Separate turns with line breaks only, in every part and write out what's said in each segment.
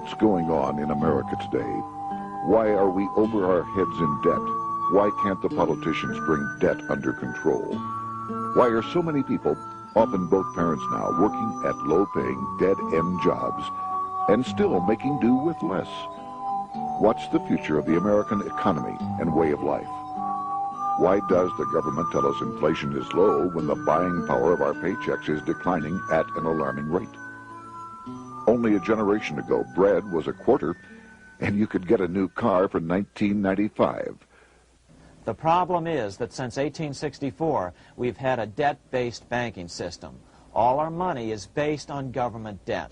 What's going on in America today? Why are we over our heads in debt? Why can't the politicians bring debt under control? Why are so many people, often both parents now, working at low-paying, dead-end jobs and still making do with less? What's the future of the American economy and way of life? Why does the government tell us inflation is low when the buying power of our paychecks is declining at an alarming rate? Only a generation ago, bread was a quarter, and you could get a new car for $19.95.
The problem is that since 1864, we've had a debt-based banking system. All our money is based on government debt.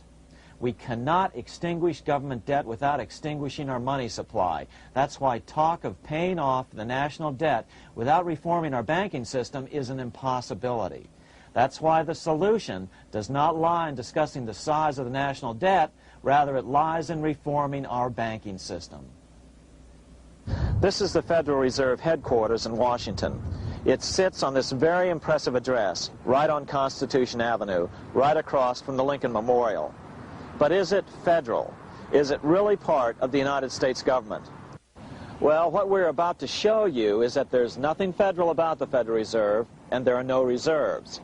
We cannot extinguish government debt without extinguishing our money supply. That's why talk of paying off the national debt without reforming our banking system is an impossibility. That's why the solution does not lie in discussing the size of the national debt, rather it lies in reforming our banking system. This is the Federal Reserve headquarters in Washington. It sits on this very impressive address, right on Constitution Avenue, right across from the Lincoln Memorial. But is it federal? Is it really part of the United States government? Well, what we're about to show you is that there's nothing federal about the Federal Reserve, and there are no reserves.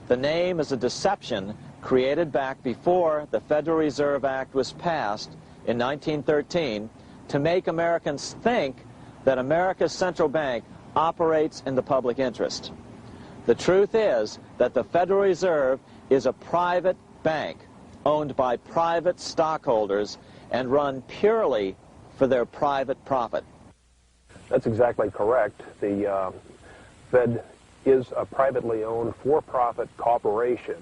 The name is a deception created back before the Federal Reserve Act was passed in 1913 to make Americans think that America's central bank operates in the public interest. The truth is that the Federal Reserve is a private bank owned by private stockholders and run purely for their private profit.
That's exactly correct. The Fed is a privately owned for-profit corporation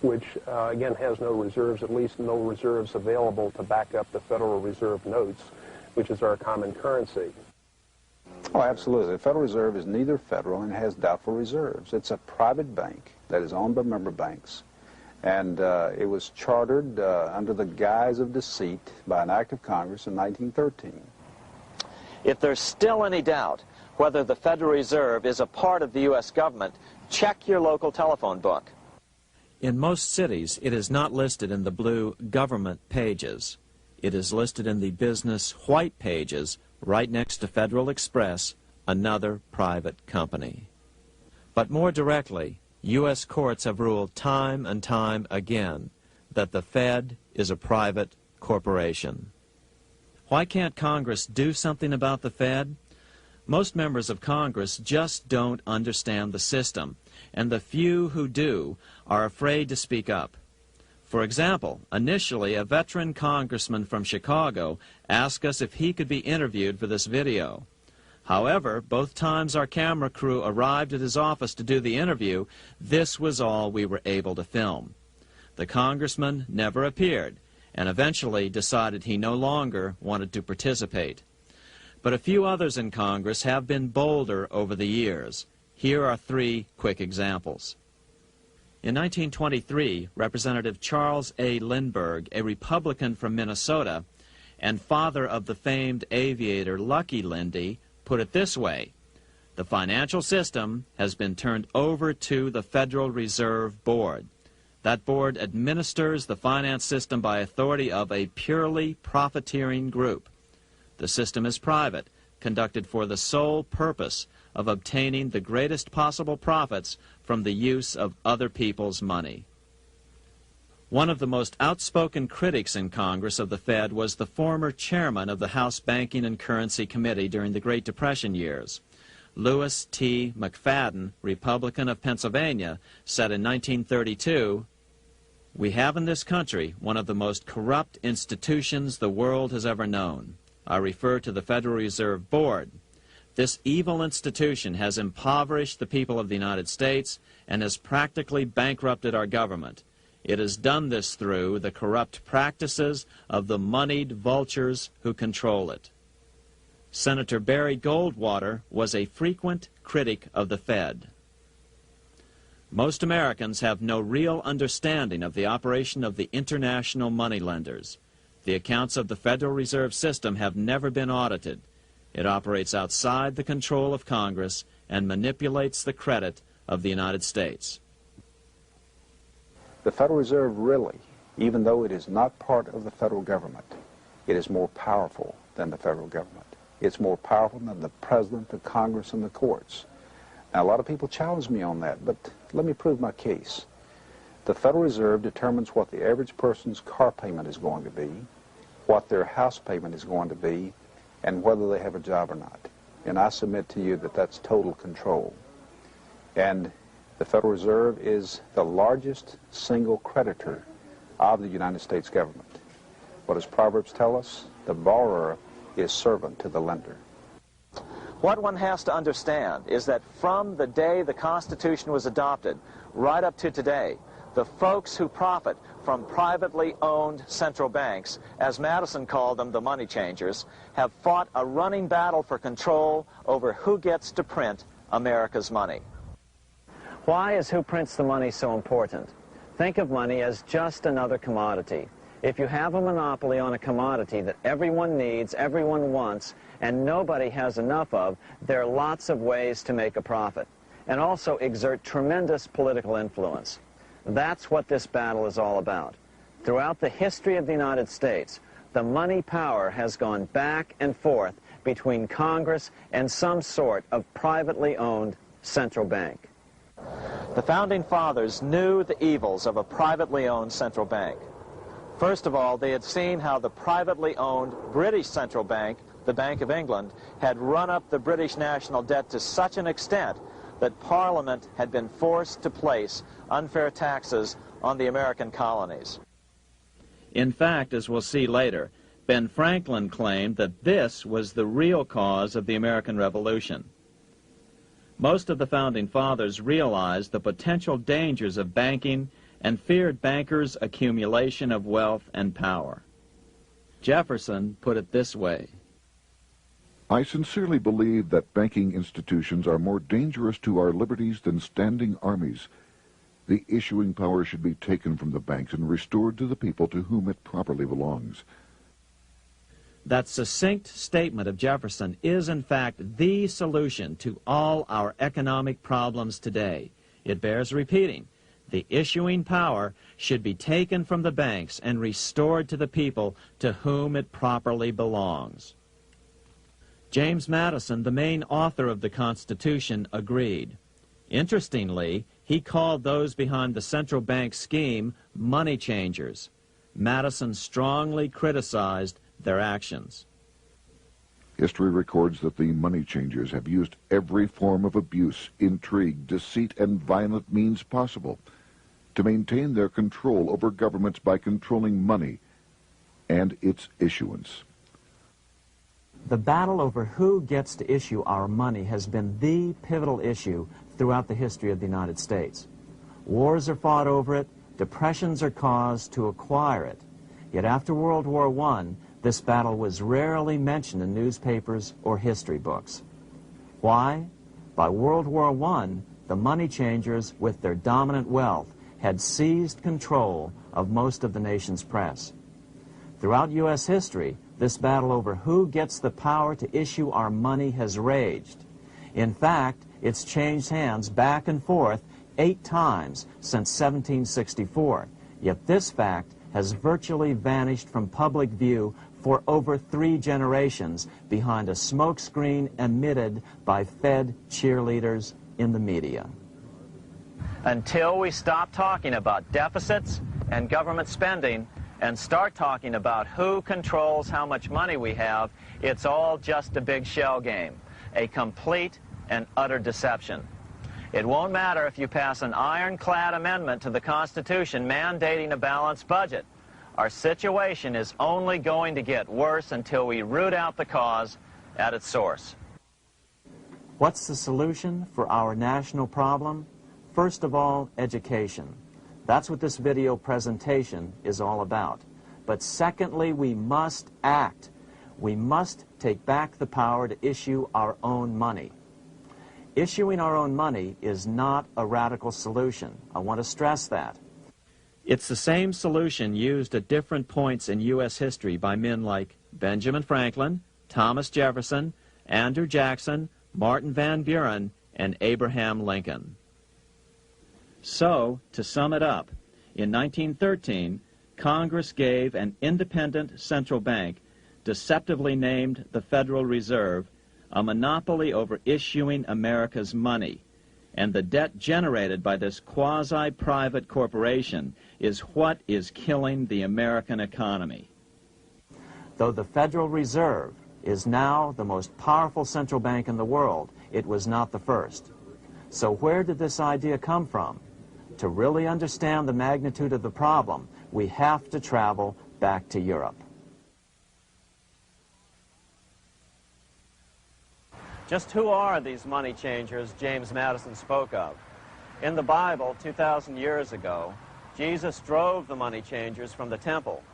which, again, has no reserves, at least no reserves available to back up the Federal Reserve notes, which is our common currency.
Oh, absolutely. The Federal Reserve is neither federal and has doubtful reserves. It's a private bank that is owned by member banks. And it was chartered under the guise of deceit by an act of Congress in 1913.
If there's still any doubt whether the Federal Reserve is a part of the U.S. government, check your local telephone book. In most cities, it is not listed in the blue government pages. It is listed in the business white pages right next to Federal Express, another private company. But more directly, U.S. courts have ruled time and time again that the Fed is a private corporation. Why can't Congress do something about the Fed? Most members of Congress just don't understand the system, and the few who do are afraid to speak up. For example, initially a veteran congressman from Chicago asked us if he could be interviewed for this video. However, both times our camera crew arrived at his office to do the interview, this was all we were able to film. The congressman never appeared, and eventually decided he no longer wanted to participate. But a few others in Congress have been bolder over the years. Here are 3 quick examples. In 1923, Representative Charles A. Lindbergh, a Republican from Minnesota, and father of the famed aviator Lucky Lindy, put it this way: the financial system has been turned over to the Federal Reserve Board. That board administers the finance system by authority of a purely profiteering group. The system is private, conducted for the sole purpose of obtaining the greatest possible profits from the use of other people's money. One of the most outspoken critics in Congress of the Fed was the former chairman of the House Banking and Currency Committee during the Great Depression years. Louis T. McFadden, Republican of Pennsylvania, said in 1932, "We have in this country one of the most corrupt institutions the world has ever known. I refer to the Federal Reserve Board. This evil institution has impoverished the people of the United States and has practically bankrupted our government. It has done this through the corrupt practices of the moneyed vultures who control it." Senator Barry Goldwater was a frequent critic of the Fed. Most Americans have no real understanding of the operation of the international moneylenders. The accounts of the Federal Reserve System have never been audited. It operates outside the control of Congress and manipulates the credit of the United States.
The Federal Reserve really, even though it is not part of the federal government, It is more powerful than the federal government. It's more powerful than the president, the Congress, and the courts. Now, a lot of people challenge me on that, but let me prove my case. The Federal Reserve determines what the average person's car payment is going to be, what their house payment is going to be, and whether they have a job or not. And I submit to you that that's total control. And the Federal Reserve is the largest single creditor of the United States government. What does Proverbs tell us? The borrower is servant to the lender.
What one has to understand is that from the day the Constitution was adopted right up to today, the folks who profit from privately owned central banks, as Madison called them, the money changers, have fought a running battle for control over who gets to print America's money. Why is who prints the money so important? Think of money as just another commodity. If you have a monopoly on a commodity that everyone needs, everyone wants, and nobody has enough of, there are lots of ways to make a profit, and also exert tremendous political influence. That's what this battle is all about. Throughout the history of the United States, the money power has gone back and forth between Congress and some sort of privately owned central bank. The Founding Fathers knew the evils of a privately owned central bank. First of all, they had seen how the privately owned British central bank, the Bank of England, had run up the British national debt to such an extent that Parliament had been forced to place unfair taxes on the American colonies. In fact, as we'll see later, Ben Franklin claimed that this was the real cause of the American Revolution. Most of the Founding Fathers realized the potential dangers of banking and feared bankers' accumulation of wealth and power. Jefferson put it this way:
I sincerely believe that banking institutions are more dangerous to our liberties than standing armies. The issuing power should be taken from the banks and restored to the people to whom it properly belongs.
That succinct statement of Jefferson is, in fact, the solution to all our economic problems today. It bears repeating. The issuing power should be taken from the banks and restored to the people to whom it properly belongs. James Madison, the main author of the Constitution, agreed. Interestingly, he called those behind the central bank scheme money changers. Madison strongly criticized their actions.
History records that the money changers have used every form of abuse, intrigue, deceit, and violent means possible to maintain their control over governments by controlling money and its issuance.
The battle over who gets to issue our money has been the pivotal issue throughout the history of the United States. Wars are fought over it, depressions are caused to acquire it. Yet after World War I, this battle was rarely mentioned in newspapers or history books. Why? By World War I, the money changers, with their dominant wealth, had seized control of most of the nation's press. Throughout U.S. history, this battle over who gets the power to issue our money has raged. In fact, it's changed hands back and forth 8 times since 1764, yet this fact has virtually vanished from public view for over 3 generations behind a smokescreen emitted by Fed cheerleaders in the media. Until we stop talking about deficits and government spending and start talking about who controls how much money we have, it's all just a big shell game, a complete and utter deception. It won't matter if you pass an ironclad amendment to the Constitution mandating a balanced budget. Our situation is only going to get worse until we root out the cause at its source. What's the solution for our national problem? First of all, education. That's what this video presentation is all about. But secondly, we must act. We must take back the power to issue our own money. Issuing our own money is not a radical solution. I want to stress that. It's the same solution used at different points in U.S. history by men like Benjamin Franklin, Thomas Jefferson, Andrew Jackson, Martin Van Buren, and Abraham Lincoln. So, to sum it up, in 1913, Congress gave an independent central bank deceptively named the Federal Reserve, a monopoly over issuing America's money, and the debt generated by this quasi-private corporation is what is killing the American economy. Though the Federal Reserve is now the most powerful central bank in the world, it was not the first. So where did this idea come from? To really understand the magnitude of the problem, we have to travel back to Europe. Just who are these money changers James Madison spoke of? In the Bible, 2,000 years ago, Jesus drove the money changers from the temple.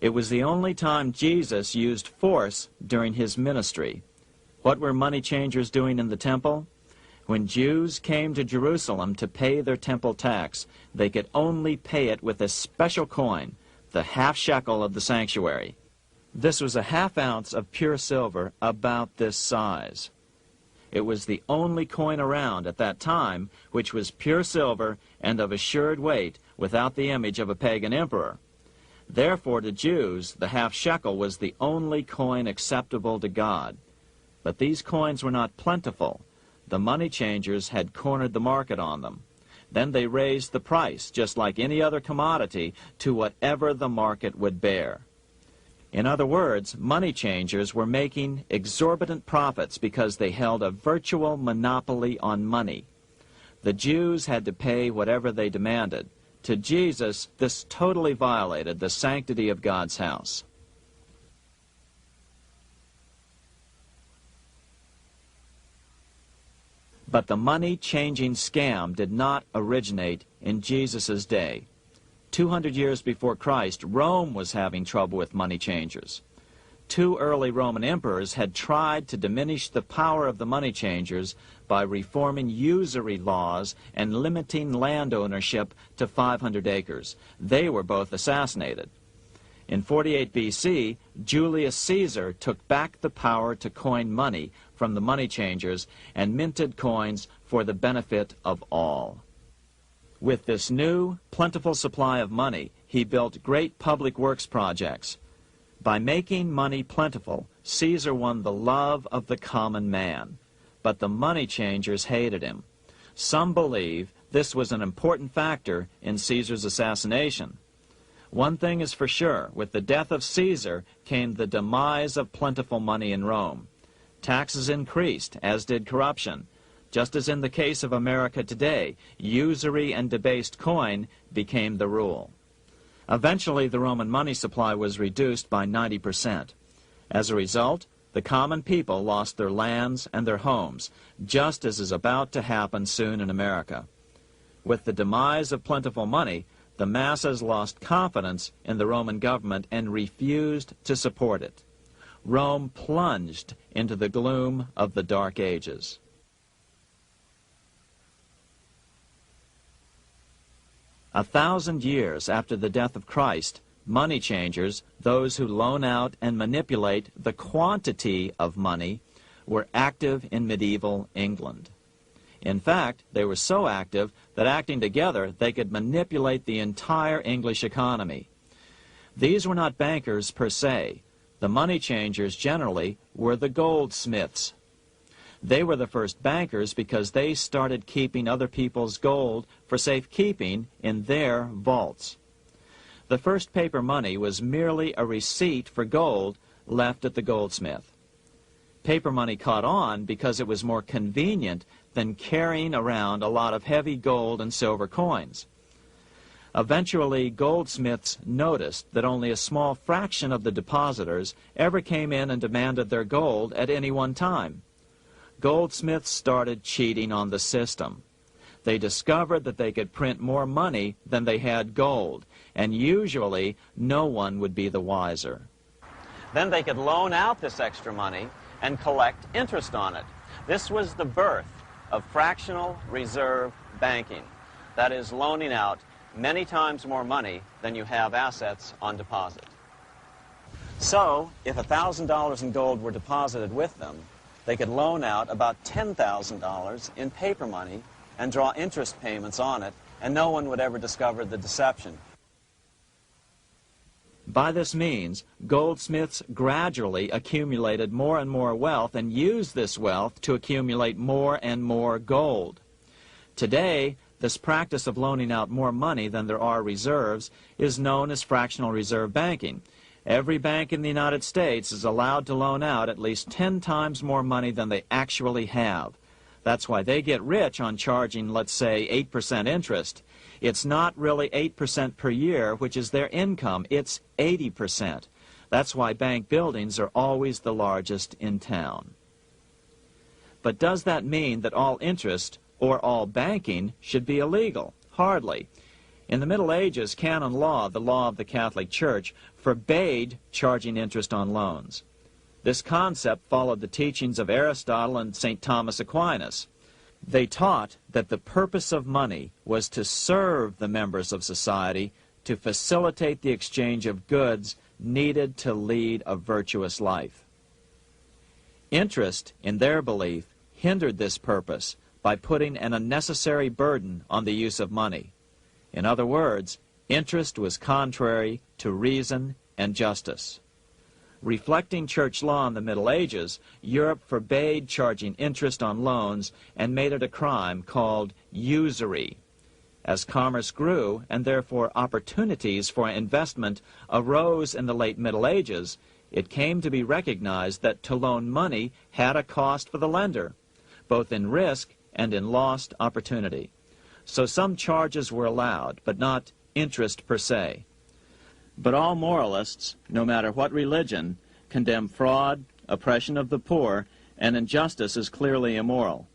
It was the only time Jesus used force during his ministry. What were money changers doing in the temple? When Jews came to Jerusalem to pay their temple tax, they could only pay it with a special coin, the half shekel of the sanctuary. This was a half ounce of pure silver about this size. It was the only coin around at that time which was pure silver and of assured weight without the image of a pagan emperor. Therefore, to Jews, the half shekel was the only coin acceptable to God. But these coins were not plentiful. The money changers had cornered the market on them. Then they raised the price, just like any other commodity, to whatever the market would bear. In other words, money changers were making exorbitant profits because they held a virtual monopoly on money. The Jews had to pay whatever they demanded. To Jesus, this totally violated the sanctity of God's house. But the money-changing scam did not originate in Jesus' day. 200 years before Christ, Rome was having trouble with money changers. 2 early Roman emperors had tried to diminish the power of the money changers by reforming usury laws and limiting land ownership to 500 acres. They were both assassinated. In 48 BC, Julius Caesar took back the power to coin money from the money changers and minted coins for the benefit of all. With this new, plentiful supply of money, he built great public works projects. By making money plentiful, Caesar won the love of the common man. But the money changers hated him. Some believe this was an important factor in Caesar's assassination. One thing is for sure, with the death of Caesar came the demise of plentiful money in Rome. Taxes increased, as did corruption. Just as in the case of America today, usury and debased coin became the rule. Eventually, the Roman money supply was reduced by 90%. As a result, the common people lost their lands and their homes, just as is about to happen soon in America. With the demise of plentiful money, the masses lost confidence in the Roman government and refused to support it. Rome plunged into the gloom of the Dark Ages. A 1,000 years after the death of Christ, money changers, those who loan out and manipulate the quantity of money, were active in medieval England. In fact, they were so active that acting together, they could manipulate the entire English economy. These were not bankers per se. The money changers generally were the goldsmiths. They were the first bankers because they started keeping other people's gold for safekeeping in their vaults. The first paper money was merely a receipt for gold left at the goldsmith. Paper money caught on because it was more convenient than carrying around a lot of heavy gold and silver coins. Eventually, goldsmiths noticed that only a small fraction of the depositors ever came in and demanded their gold at any one time. Goldsmiths started cheating on the system. They discovered that they could print more money than they had gold, and usually no one would be the wiser. Then they could loan out this extra money and collect interest on it. This was the birth of fractional reserve banking. That is, loaning out many times more money than you have assets on deposit. So, if $1,000 in gold were deposited with them, they could loan out about $10,000 in paper money and draw interest payments on it, and no one would ever discover the deception. By this means, goldsmiths gradually accumulated more and more wealth and used this wealth to accumulate more and more gold. Today, this practice of loaning out more money than there are reserves is known as fractional reserve banking. Every bank in the United States is allowed to loan out at least 10 times more money than they actually have. That's why they get rich on charging, let's say, 8% interest. It's not really 8% per year, which is their income. It's 80%. That's why bank buildings are always the largest in town. But does that mean that all interest or all banking should be illegal? Hardly. In the Middle Ages, canon law, the law of the Catholic Church, forbade charging interest on loans. This concept followed the teachings of Aristotle and St. Thomas Aquinas. They taught that the purpose of money was to serve the members of society, to facilitate the exchange of goods needed to lead a virtuous life. Interest, in their belief, hindered this purpose by putting an unnecessary burden on the use of money. In other words, interest was contrary to reason and justice. Reflecting church law in the Middle Ages, Europe forbade charging interest on loans and made it a crime called usury. As commerce grew, and therefore opportunities for investment arose in the late Middle Ages, it came to be recognized that to loan money had a cost for the lender, both in risk and in lost opportunity. So some charges were allowed, but not interest per se. But all moralists, no matter what religion, condemn fraud, oppression of the poor, and injustice as clearly immoral.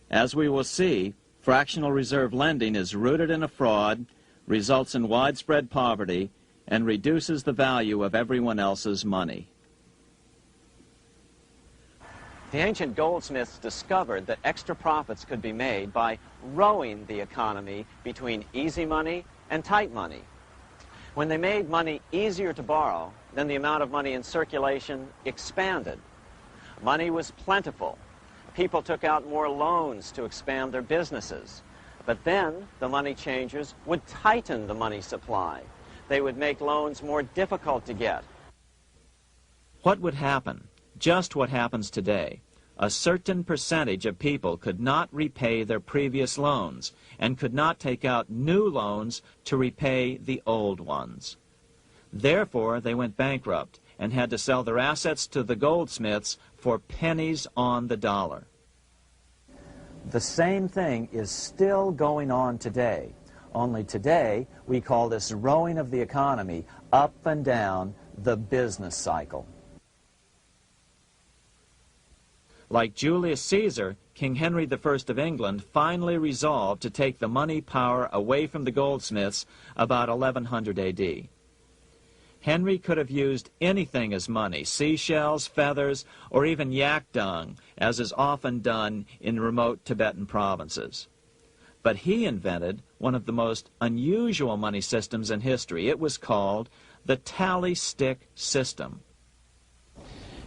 As we will see, fractional reserve lending is rooted in a fraud, results in widespread poverty, and reduces the value of everyone else's money.
The ancient goldsmiths discovered that extra profits could be made by rowing the economy between easy money and tight money. When they made money easier to borrow, then the amount of money in circulation expanded. Money was plentiful. People took out more loans to expand their businesses. But then the money changers would tighten the money supply. They would make loans more difficult to get.
What would happen? Just what happens today. A certain percentage of people could not repay their previous loans and could not take out new loans to repay the old ones. Therefore, they went bankrupt and had to sell their assets to the goldsmiths for pennies on the dollar.
The same thing is still going on today. Only today, we call this rowing of the economy up and down the business cycle.
Like Julius Caesar, King Henry I of England finally resolved to take the money power away from the goldsmiths about 1100 AD. Henry could have used anything as money, seashells, feathers, or even yak dung, as is often done in remote Tibetan provinces. But he invented one of the most unusual money systems in history. It was called the tally stick system.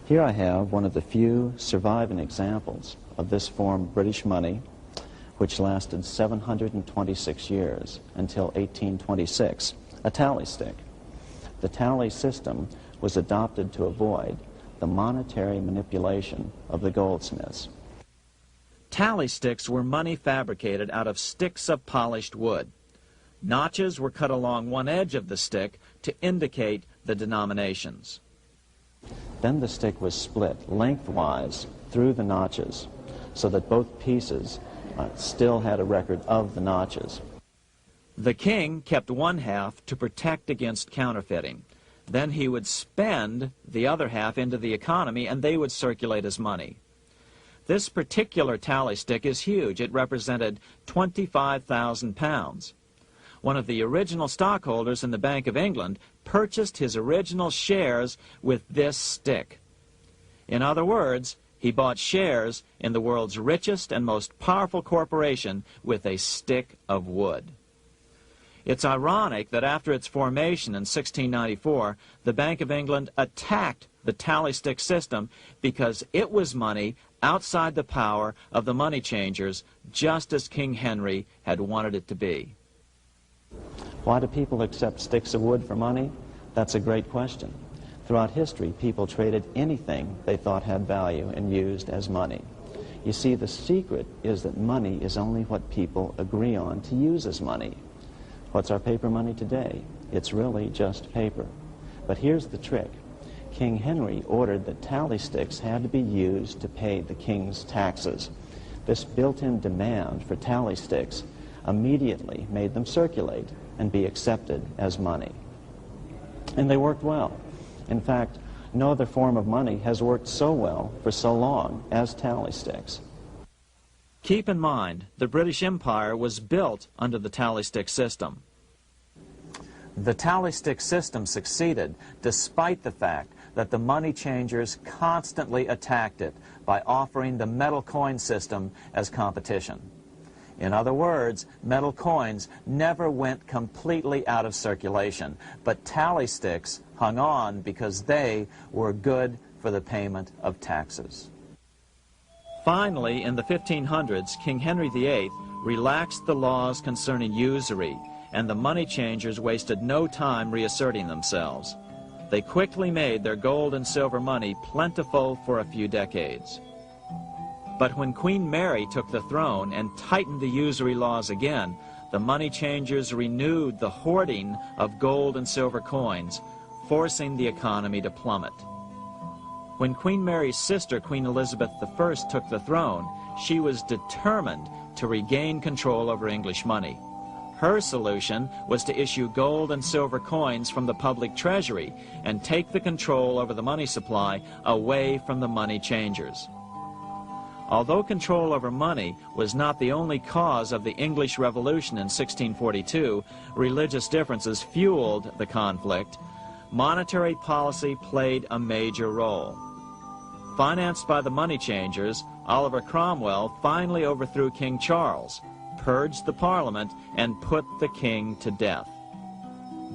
Here I have one of the few surviving examples of this form of British money, which lasted 726 years until 1826, a tally stick. The tally system was adopted to avoid the monetary manipulation of the goldsmiths.
Tally sticks were money fabricated out of sticks of polished wood. Notches were cut along one edge of the stick to indicate the denominations.
Then the stick was split lengthwise through the notches so that both pieces still had a record of the notches.
The king kept one half to protect against counterfeiting. Then he would spend the other half into the economy and they would circulate as money. This particular tally stick is huge. It represented 25,000 pounds. One of the original stockholders in the Bank of England purchased his original shares with this stick. In other words, he bought shares in the world's richest and most powerful corporation with a stick of wood. It's ironic that after its formation in 1694, the Bank of England attacked the tally stick system because it was money outside the power of the money changers, just as King Henry had wanted it to be.
Why do people accept sticks of wood for money?
That's a great question. Throughout history, people traded anything they thought had value and used as money. You see, the secret is that money is only what people agree on to use as money. What's our paper money today? It's really just paper. But here's the trick. King Henry ordered that tally sticks had to be used to pay the king's taxes. This built-in demand for tally sticks immediately made them circulate and be accepted as money. And they worked well. In fact, no other form of money has worked so well for so long as tally sticks. Keep in mind, the British Empire was built under the tally stick system. The tally stick system succeeded despite the fact that the money changers constantly attacked it by offering the metal coin system as competition. In other words, metal coins never went completely out of circulation, but tally sticks hung on because they were good for the payment of taxes. Finally, in the 1500s, King Henry VIII relaxed the laws concerning usury, and the money changers wasted no time reasserting themselves. They quickly made their gold and silver money plentiful for a few decades. But when Queen Mary took the throne and tightened the usury laws again, the money changers renewed the hoarding of gold and silver coins, forcing the economy to plummet. When Queen Mary's sister, Queen Elizabeth I, took the throne, she was determined to regain control over English money. Her solution was to issue gold and silver coins from the public treasury and take the control over the money supply away from the money changers. Although control over money was not the only cause of the English Revolution in 1642, religious differences fueled the conflict. Monetary policy played a major role. Financed by the money changers, Oliver Cromwell finally overthrew King Charles, purged the Parliament, and put the king to death.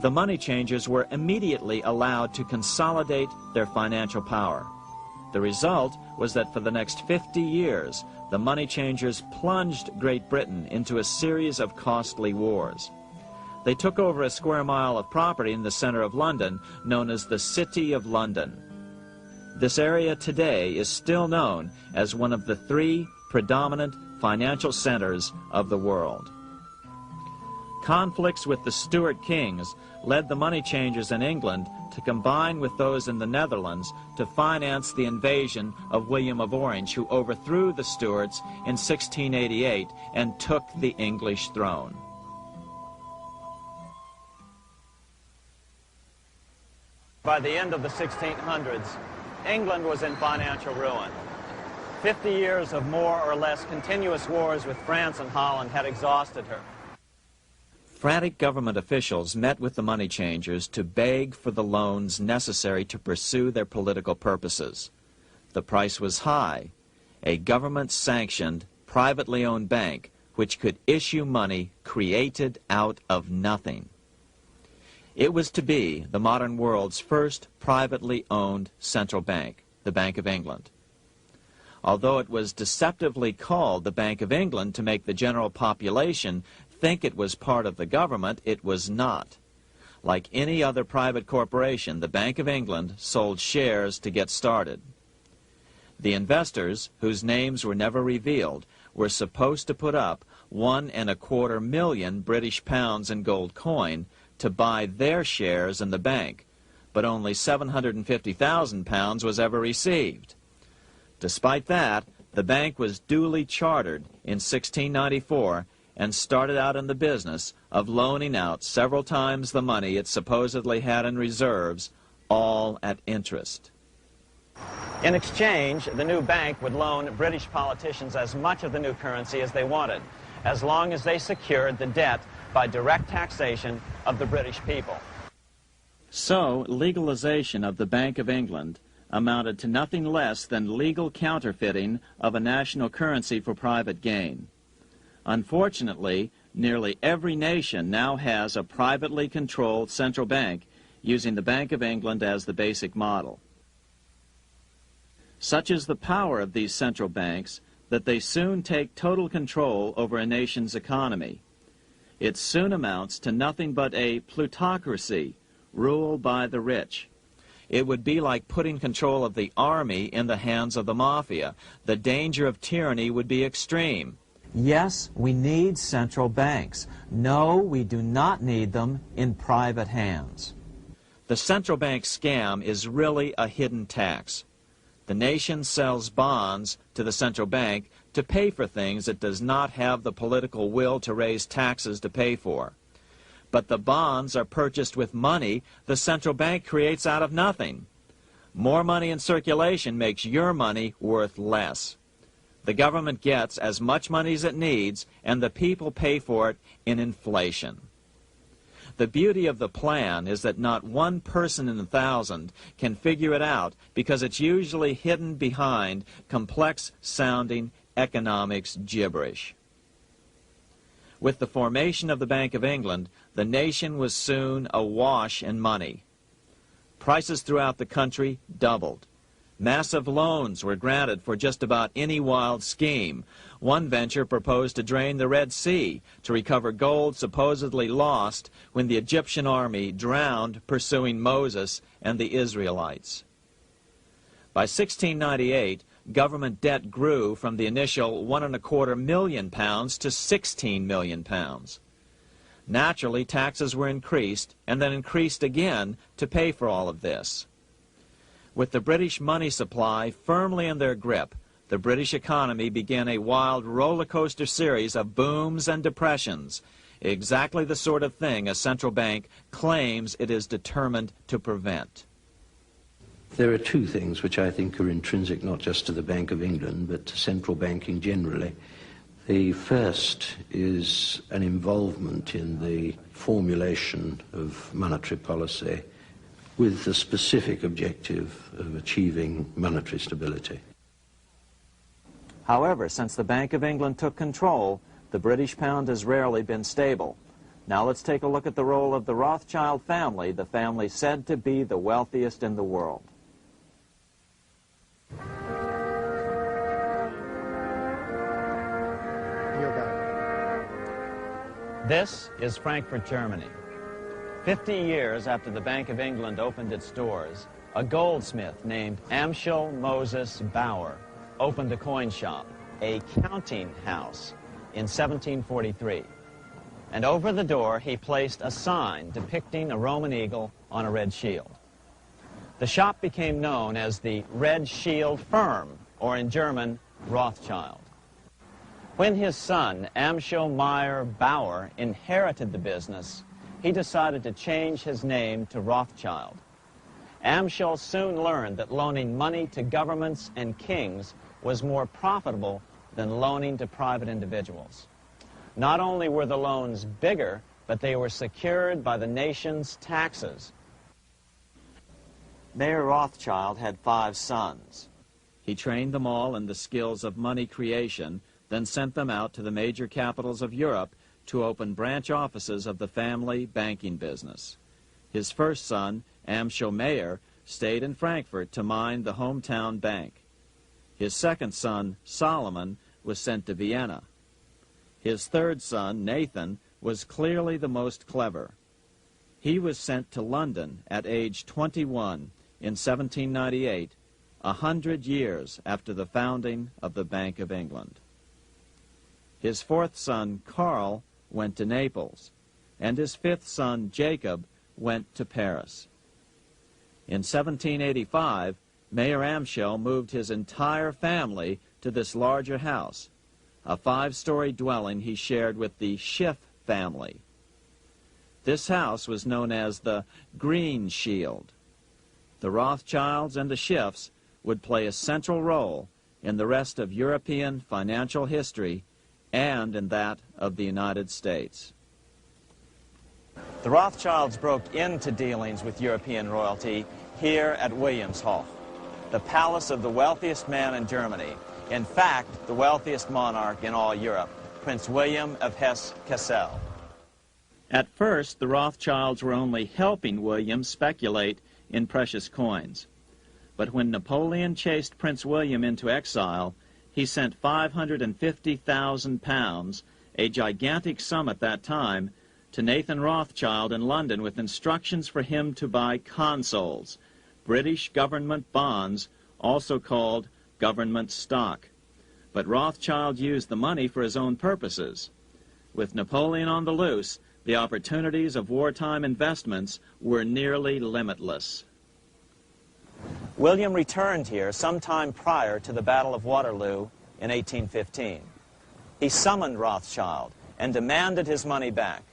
The money changers were immediately allowed to consolidate their financial power. The result was that for the next 50 years, the money changers plunged Great Britain into a series of costly wars. They took over a square mile of property in the center of London, known as the City of London. This area today is still known as one of the 3 predominant financial centers of the world. Conflicts with the Stuart kings led the money changers in England to combine with those in the Netherlands to finance the invasion of William of Orange, who overthrew the Stuarts in 1688 and took the English throne.
By the end of the 1600s, England was in financial ruin. 50 years of more or less continuous wars with France and Holland had exhausted her.
Frantic government officials met with the money changers to beg for the loans necessary to pursue their political purposes. The price was high. A government-sanctioned, privately owned bank which could issue money created out of nothing. It was to be the modern world's first privately owned central bank, the Bank of England. Although it was deceptively called the Bank of England to make the general population think it was part of the government, it was not. Like any other private corporation, the Bank of England sold shares to get started. The investors, whose names were never revealed, were supposed to put up £1.25 million British pounds in gold coin to buy their shares in the bank, but only £750,000 was ever received. Despite that, the bank was duly chartered in 1694 and started out in the business of loaning out several times the money it supposedly had in reserves, all at interest.
In exchange, the new bank would loan British politicians as much of the new currency as they wanted, as long as they secured the debt by direct taxation of the British people.
So, legalization of the Bank of England amounted to nothing less than legal counterfeiting of a national currency for private gain. Unfortunately, nearly every nation now has a privately controlled central bank using the Bank of England as the basic model. Such is the power of these central banks that they soon take total control over a nation's economy. It soon amounts to nothing but a plutocracy, rule by the rich. It would be like putting control of the army in the hands of the mafia. The danger of tyranny would be extreme. Yes, we need central banks. No, we do not need them in private hands. The central bank scam is really a hidden tax. The nation sells bonds to the central bank to pay for things it does not have the political will to raise taxes to pay for. But the bonds are purchased with money the central bank creates out of nothing. More money in circulation makes your money worth less. The government gets as much money as it needs, and the people pay for it in inflation. The beauty of the plan is that not one person in 1,000 can figure it out because it's usually hidden behind complex-sounding economics gibberish. With the formation of the Bank of England, the nation was soon awash in money. Prices throughout the country doubled. Massive loans were granted for just about any wild scheme. One venture proposed to drain the Red Sea to recover gold supposedly lost when the Egyptian army drowned pursuing Moses and the Israelites. By 1698, government debt grew from the initial £1.25 million to £16 million. Naturally, taxes were increased and then increased again to pay for all of this. With the British money supply firmly in their grip, the British economy began a wild roller coaster series of booms and depressions, exactly the sort of thing a central bank claims it is determined to prevent.
There are two things which I think are intrinsic not just to the Bank of England, but to central banking generally. The first is an involvement in the formulation of monetary policy with the specific objective of achieving monetary stability.
However, since the Bank of England took control, the British pound has rarely been stable. Now let's take a look at the role of the Rothschild family, the family said to be the wealthiest in the world. This is Frankfurt, Germany. 50 years after the Bank of England opened its doors, a goldsmith named Amschel Moses Bauer opened a coin shop, a counting house, in 1743. And over the door he placed a sign depicting a Roman eagle on a red shield. The shop became known as the Red Shield Firm, or in German, Rothschild. When his son, Amschel Meyer Bauer, inherited the business, he decided to change his name to Rothschild. Amschel soon learned that loaning money to governments and kings was more profitable than loaning to private individuals. Not only were the loans bigger, but they were secured by the nation's taxes. Mayer Rothschild had 5 sons. He trained them all in the skills of money creation, then sent them out to the major capitals of Europe to open branch offices of the family banking business. His first son, Amschel Meyer, stayed in Frankfurt to mind the hometown bank. His second son, Solomon, was sent to Vienna. His third son, Nathan, was clearly the most clever. He was sent to London at age 21 in 1798, 100 years after the founding of the Bank of England. His fourth son, Karl, went to Naples, and his fifth son, Jacob, went to Paris. In 1785, Mayer Amschel moved his entire family to this larger house, a 5-story dwelling he shared with the Schiff family. This house was known as the Green Shield. The Rothschilds and the Schiffs would play a central role in the rest of European financial history and in that of the United States. The Rothschilds broke into dealings with European royalty here at Wilhelmshof, the palace of the wealthiest man in Germany. In fact, the wealthiest monarch in all Europe, Prince William of Hesse-Kassel. At first, the Rothschilds were only helping William speculate in precious coins. But when Napoleon chased Prince William into exile, he sent £550,000, a gigantic sum at that time, to Nathan Rothschild in London with instructions for him to buy consols, British government bonds, also called government stock. But Rothschild used the money for his own purposes. With Napoleon on the loose, the opportunities of wartime investments were nearly limitless.
William returned here sometime prior to the Battle of Waterloo in 1815. He summoned Rothschild and demanded his money back.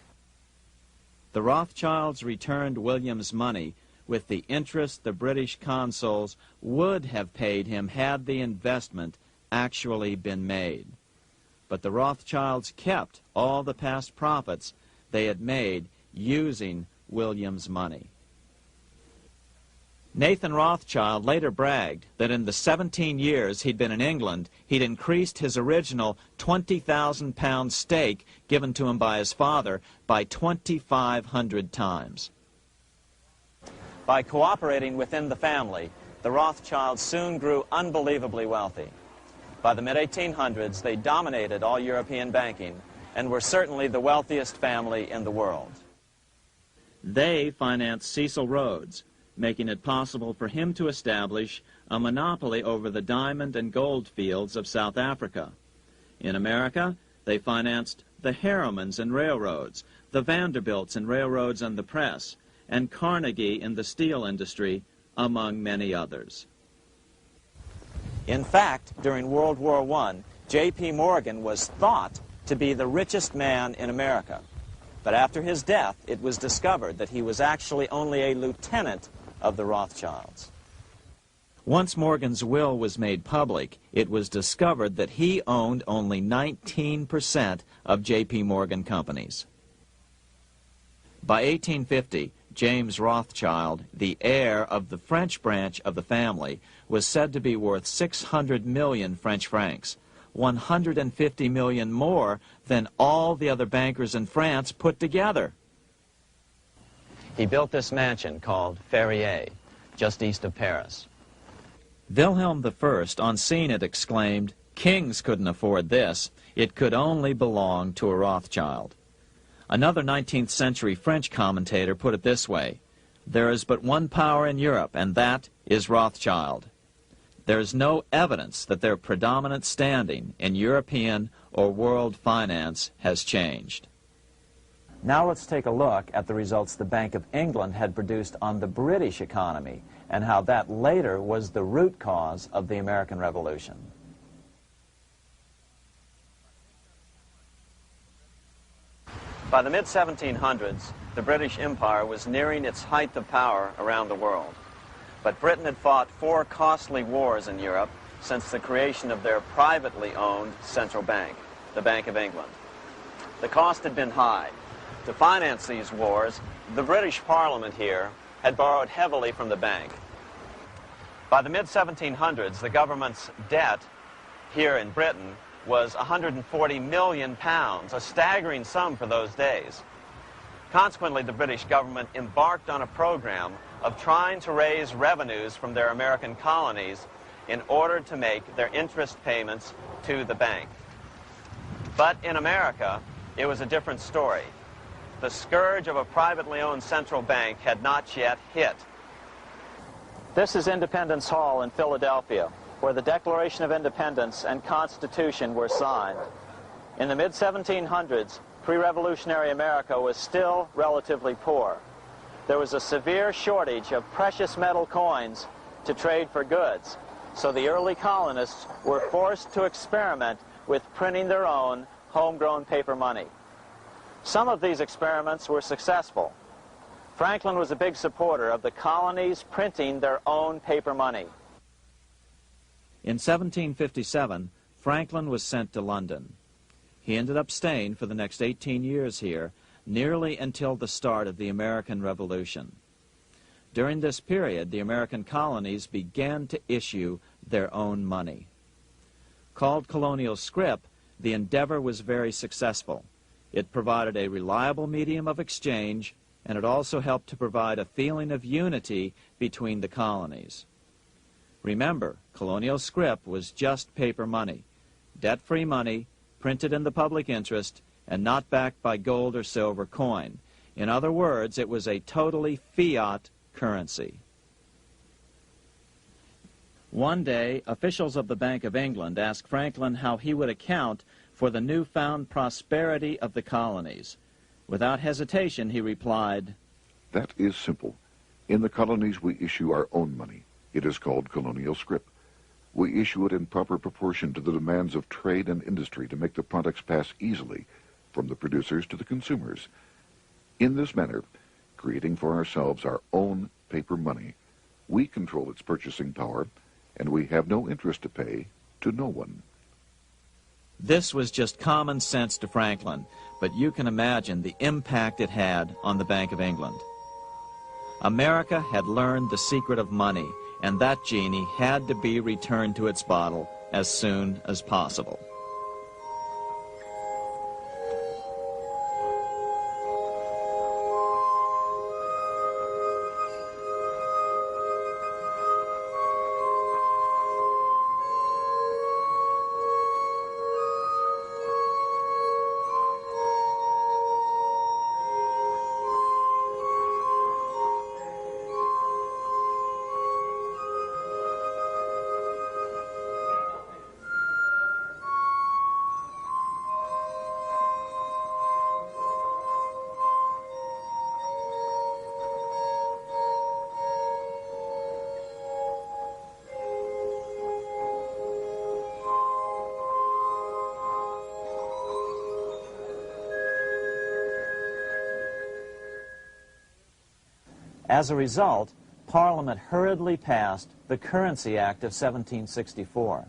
The Rothschilds returned William's money with the interest the British consuls would have paid him had the investment actually been made. But the Rothschilds kept all the past profits they had made using William's money. Nathan Rothschild later bragged that in the 17 years he'd been in England, he'd increased his original £20,000 stake given to him by his father by 2,500 times.
By cooperating within the family, the Rothschilds soon grew unbelievably wealthy. By the mid-1800s, they dominated all European banking and were certainly the wealthiest family in the world.
They financed Cecil Rhodes, making it possible for him to establish a monopoly over the diamond and gold fields of South Africa. In America, they financed the Harrimans and railroads, the Vanderbilts and railroads and the press, and Carnegie in the steel industry, among many others.
In fact, during World War I, J.P. Morgan was thought to be the richest man in America. But after his death, it was discovered that he was actually only a lieutenant of the Rothschilds.
Once Morgan's will was made public, it was discovered that he owned only 19% of J.P. Morgan companies. By 1850, James Rothschild, the heir of the French branch of the family, was said to be worth 600 million French francs, 150 million more than all the other bankers in France put together.
He built this mansion called Ferrier, just east of Paris.
Wilhelm I, on seeing it, exclaimed, "Kings couldn't afford this. It could only belong to a Rothschild." Another 19th century French commentator put it this way: "There is but one power in Europe, and that is Rothschild." There is no evidence that their predominant standing in European or world finance has changed.
Now let's take a look at the results the Bank of England had produced on the British economy and how that later was the root cause of the American Revolution. By the mid-1700s, the British Empire was nearing its height of power around the world. But Britain had fought 4 costly wars in Europe since the creation of their privately owned central bank, the Bank of England. The cost had been high. To finance these wars, the British Parliament here had borrowed heavily from the bank. By the mid-1700s, the government's debt here in Britain was £140 million, a staggering sum for those days. Consequently, the British government embarked on a program of trying to raise revenues from their American colonies in order to make their interest payments to the bank. But in America, it was a different story. The scourge of a privately owned central bank had not yet hit. This is Independence Hall in Philadelphia, where the Declaration of Independence and Constitution were signed. In the mid-1700s, pre-revolutionary America was still relatively poor. There was a severe shortage of precious metal coins to trade for goods, so the early colonists were forced to experiment with printing their own homegrown paper money. Some of these experiments were successful. Franklin was a big supporter of the colonies printing their own paper money.
In 1757, Franklin was sent to London. He ended up staying for the next 18 years here, nearly until the start of the American Revolution. During this period, the American colonies began to issue their own money. Called colonial scrip, the endeavor was very successful. It provided a reliable medium of exchange, and it also helped to provide a feeling of unity between the colonies. Remember, colonial scrip was just paper money, debt-free money, printed in the public interest, and not backed by gold or silver coin. In other words, it was a totally fiat currency. One day, officials of the Bank of England asked Franklin how he would account for the newfound prosperity of the colonies. Without hesitation, he replied,
"That is simple. In the colonies, we issue our own money. It is called colonial scrip. We issue it in proper proportion to the demands of trade and industry to make the products pass easily from the producers to the consumers. In this manner, creating for ourselves our own paper money, we control its purchasing power, and we have no interest to pay to no one."
This was just common sense to Franklin, but you can imagine the impact it had on the Bank of England. America had learned the secret of money, and that genie had to be returned to its bottle as soon as possible. As a result, Parliament hurriedly passed the Currency Act of 1764.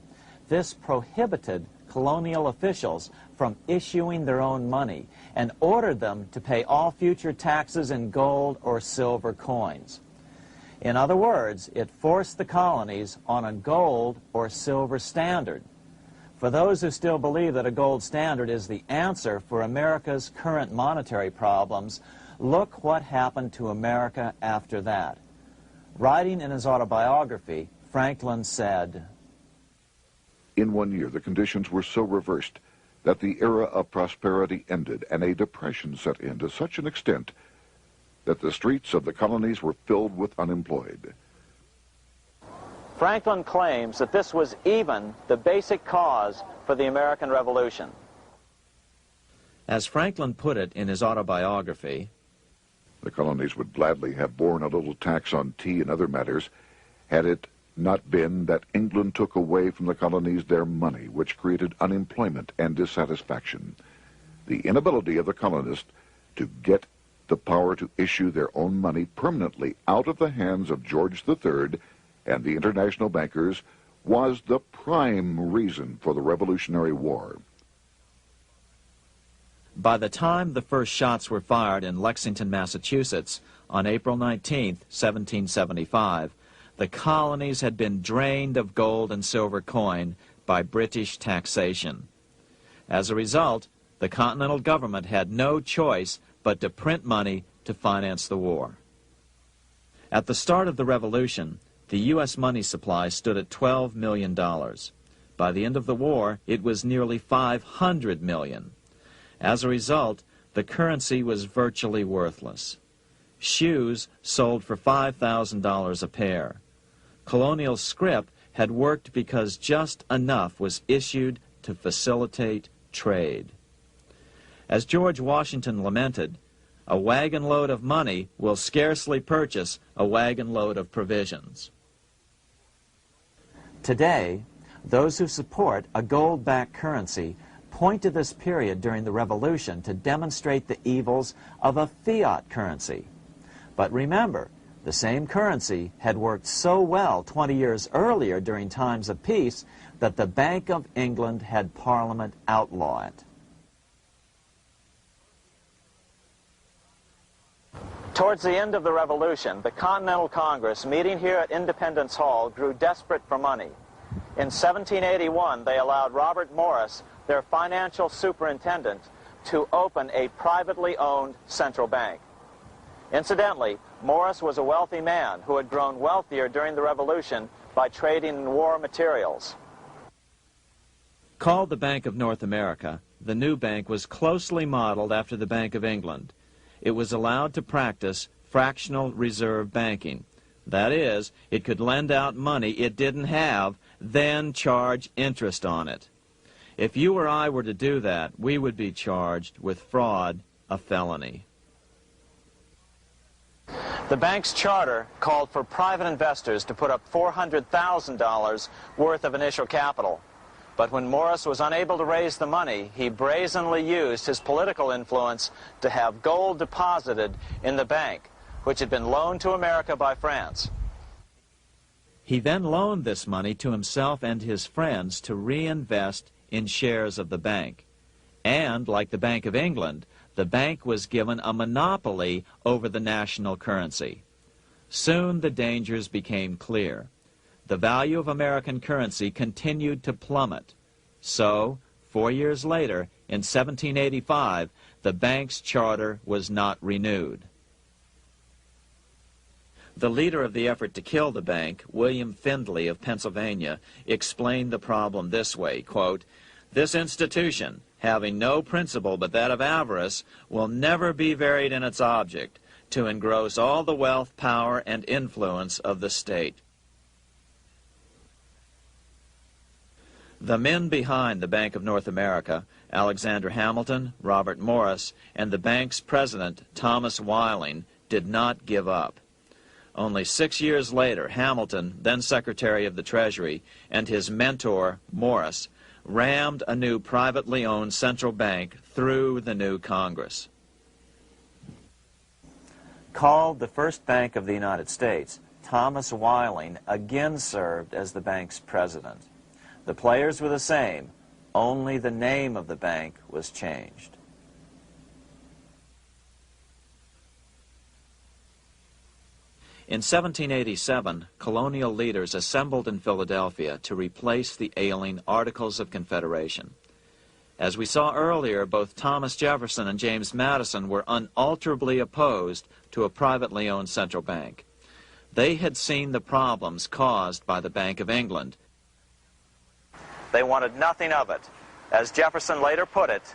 This prohibited colonial officials from issuing their own money and ordered them to pay all future taxes in gold or silver coins. In other words, it forced the colonies on a gold or silver standard. For those who still believe that a gold standard is the answer for America's current monetary problems, look what happened to America after that. Writing in his autobiography, Franklin said,
"In 1 year, the conditions were so reversed that the era of prosperity ended and a depression set in to such an extent that the streets of the colonies were filled with unemployed."
Franklin claims that this was even the basic cause for the American Revolution. As Franklin put it in his autobiography,
The colonies would gladly have borne a little tax on tea and other matters had it not been that England took away from the colonies their money, which created unemployment and dissatisfaction. The inability of the colonists to get the power to issue their own money permanently out of the hands of George III and the international bankers was the prime reason for the Revolutionary War.
by the time the first shots were fired in Lexington, Massachusetts, on April 19, 1775, the colonies had been drained of gold and silver coin by British taxation. As a result, the Continental government had no choice but to print money to finance the war. At the start of the Revolution, the U.S. money supply stood at $12 million. By the end of the war, it was nearly $500 million. As a result, the currency was virtually worthless. Shoes sold for $5,000 a pair. Colonial scrip had worked because just enough was issued to facilitate trade. As George Washington lamented, a wagon load of money will scarcely purchase a wagon load of provisions. Today, those who support a gold-backed currency point to this period during the Revolution to demonstrate the evils of a fiat currency. But remember, the same currency had worked so well 20 years earlier during times of peace that the Bank of England had Parliament outlaw it. Towards the end of the Revolution, the Continental Congress, meeting here at Independence Hall, grew desperate for money. In 1781, they allowed Robert Morris, their financial superintendent, to open a privately owned central bank. Incidentally, Morris was a wealthy man who had grown wealthier during the Revolution by trading in war materials. Called the Bank of North America, the new bank was closely modeled after the Bank of England. It was allowed to practice fractional reserve banking. That is, it could lend out money it didn't have, then charge interest on it. If you or I were to do that, we would be charged with fraud, a felony. The bank's charter called for private investors to put up $400,000 worth of initial capital. But when Morris was unable to raise the money, he brazenly used his political influence to have gold deposited in the bank, which had been loaned to America by France. He then loaned this money to himself and his friends to reinvest in shares of the bank. And, like the Bank of England, the bank was given a monopoly over the national currency. Soon the dangers became clear. The value of American currency continued to plummet. So, 4 years later, in 1785, the bank's charter was not renewed. The leader of the effort to kill the bank, William Findley of Pennsylvania, explained the problem this way, quote, "This institution, having no principle but that of avarice, will never be varied in its object, to engross all the wealth, power, and influence of the state." The men behind the Bank of North America, Alexander Hamilton, Robert Morris, and the bank's president, Thomas Weiling, did not give up. Only 6 years later, Hamilton, then Secretary of the Treasury, and his mentor, Morris, rammed a new privately owned central bank through the new Congress. Called the first bank of the United States, Thomas Weiling again served as the bank's president. The players were the same, only the name of the bank was changed. In 1787, colonial leaders assembled in Philadelphia to replace the ailing Articles of Confederation. As we saw earlier, both Thomas Jefferson and James Madison were unalterably opposed to a privately owned central bank. They had seen the problems caused by the Bank of England. They wanted nothing of it. As Jefferson later put it,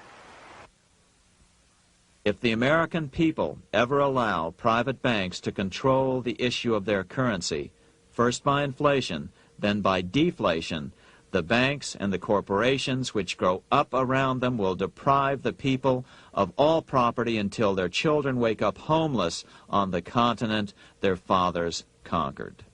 "If the American people ever allow private banks to control the issue of their currency, first by inflation, then by deflation, the banks and the corporations which grow up around them will deprive the people of all property until their children wake up homeless on the continent their fathers conquered."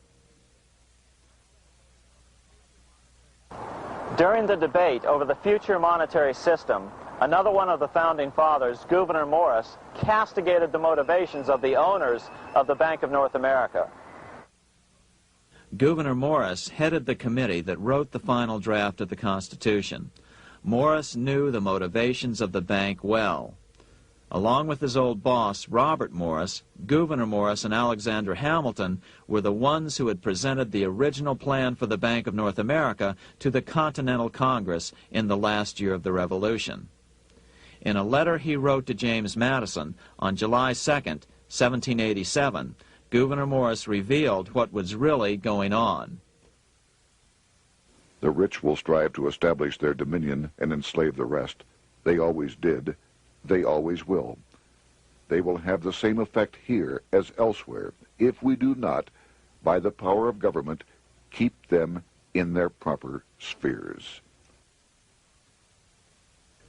During the debate over the future monetary system, another one of the founding fathers, Gouverneur Morris, castigated the motivations of the owners of the Bank of North America. Gouverneur Morris headed the committee that wrote the final draft of the Constitution. Morris knew the motivations of the bank well. Along with his old boss, Robert Morris, Gouverneur Morris and Alexander Hamilton were the ones who had presented the original plan for the Bank of North America to the Continental Congress in the last year of the Revolution. In a letter he wrote to James Madison on July 2nd, 1787, Gouverneur Morris revealed what was really going on.
"The rich will strive to establish their dominion and enslave the rest. They always did. They always will. They will have the same effect here as elsewhere if we do not, by the power of government, keep them in their proper spheres."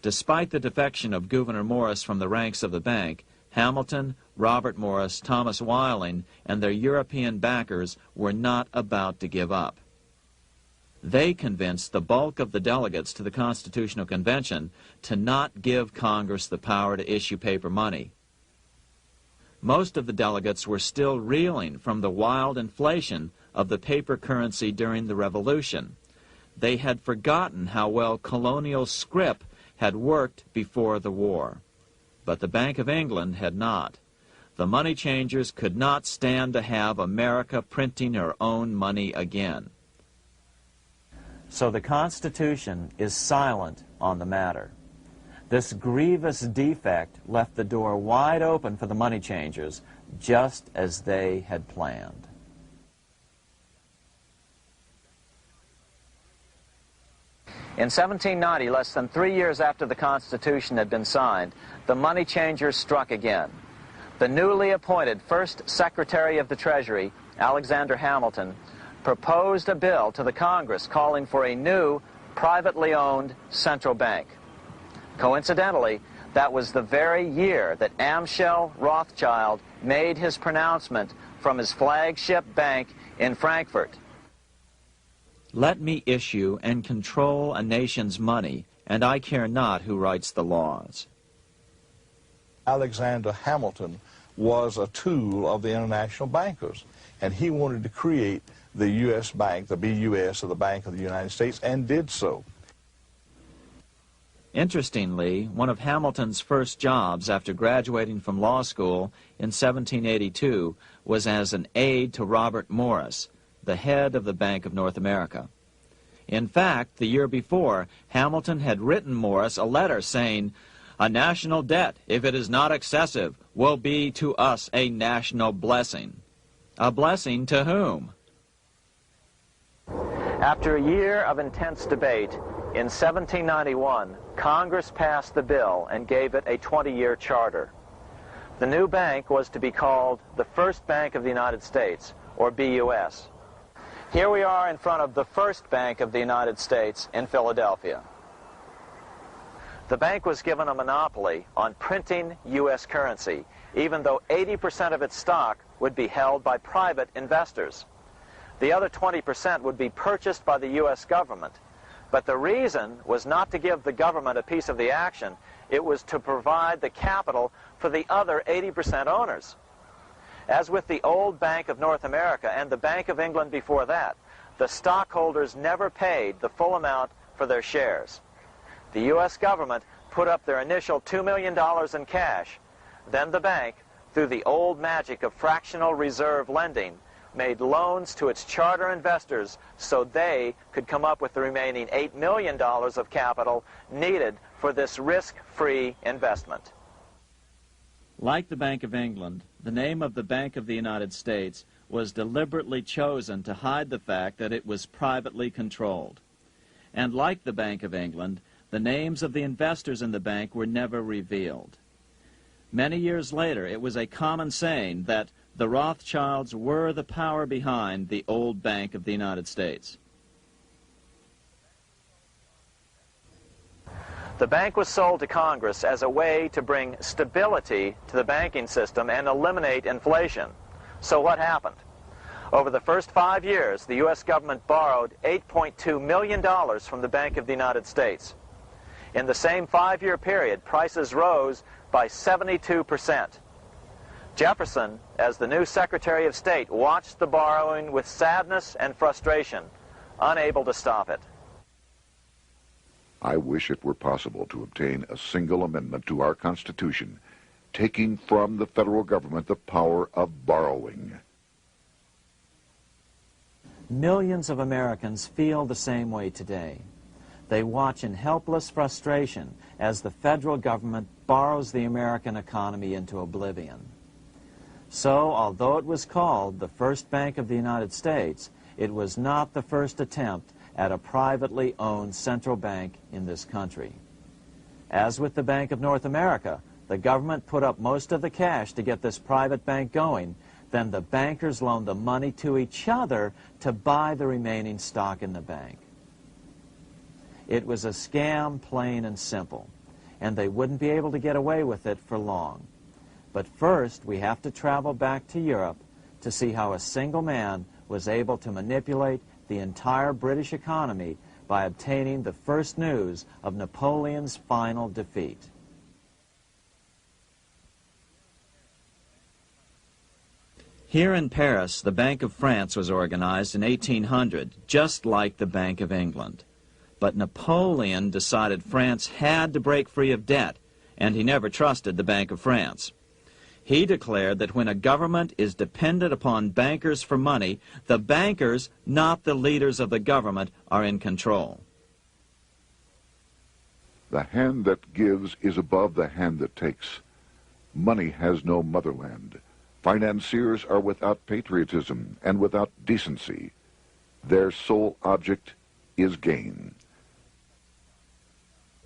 Despite the defection of Gouverneur Morris from the ranks of the bank, Hamilton, Robert Morris, Thomas Weiling, and their European backers were not about to give up. They convinced the bulk of the delegates to the Constitutional Convention to not give Congress the power to issue paper money. Most of the delegates were still reeling from the wild inflation of the paper currency during the Revolution. They had forgotten how well colonial scrip had worked before the war. But the Bank of England had not. The money changers could not stand to have America printing her own money again. So the Constitution is silent on the matter. This grievous defect left the door wide open for the money changers, just as they had planned. In 1790, less than 3 years after the Constitution had been signed, the money changers struck again. The newly appointed first Secretary of the Treasury, Alexander Hamilton, proposed a bill to the Congress calling for a new, privately owned central bank. Coincidentally, that was the very year that Amschel Rothschild made his pronouncement from his flagship bank in Frankfurt. Let me issue and control a nation's money, and I care not who writes the laws.
Alexander Hamilton was a tool of the international bankers, and he wanted to create the U.S. Bank, the BUS, or the Bank of the United States, and did so.
Interestingly, one of Hamilton's first jobs after graduating from law school in 1782 was as an aide to Robert Morris, the head of the Bank of North America. In fact, the year before, Hamilton had written Morris a letter saying, "A national debt, if it is not excessive, will be to us a national blessing." A blessing to whom? After a year of intense debate, in 1791, Congress passed the bill and gave it a 20-year charter. The new bank was to be called the First Bank of the United States, or BUS. Here we are in front of the First Bank of the United States in Philadelphia. The bank was given a monopoly on printing U.S. currency, even though 80% of its stock would be held by private investors. The other 20% would be purchased by the U.S. government. But the reason was not to give the government a piece of the action. It was to provide the capital for the other 80% owners. As with the old Bank of North America and the Bank of England before that, the stockholders never paid the full amount for their shares. The U.S. government put up their initial $2 million in cash. Then the bank, through the old magic of fractional reserve lending, made loans to its charter investors so they could come up with the remaining $8 million of capital needed for this risk-free investment. Like the Bank of England, the name of the Bank of the United States was deliberately chosen to hide the fact that it was privately controlled. And like the Bank of England, the names of the investors in the bank were never revealed. Many years later, it was a common saying that the Rothschilds were the power behind the old Bank of the United States. The bank was sold to Congress as a way to bring stability to the banking system and eliminate inflation. So what happened? Over the first 5 years, the U.S. government borrowed $8.2 million from the Bank of the United States. In the same 5-year period, prices rose by 72%. Jefferson, as the new Secretary of State, watched the borrowing with sadness and frustration, unable to stop it.
I wish it were possible to obtain a single amendment to our Constitution, taking from the federal government the power of borrowing.
Millions of Americans feel the same way today. They watch in helpless frustration as the federal government borrows the American economy into oblivion. So, although it was called the First Bank of the United States, it was not the first attempt at a privately owned central bank in this country. As with the Bank of North America, the government put up most of the cash to get this private bank going, then the bankers loaned the money to each other to buy the remaining stock in the bank. It was a scam, plain and simple, and they wouldn't be able to get away with it for long. But first, we have to travel back to Europe to see how a single man was able to manipulate the entire British economy by obtaining the first news of Napoleon's final defeat. Here in Paris, the Bank of France was organized in 1800, just like the Bank of England. But Napoleon decided France had to break free of debt, and he never trusted the Bank of France. He declared that when a government is dependent upon bankers for money, the bankers, not the leaders of the government, are in control.
The hand that gives is above the hand that takes. Money has no motherland. Financiers are without patriotism and without decency. Their sole object is gain.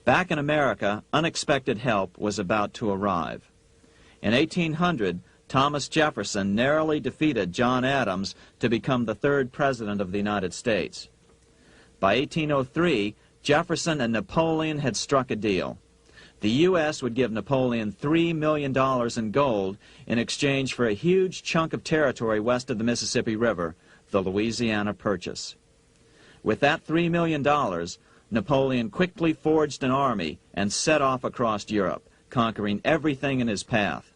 Back in America, unexpected help was about to arrive. In 1800, Thomas Jefferson narrowly defeated John Adams to become the third president of the United States. By 1803, Jefferson and Napoleon had struck a deal. The U.S. would give Napoleon $3 million in gold in exchange for a huge chunk of territory west of the Mississippi River, the Louisiana Purchase. With that $3 million, Napoleon quickly forged an army and set off across Europe, conquering everything in his path.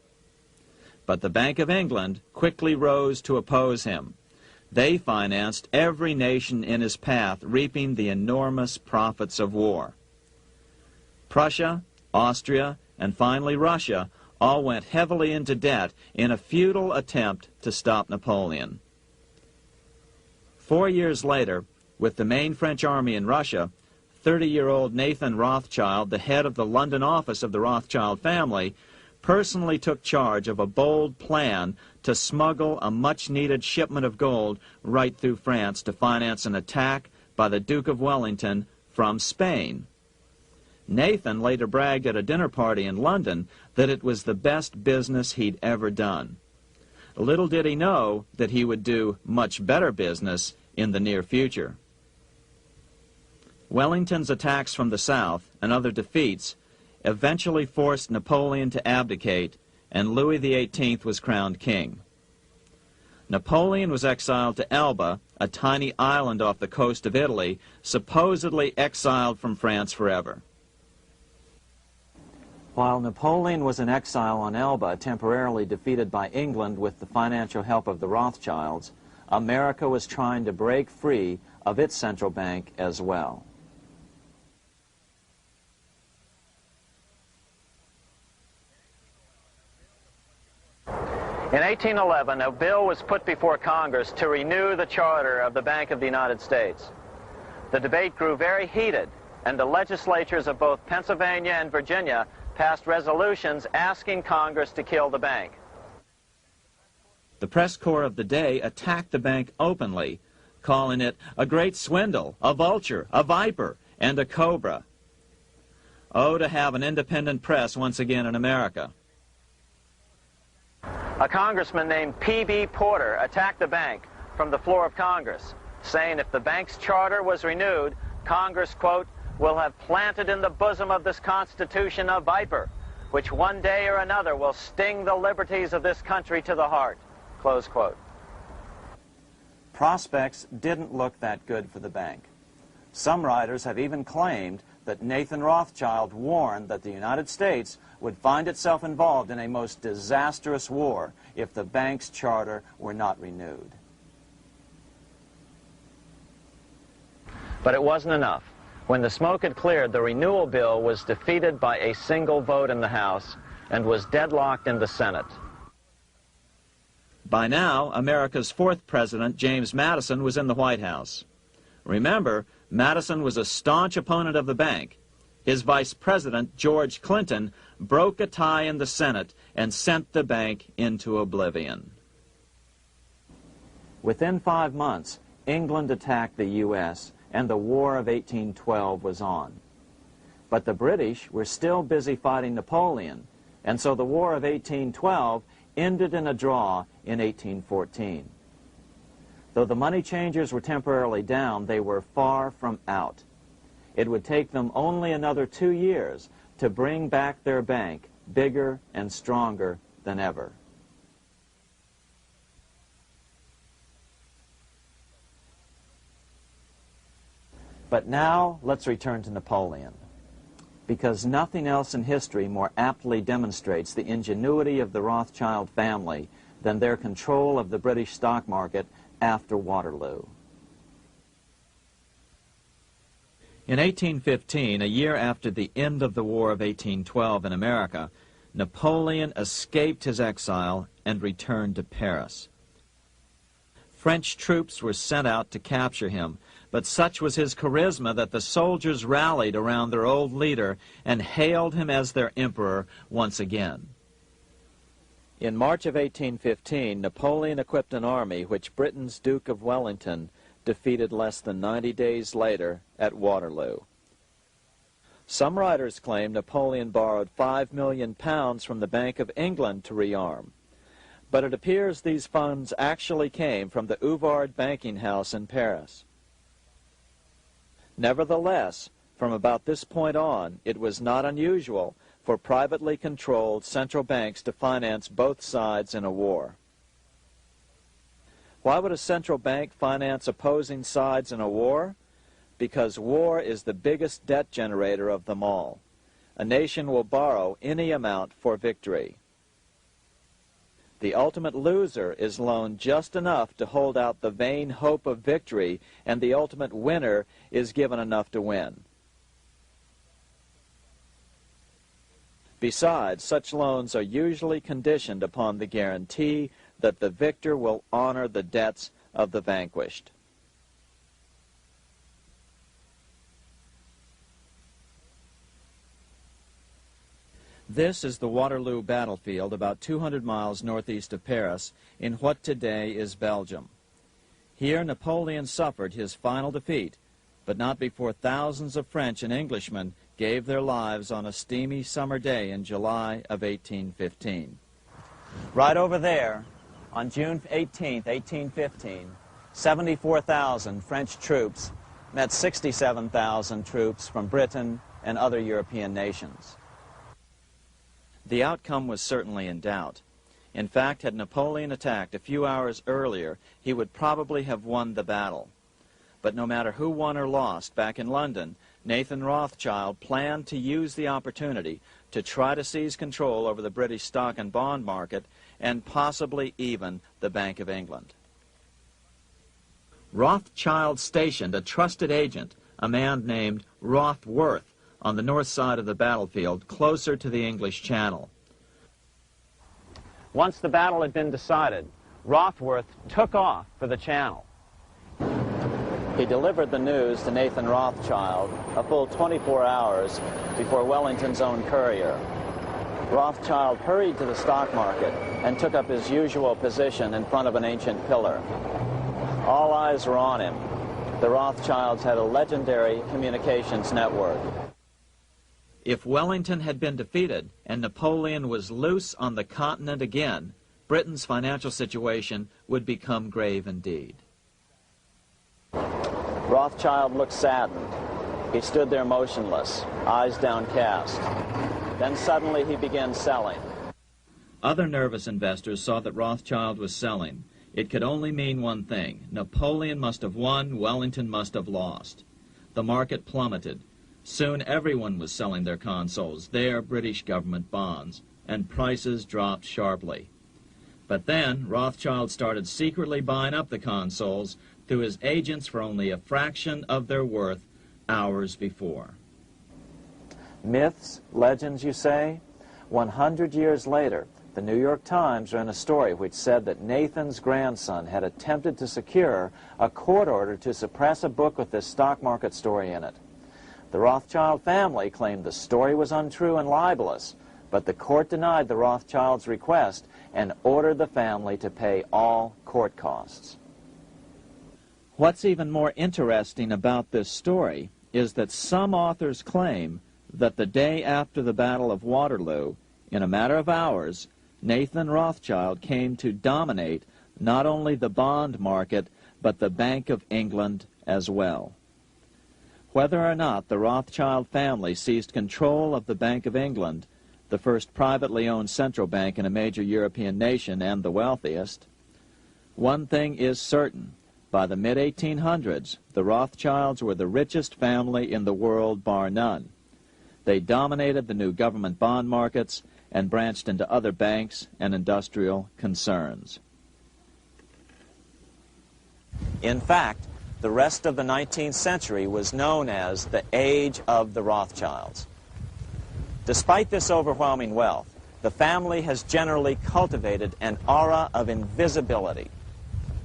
But the Bank of England quickly rose to oppose him. They financed every nation in his path, reaping the enormous profits of war. Prussia, Austria, and finally Russia all went heavily into debt in a futile attempt to stop Napoleon. 4 years later, with the main French army in Russia, 30-year-old Nathan Rothschild, the head of the London office of the Rothschild family, personally took charge of a bold plan to smuggle a much-needed shipment of gold right through France to finance an attack by the Duke of Wellington from Spain. Nathan later bragged at a dinner party in London that it was the best business he'd ever done. Little did he know that he would do much better business in the near future. Wellington's attacks from the south and other defeats eventually forced Napoleon to abdicate, and Louis XVIII was crowned king. Napoleon was exiled to Elba, a tiny island off the coast of Italy, supposedly exiled from France forever.
While Napoleon was in exile on Elba, temporarily defeated by England with the financial help of the Rothschilds, America was trying to break free of its central bank as well. In 1811, a bill was put before Congress to renew the charter of the Bank of the United States. The debate grew very heated, and the legislatures of both Pennsylvania and Virginia passed resolutions asking Congress to kill the bank.
The press corps of the day attacked the bank openly, calling it a great swindle, a vulture, a viper, and a cobra. Oh, to have an independent press once again in America.
A congressman named P.B. Porter attacked the bank from the floor of Congress, saying if the bank's charter was renewed, Congress, quote, will have planted in the bosom of this Constitution a viper, which one day or another will sting the liberties of this country to the heart, close quote. Prospects didn't look that good for the bank. Some writers have even claimed that Nathan Rothschild warned that the United States would find itself involved in a most disastrous war if the bank's charter were not renewed. But it wasn't enough. When the smoke had cleared, the renewal bill was defeated by a single vote in the House and was deadlocked in the Senate.
By now, America's fourth president, James Madison, was in the White House. Remember, Madison was a staunch opponent of the bank. His vice president, George Clinton, broke a tie in the Senate and sent the bank into oblivion. Within 5 months, England attacked the U.S., and the War of 1812 was on. But the British were still busy fighting Napoleon, and so the War of 1812 ended in a draw in 1814. Though the money changers were temporarily down, they were far from out. It would take them only another 2 years to bring back their bank bigger and stronger than ever. But now let's return to Napoleon, because nothing else in history more aptly demonstrates the ingenuity of the Rothschild family than their control of the British stock market after Waterloo. In 1815, a year after the end of the War of 1812 in America, Napoleon escaped his exile and returned to Paris. French troops were sent out to capture him, but such was his charisma that the soldiers rallied around their old leader and hailed him as their emperor once again. In March of 1815, Napoleon equipped an army which Britain's Duke of Wellington defeated less than 90 days later at Waterloo. Some writers claim Napoleon borrowed £5 million from the Bank of England to rearm. But it appears these funds actually came from the Ouvard banking house in Paris. Nevertheless, from about this point on, it was not unusual for privately controlled central banks to finance both sides in a war. Why would a central bank finance opposing sides in a war? Because war is the biggest debt generator of them all. A nation will borrow any amount for victory. The ultimate loser is loaned just enough to hold out the vain hope of victory, and the ultimate winner is given enough to win. Besides, such loans are usually conditioned upon the guarantee that the victor will honor the debts of the vanquished. This is the Waterloo battlefield about 200 miles northeast of Paris in what today is Belgium. Here Napoleon suffered his final defeat, but not before thousands of French and Englishmen gave their lives on a steamy summer day in July of 1815.
Right over there, on June 18, 1815, 74,000 French troops met 67,000 troops from Britain and other European nations.
The outcome was certainly in doubt. In fact, had Napoleon attacked a few hours earlier, he would probably have won the battle. But no matter who won or lost, back in London, Nathan Rothschild planned to use the opportunity to try to seize control over the British stock and bond market and possibly even the Bank of England. Rothschild stationed a trusted agent, a man named Rothworth, on the north side of the battlefield, closer to the English Channel.
Once the battle had been decided, Rothworth took off for the Channel.
He delivered the news to Nathan Rothschild a full 24 hours before Wellington's own courier. Rothschild hurried to the stock market and took up his usual position in front of an ancient pillar. All eyes were on him. The Rothschilds had a legendary communications network. If Wellington had been defeated and Napoleon was loose on the continent again, Britain's financial situation would become grave indeed. Rothschild looked saddened. He stood there motionless, eyes downcast. Then suddenly he began selling. Other nervous investors saw that Rothschild was selling. It could only mean one thing. Napoleon must have won, Wellington must have lost. The market plummeted. Soon everyone was selling their consols, their British government bonds, and prices dropped sharply. But then Rothschild started secretly buying up the consols through his agents for only a fraction of their worth hours before. Myths, legends, you say? 100 years later, the New York Times ran a story which said that Nathan's grandson had attempted to secure a court order to suppress a book with this stock market story in it. The Rothschild family claimed the story was untrue and libelous, but the court denied the Rothschilds' request and ordered the family to pay all court costs. What's even more interesting about this story is that some authors claim that the day after the Battle of Waterloo, in a matter of hours, Nathan Rothschild came to dominate not only the bond market, but the Bank of England as well. Whether or not the Rothschild family seized control of the Bank of England, the first privately owned central bank in a major European nation and the wealthiest, one thing is certain. By the mid-1800s, the Rothschilds were the richest family in the world, bar none. They dominated the new government bond markets and branched into other banks and industrial concerns. In fact, the rest of the 19th century was known as the Age of the Rothschilds. Despite this overwhelming wealth, the family has generally cultivated an aura of invisibility.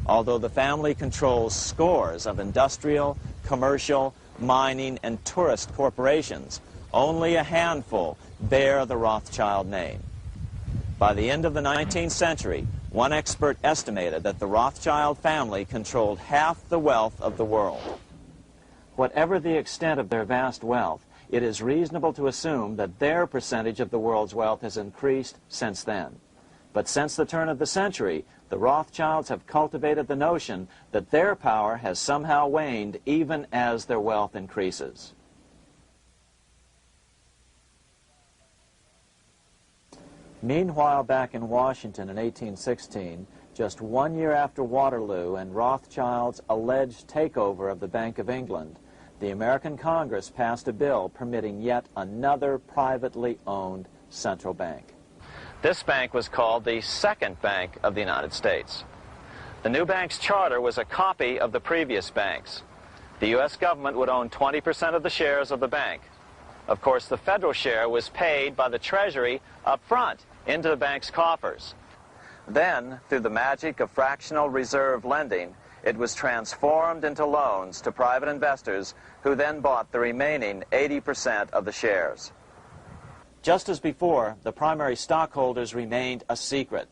Although the family controls scores of industrial, commercial, mining, and tourist corporations, only a handful bear the Rothschild name. By the end of the 19th century, one expert estimated that the Rothschild family controlled half the wealth of the world. Whatever the extent of their vast wealth, it is reasonable to assume that their percentage of the world's wealth has increased since then. But since the turn of the century, the Rothschilds have cultivated the notion that their power has somehow waned even as their wealth increases. Meanwhile, back in Washington in 1816, just 1 year after Waterloo and Rothschild's alleged takeover of the Bank of England, the American Congress passed a bill permitting yet another privately owned central bank. This bank was called the Second Bank of the United States. The new bank's charter was a copy of the previous banks. The U.S. government would own 20% of the shares of the bank. Of course, the federal share was paid by the Treasury up front into the bank's coffers. Then, through the magic of fractional reserve lending, it was transformed into loans to private investors who then bought the remaining 80% of the shares. Just as before, the primary stockholders remained a secret.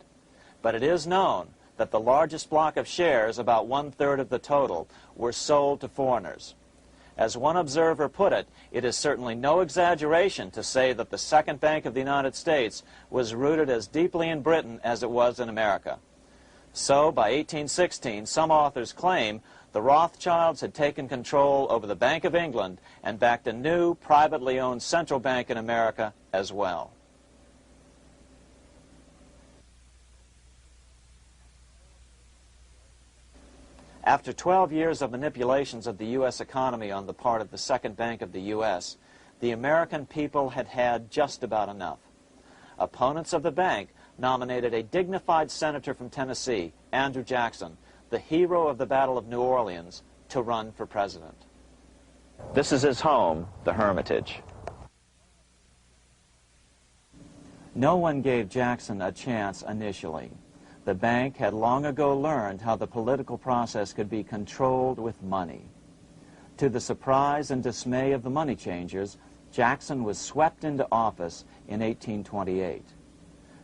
But it is known that the largest block of shares, about 1/3 of the total, were sold to foreigners. As one observer put it, it is certainly no exaggeration to say that the Second Bank of the United States was rooted as deeply in Britain as it was in America. So, by 1816, some authors claim the Rothschilds had taken control over the Bank of England and backed a new, privately owned central bank in America as well. After 12 years of manipulations of the U.S. economy on the part of the Second Bank of the U.S., the American people had had just about enough. Opponents of the bank nominated a dignified senator from Tennessee, Andrew Jackson, the hero of the Battle of New Orleans, to run for president. This is his home, the Hermitage. No one gave Jackson a chance initially. The bank had long ago learned how the political process could be controlled with money. To the surprise and dismay of the money changers, Jackson was swept into office in 1828.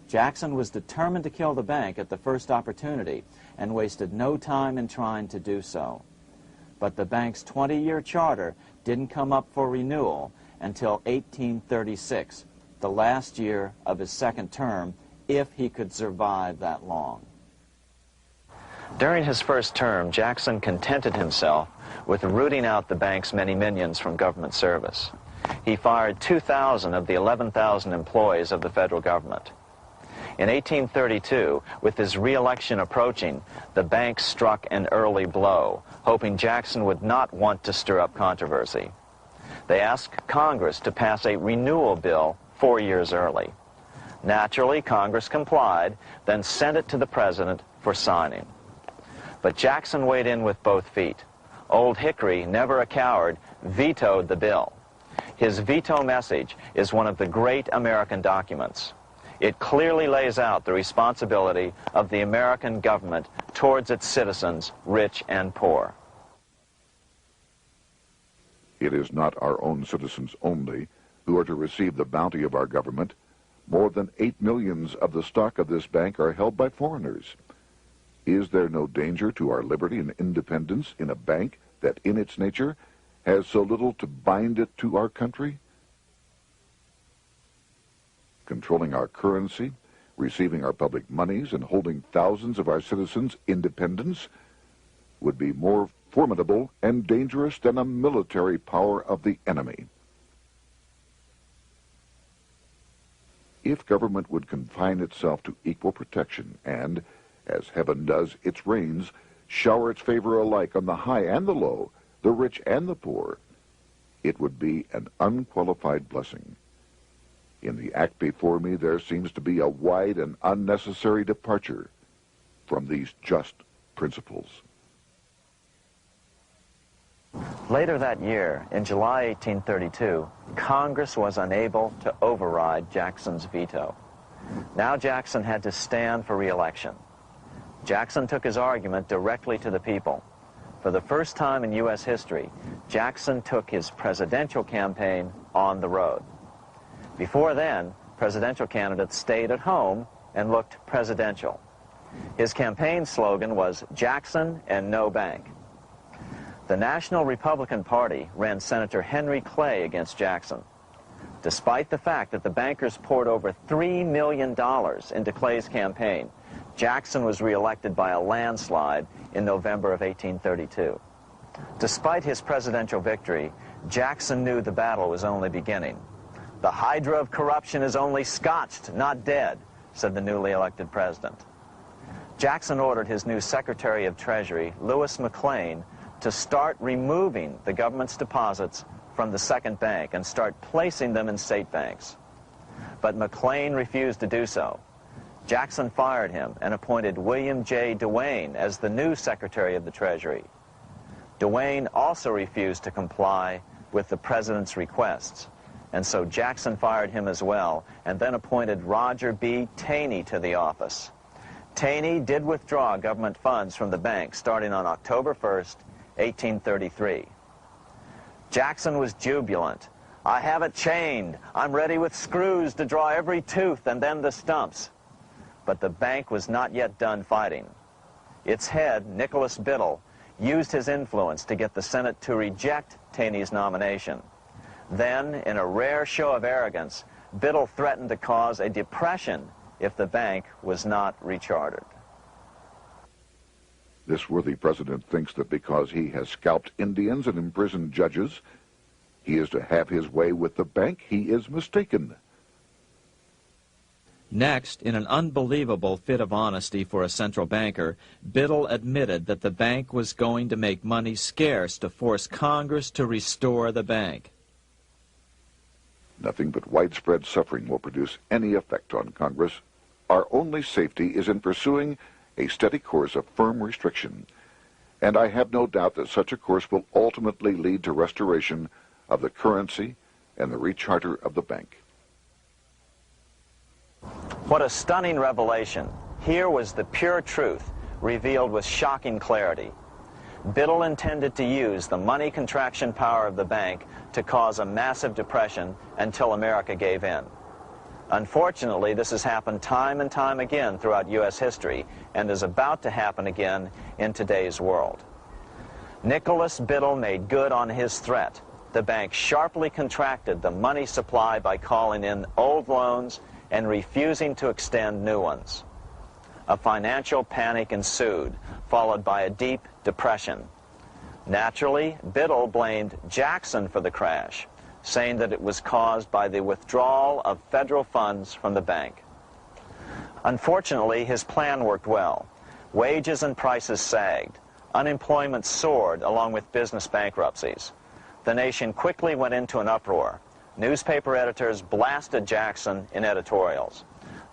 Jackson was determined to kill the bank at the first opportunity and wasted no time in trying to do so. But the bank's 20-year charter didn't come up for renewal until 1836, the last year of his second term, if he could survive that long. During his first term, Jackson contented himself with rooting out the bank's many minions from government service. He fired 2,000 of the 11,000 employees of the federal government. In 1832, with his re-election approaching, the bank struck an early blow, hoping Jackson would not want to stir up controversy. They asked Congress to pass a renewal bill 4 years early. Naturally, Congress complied, then sent it to the president for signing. But Jackson weighed in with both feet. Old Hickory, never a coward, vetoed the bill. His veto message is one of the great American documents. It clearly lays out the responsibility of the American government towards its citizens, rich and poor.
It is not our own citizens only who are to receive the bounty of our government. More than 8 million of the stock of this bank are held by foreigners. Is there no danger to our liberty and independence in a bank that in its nature has so little to bind it to our country? Controlling our currency, receiving our public monies, and holding thousands of our citizens' independence would be more formidable and dangerous than a military power of the enemy. If government would confine itself to equal protection and, as heaven does its rains, shower its favor alike on the high and the low, the rich and the poor, it would be an unqualified blessing. In the act before me, there seems to be a wide and unnecessary departure from these just principles.
Later that year, in July 1832, Congress was unable to override Jackson's veto. Now Jackson had to stand for re-election. Jackson took his argument directly to the people. For the first time in U.S. history, Jackson took his presidential campaign on the road. Before then, presidential candidates stayed at home and looked presidential. His campaign slogan was Jackson and no bank. The National Republican Party ran Senator Henry Clay against Jackson. Despite the fact that the bankers poured over $3 million into Clay's campaign, Jackson was reelected by a landslide in November of 1832. Despite his presidential victory, Jackson knew the battle was only beginning. "The hydra of corruption is only scotched, not dead," said the newly elected president. Jackson ordered his new Secretary of Treasury, Lewis McLean, to start removing the government's deposits from the second bank and start placing them in state banks. But McLean refused to do so. Jackson fired him and appointed William J. Duane as the new Secretary of the Treasury. Duane also refused to comply with the president's requests, and so Jackson fired him as well and then appointed Roger B. Taney to the office. Taney did withdraw government funds from the bank starting on October 1st, 1833. Jackson was jubilant. "I have it chained. I'm ready with screws to draw every tooth and then the stumps." But the bank was not yet done fighting. Its head, Nicholas Biddle, used his influence to get the Senate to reject Taney's nomination. Then, in a rare show of arrogance, Biddle threatened to cause a depression if the bank was not rechartered.
This worthy president thinks that because he has scalped Indians and imprisoned judges, he is to have his way with the bank. He is mistaken.
Next, in an unbelievable fit of honesty for a central banker, Biddle admitted that the bank was going to make money scarce to force Congress to restore the bank.
Nothing but widespread suffering will produce any effect on Congress. Our only safety is in pursuing a steady course of firm restriction, and I have no doubt that such a course will ultimately lead to restoration of the currency and the recharter of the bank.
What a stunning revelation. Here was the pure truth, revealed with shocking clarity. Biddle intended to use the money contraction power of the bank to cause a massive depression until America gave in. Unfortunately, this has happened time and time again throughout U.S. history and is about to happen again in today's world. Nicholas Biddle made good on his threat. The bank sharply contracted the money supply by calling in old loans and refusing to extend new ones. A financial panic ensued, followed by a deep depression. Naturally, Biddle blamed Jackson for the crash, saying that it was caused by the withdrawal of federal funds from the bank. Unfortunately, his plan worked well. Wages and prices sagged. Unemployment soared along with business bankruptcies. The nation quickly went into an uproar. Newspaper editors blasted Jackson in editorials.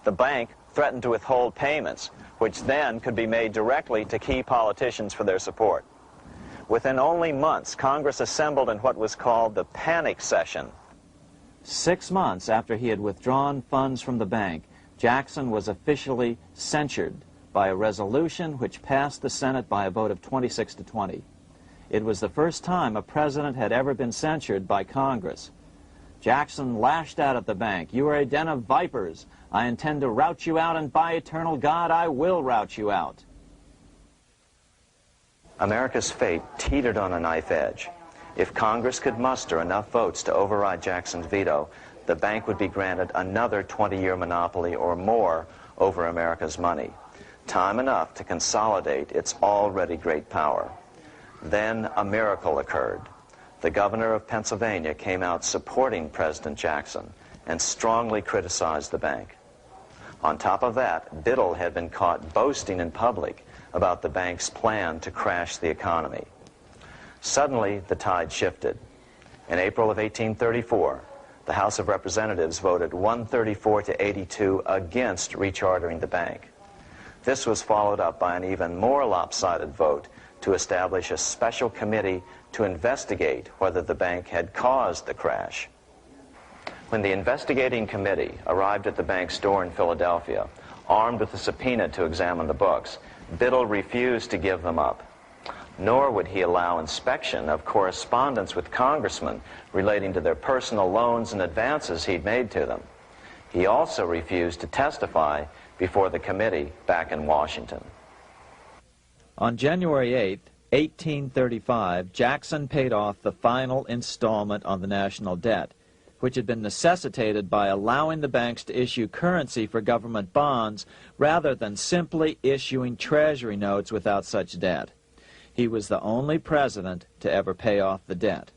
The bank threatened to withhold payments, which then could be made directly to key politicians for their support. Within only months, Congress assembled in what was called the panic session. 6 months after he had withdrawn funds from the bank, Jackson was officially censured by a resolution which passed the Senate by a vote of 26 to 20. It was the first time a president had ever been censured by Congress. Jackson lashed out at the bank. "You are a den of vipers. I intend to rout you out, and by eternal God, I will rout you out." America's fate teetered on a knife edge. If Congress could muster enough votes to override Jackson's veto, the bank would be granted another 20-year monopoly or more over America's money, time enough to consolidate its already great power. Then a miracle occurred. The governor of Pennsylvania came out supporting President Jackson and strongly criticized the bank. On top of that, Biddle had been caught boasting in public about the bank's plan to crash the economy. Suddenly, the tide shifted. In April of 1834, the House of Representatives voted 134 to 82 against rechartering the bank. This was followed up by an even more lopsided vote to establish a special committee to investigate whether the bank had caused the crash. When the investigating committee arrived at the bank's door in Philadelphia, armed with a subpoena to examine the books, Biddle refused to give them up. Nor would he allow inspection of correspondence with congressmen relating to their personal loans and advances he'd made to them. He also refused to testify before the committee back in Washington. On January 8, 1835, Jackson paid off the final installment on the national debt, which had been necessitated by allowing the banks to issue currency for government bonds rather than simply issuing treasury notes without such debt. He was the only president to ever pay off the debt.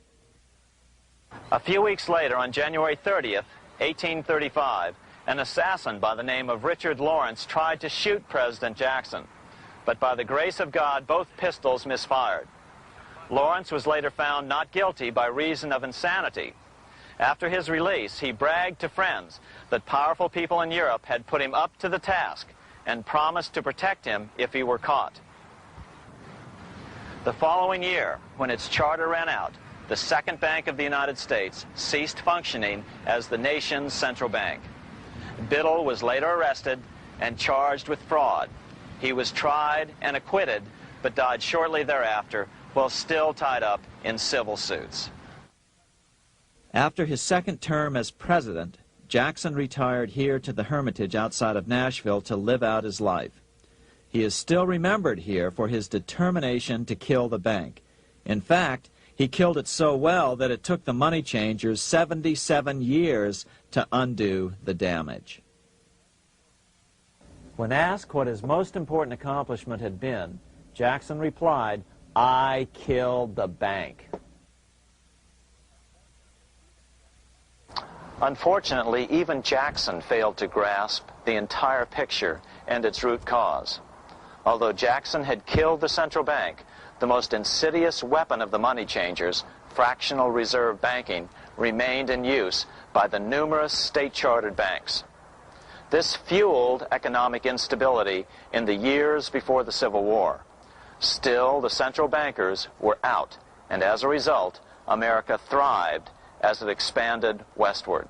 A few weeks later, on January 30th, 1835, an assassin by the name of Richard Lawrence tried to shoot President Jackson, but by the grace of God, both pistols misfired. Lawrence was later found not guilty by reason of insanity. After his release, he bragged to friends that powerful people in Europe had put him up to the task and promised to protect him if he were caught. The following year, when its charter ran out, the Second Bank of the United States ceased functioning as the nation's central bank. Biddle was later arrested and charged with fraud. He was tried and acquitted, but died shortly thereafter while still tied up in civil suits. After his second term as president, Jackson retired here to the Hermitage outside of Nashville to live out his life. He is still remembered here for his determination to kill the bank. In fact, he killed it so well that it took the money changers 77 years to undo the damage. When asked what his most important accomplishment had been, Jackson replied, "I killed the bank." Unfortunately, even Jackson failed to grasp the entire picture and its root cause. Although Jackson had killed the central bank, the most insidious weapon of the money changers, fractional reserve banking, remained in use by the numerous state-chartered banks. This fueled economic instability in the years before the Civil War. Still, the central bankers were out, and as a result, America thrived as it expanded westward.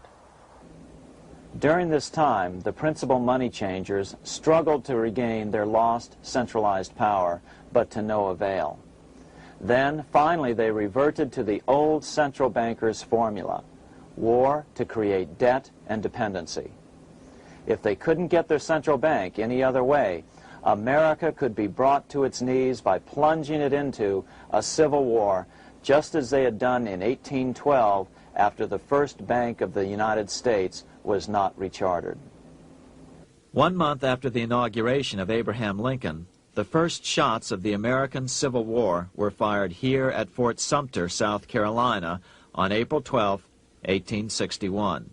During this time, the principal money changers struggled to regain their lost centralized power, but to no avail. Then, finally, they reverted to the old central bankers' formula: war to create debt and dependency. If they couldn't get their central bank any other way, America could be brought to its knees by plunging it into a civil war, just as they had done in 1812 after the first Bank of the United States was not rechartered. 1 month after the inauguration of Abraham Lincoln, the first shots of the American Civil War were fired here at Fort Sumter, South Carolina, on April 12, 1861.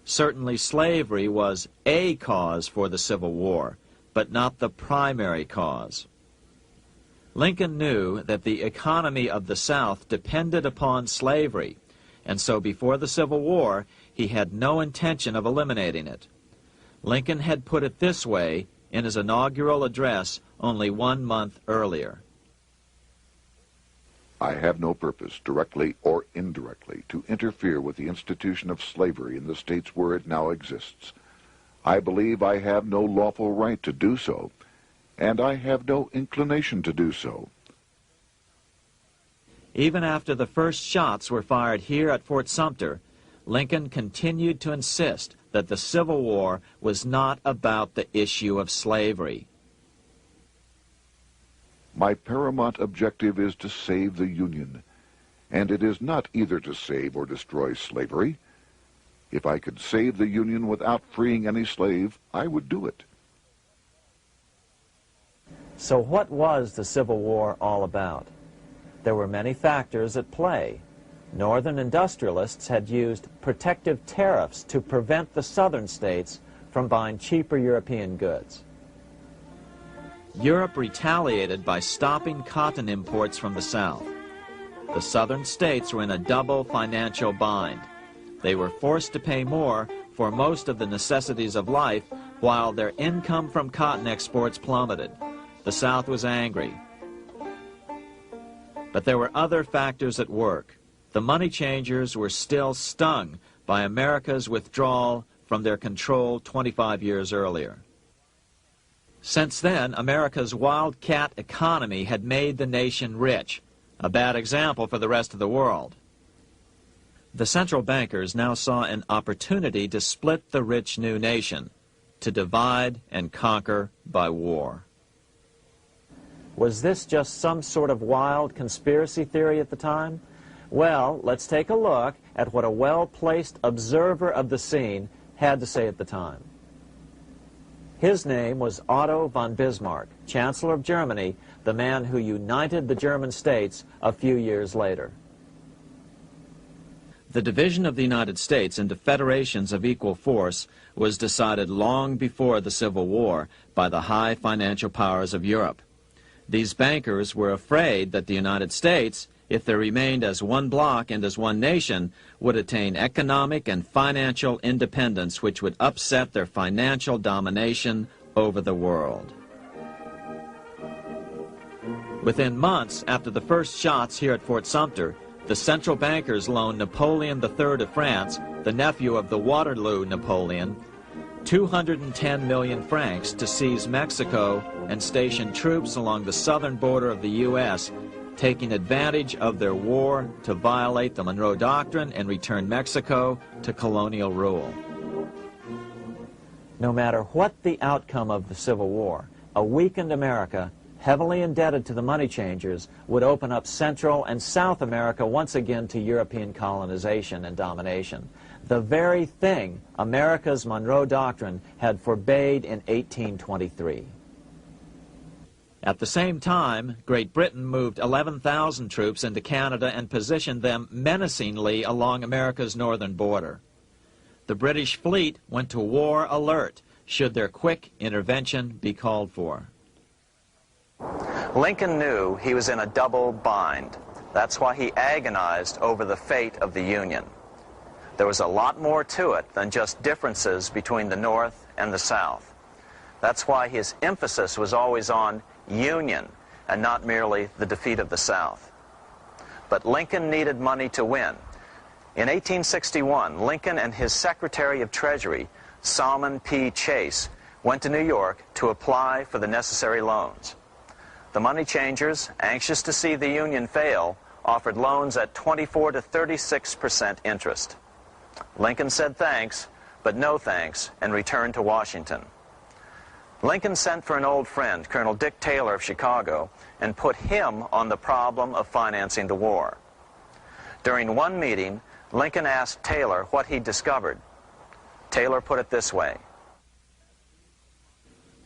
Certainly slavery was a cause for the Civil War, but not the primary cause. Lincoln knew that the economy of the South depended upon slavery, and so before the Civil War, he had no intention of eliminating it. Lincoln had put it this way in his inaugural address only 1 month earlier.
I have no purpose, directly or indirectly, to interfere with the institution of slavery in the states where it now exists. I believe I have no lawful right to do so, and I have no inclination to do so.
Even after the first shots were fired here at Fort Sumter, Lincoln continued to insist that the Civil War was not about the issue of slavery.
My paramount objective is to save the Union, and it is not either to save or destroy slavery. If I could save the Union without freeing any slave, I would do it.
So what was the Civil War all about? There were many factors at play. Northern industrialists had used protective tariffs to prevent the southern states from buying cheaper European goods. Europe retaliated by stopping cotton imports from the South. The southern states were in a double financial bind. They were forced to pay more for most of the necessities of life, while their income from cotton exports plummeted. The South was angry. But there were other factors at work. The money changers were still stung by America's withdrawal from their control 25 years earlier. Since then, America's wildcat economy had made the nation rich, a bad example for the rest of the world. The central bankers now saw an opportunity to split the rich new nation, to divide and conquer by war. Was this just some sort of wild conspiracy theory at the time? Well, let's take a look at what a well-placed observer of the scene had to say at the time. His name was Otto von Bismarck, Chancellor of Germany, the man who united the German states a few years later. The division of the United States into federations of equal force was decided long before the Civil War by the high financial powers of Europe. These bankers were afraid that the United States, if they remained as one bloc and as one nation, would attain economic and financial independence which would upset their financial domination over the world. Within months after the first shots here at Fort Sumter, the central bankers loaned Napoleon III of France, the nephew of the Waterloo Napoleon, 210 million francs to seize Mexico and station troops along the southern border of the U.S., taking advantage of their war to violate the Monroe Doctrine and return Mexico to colonial rule. No matter what the outcome of the Civil War, a weakened America, heavily indebted to the money changers, would open up Central and South America once again to European colonization and domination. The very thing America's Monroe Doctrine had forbade in 1823. At the same time, Great Britain moved 11,000 troops into Canada and positioned them menacingly along America's northern border. The British fleet went to war alert should their quick intervention be called for.
Lincoln knew he was in a double bind. That's why he agonized over the fate of the Union. There was a lot more to it than just differences between the North and the South. That's why his emphasis was always on union and not merely the defeat of the South. But Lincoln needed money to win. In 1861, Lincoln and his Secretary of Treasury, Salmon P. Chase, went to New York to apply for the necessary loans. The money changers, anxious to see the Union fail, offered loans at 24 to 36% interest. Lincoln said thanks, but no thanks, and returned to Washington. Lincoln sent for an old friend, Colonel Dick Taylor of Chicago, and put him on the problem of financing the war. During one meeting, Lincoln asked Taylor what he'd discovered. Taylor put it this way.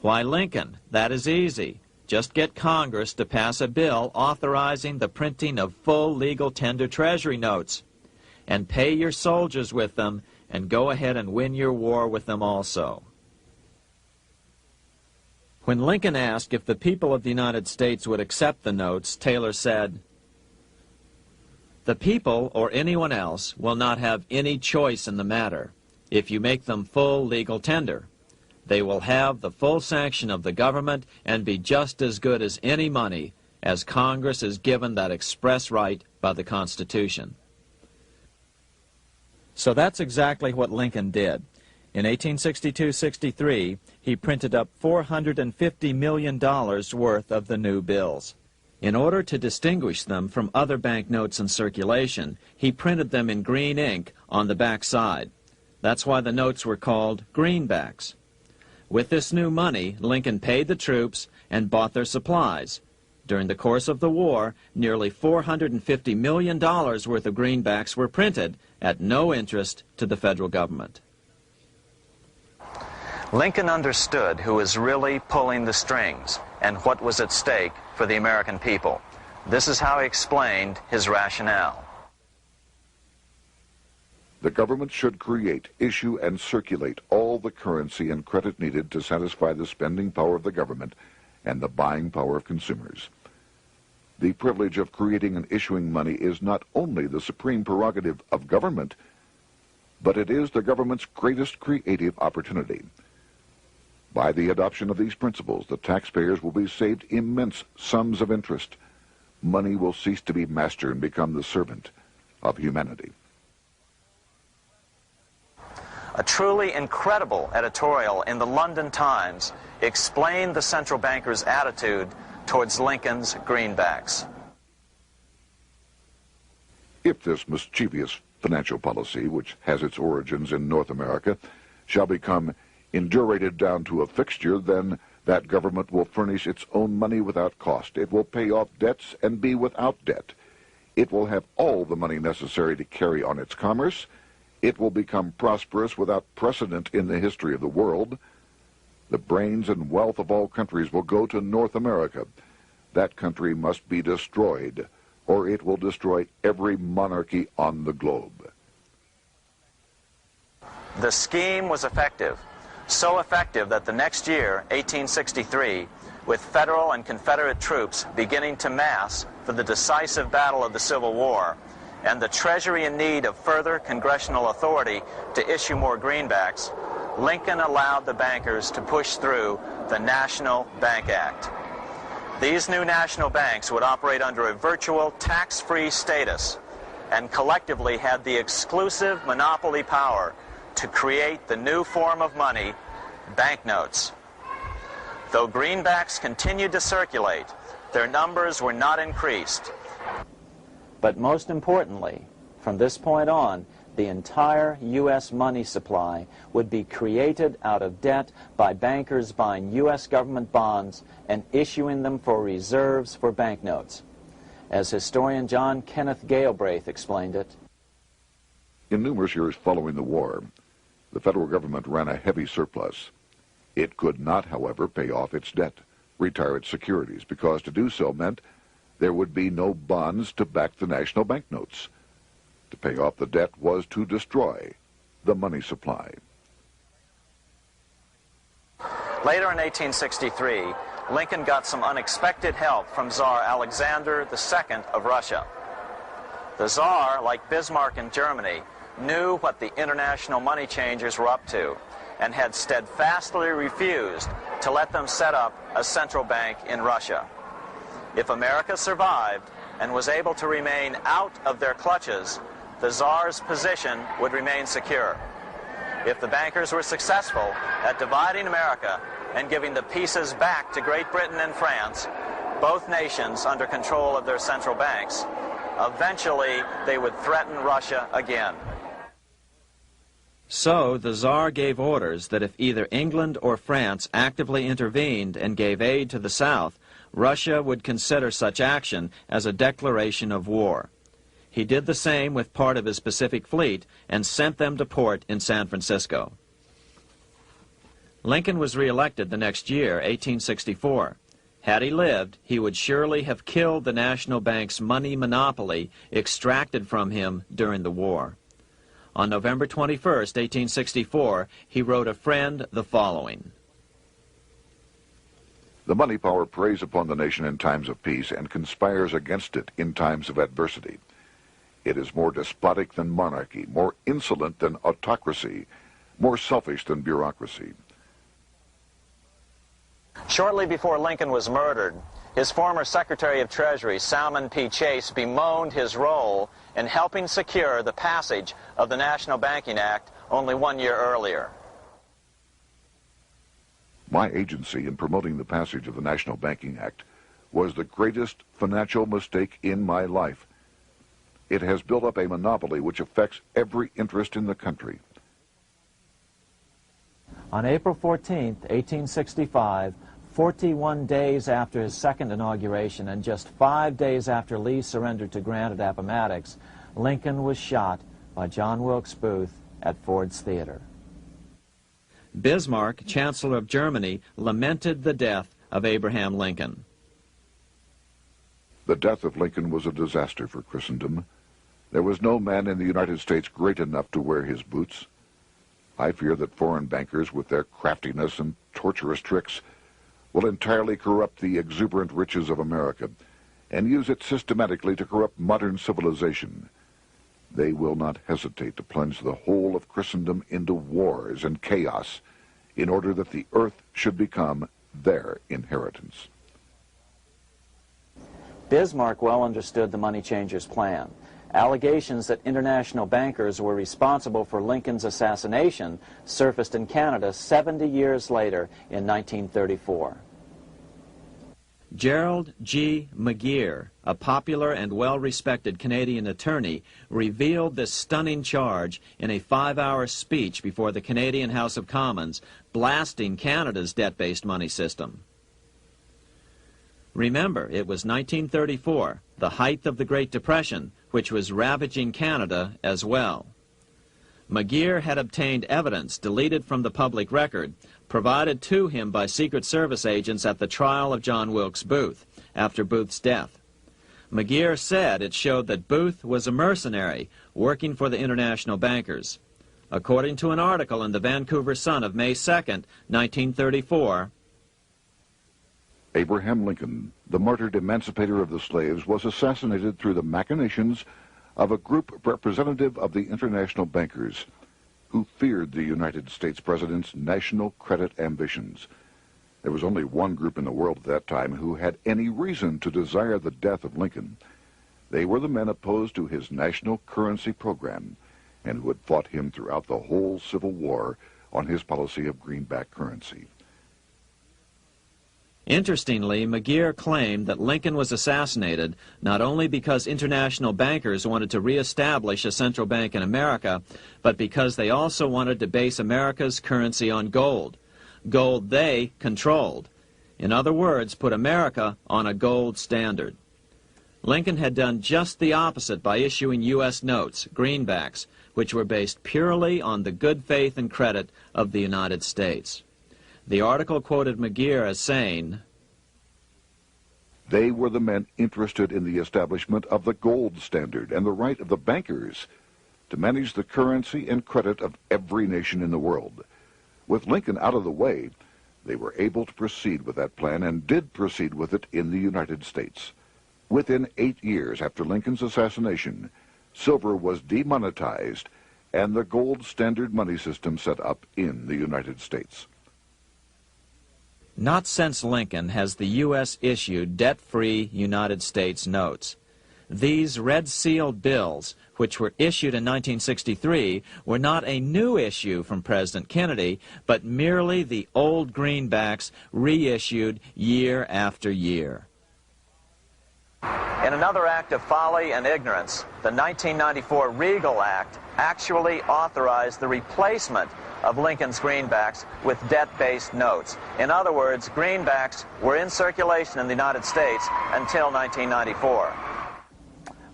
Why, Lincoln, that is easy. Just get Congress to pass a bill authorizing the printing of full legal tender Treasury notes, and pay your soldiers with them, and go ahead and win your war with them also. When Lincoln asked if the people of the United States would accept the notes, Taylor said, "The people, or anyone else, will not have any choice in the matter if you make them full legal tender. They will have the full sanction of the government and be just as good as any money, as Congress is given that express right by the Constitution." So that's exactly what Lincoln did. In 1862-63, he printed up $450 million worth of the new bills. In order to distinguish them from other banknotes in circulation, he printed them in green ink on the back side. That's why the notes were called greenbacks. With this new money, Lincoln paid the troops and bought their supplies. During the course of the war, nearly $450 million worth of greenbacks were printed at no interest to the federal government.
Lincoln understood who was really pulling the strings and what was at stake for the American people. This is how he explained his rationale.
The government should create, issue, and circulate all the currency and credit needed to satisfy the spending power of the government and the buying power of consumers. The privilege of creating and issuing money is not only the supreme prerogative of government, but it is the government's greatest creative opportunity. By the adoption of these principles, the taxpayers will be saved immense sums of interest. Money will cease to be master and become the servant of humanity.
A truly incredible editorial in the London Times explained the central bankers' attitude towards Lincoln's greenbacks.
If this mischievous financial policy, which has its origins in North America, shall become indurated down to a fixture, then That government will furnish its own money without cost. It will pay off debts and be without debt. It will have all the money necessary to carry on its commerce. It will become prosperous without precedent in the history of the world. The brains and wealth of all countries will go to North America. That country must be destroyed, or it will destroy every monarchy on the globe.
The scheme was effective, so effective that the next year, 1863, with Federal and Confederate troops beginning to mass for the decisive battle of the Civil War, and the Treasury in need of further congressional authority to issue more greenbacks, Lincoln allowed the bankers to push through the National Bank Act. These new national banks would operate under a virtual tax-free status and collectively had the exclusive monopoly power to create the new form of money, banknotes. Though greenbacks continued to circulate, their numbers were not increased. But most importantly, from this point on, the entire U.S. money supply would be created out of debt by bankers buying U.S. government bonds and issuing them for reserves for banknotes. As historian John Kenneth Galbraith explained it,
in numerous years following the war, the federal government ran a heavy surplus. It could not, however, pay off its debt, retire its securities, because to do so meant there would be no bonds to back the national banknotes. To pay off the debt was to destroy the money supply.
Later in 1863, Lincoln got some unexpected help from Tsar Alexander II of Russia. The Tsar, like Bismarck in Germany, knew what the international money changers were up to and had steadfastly refused to let them set up a central bank in Russia. If America survived and was able to remain out of their clutches, the Tsar's position would remain secure. If the bankers were successful at dividing America and giving the pieces back to Great Britain and France, both nations under control of their central banks, eventually they would threaten Russia again. So the Tsar gave orders that if either England or France actively intervened and gave aid to the South, Russia would consider such action as a declaration of war. He did the same with part of his Pacific Fleet and sent them to port in San Francisco. Lincoln was reelected the next year, 1864. Had he lived, he would surely have killed the national bank's money monopoly extracted from him during the war. On November 21st, 1864, he wrote a friend the following.
The money power preys upon the nation in times of peace and conspires against it in times of adversity. It is more despotic than monarchy, more insolent than autocracy, more selfish than bureaucracy.
Shortly before Lincoln was murdered, his former Secretary of Treasury, Salmon P. Chase, bemoaned his role in helping secure the passage of the National Banking Act only 1 year earlier.
My agency in promoting the passage of the National Banking Act was the greatest financial mistake in my life. It has built up a monopoly which affects every interest in the country.
On April 14, 1865, 41 days after his second inauguration and just 5 days after Lee surrendered to Grant at Appomattox, Lincoln was shot by John Wilkes Booth at Ford's Theater. Bismarck, Chancellor of Germany, lamented the death of Abraham Lincoln.
The death of Lincoln was a disaster for Christendom. There was no man in the United States great enough to wear his boots. I fear that foreign bankers, with their craftiness and tortuous tricks, will entirely corrupt the exuberant riches of America and use it systematically to corrupt modern civilization. They will not hesitate to plunge the whole of Christendom into wars and chaos in order that the earth should become their inheritance.
Bismarck well understood the money changers' plan. Allegations that international bankers were responsible for Lincoln's assassination surfaced in Canada 70 years later in 1934. Gerald G. McGeer, a popular and well-respected Canadian attorney, revealed this stunning charge in a 5-hour speech before the Canadian House of Commons, blasting Canada's debt-based money system. Remember, it was 1934, the height of the Great Depression, which was ravaging Canada as well. McGeer had obtained evidence deleted from the public record, provided to him by Secret Service agents at the trial of John Wilkes Booth, after Booth's death. McGeer said it showed that Booth was a mercenary working for the international bankers. According to an article in the Vancouver Sun of May 2nd, 1934,
Abraham Lincoln, the martyred emancipator of the slaves, was assassinated through the machinations of a group representative of the international bankers who feared the United States president's national credit ambitions. There was only one group in the world at that time who had any reason to desire the death of Lincoln. They were the men opposed to his national currency program and who had fought him throughout the whole Civil War on his policy of greenback currency.
Interestingly, McGeer claimed that Lincoln was assassinated not only because international bankers wanted to reestablish a central bank in America, but because they also wanted to base America's currency on gold. Gold they controlled. In other words, put America on a gold standard. Lincoln had done just the opposite by issuing U.S. notes, greenbacks, which were based purely on the good faith and credit of the United States. The article quoted McGeer as saying,
"They were the men interested in the establishment of the gold standard and the right of the bankers to manage the currency and credit of every nation in the world. With Lincoln out of the way, they were able to proceed with that plan and did proceed with it in the United States. Within 8 years after Lincoln's assassination, silver was demonetized and the gold standard money system set up in the United States."
Not since Lincoln has the U.S. issued debt-free United States notes. These red-sealed bills, which were issued in 1963, were not a new issue from President Kennedy, but merely the old greenbacks reissued year after year.
In another act of folly and ignorance, the 1994 Regal Act actually authorized the replacement of Lincoln's greenbacks with debt-based notes. In other words, greenbacks were in circulation in the United States until 1994.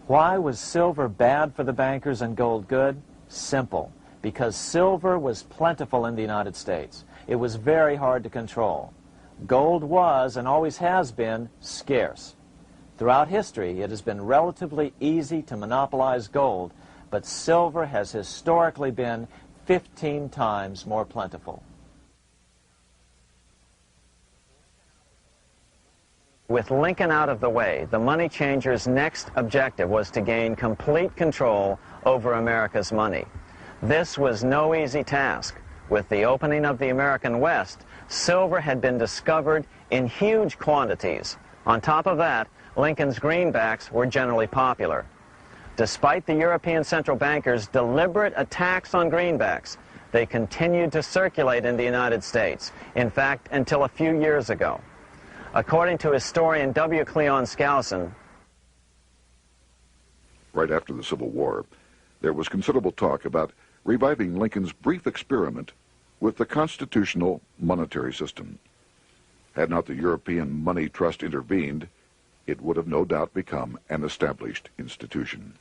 Why was silver bad for the bankers and gold good? Simple. Because silver was plentiful in the United States. It was very hard to control. Gold was, and always has been, scarce. Throughout history, it has been relatively easy to monopolize gold, but silver has historically been 15 times more plentiful.
With Lincoln out of the way, the money changers' next objective was to gain complete control over America's money. This was no easy task. With the opening of the American West, silver had been discovered in huge quantities. On top of that, Lincoln's greenbacks were generally popular. Despite the European central bankers' deliberate attacks on greenbacks, they continued to circulate in the United States, in fact, until a few years ago. According to historian W. Cleon Skousen,
right after the Civil War, there was considerable talk about reviving Lincoln's brief experiment with the constitutional monetary system. Had not the European Money Trust intervened, it would have no doubt become an established institution.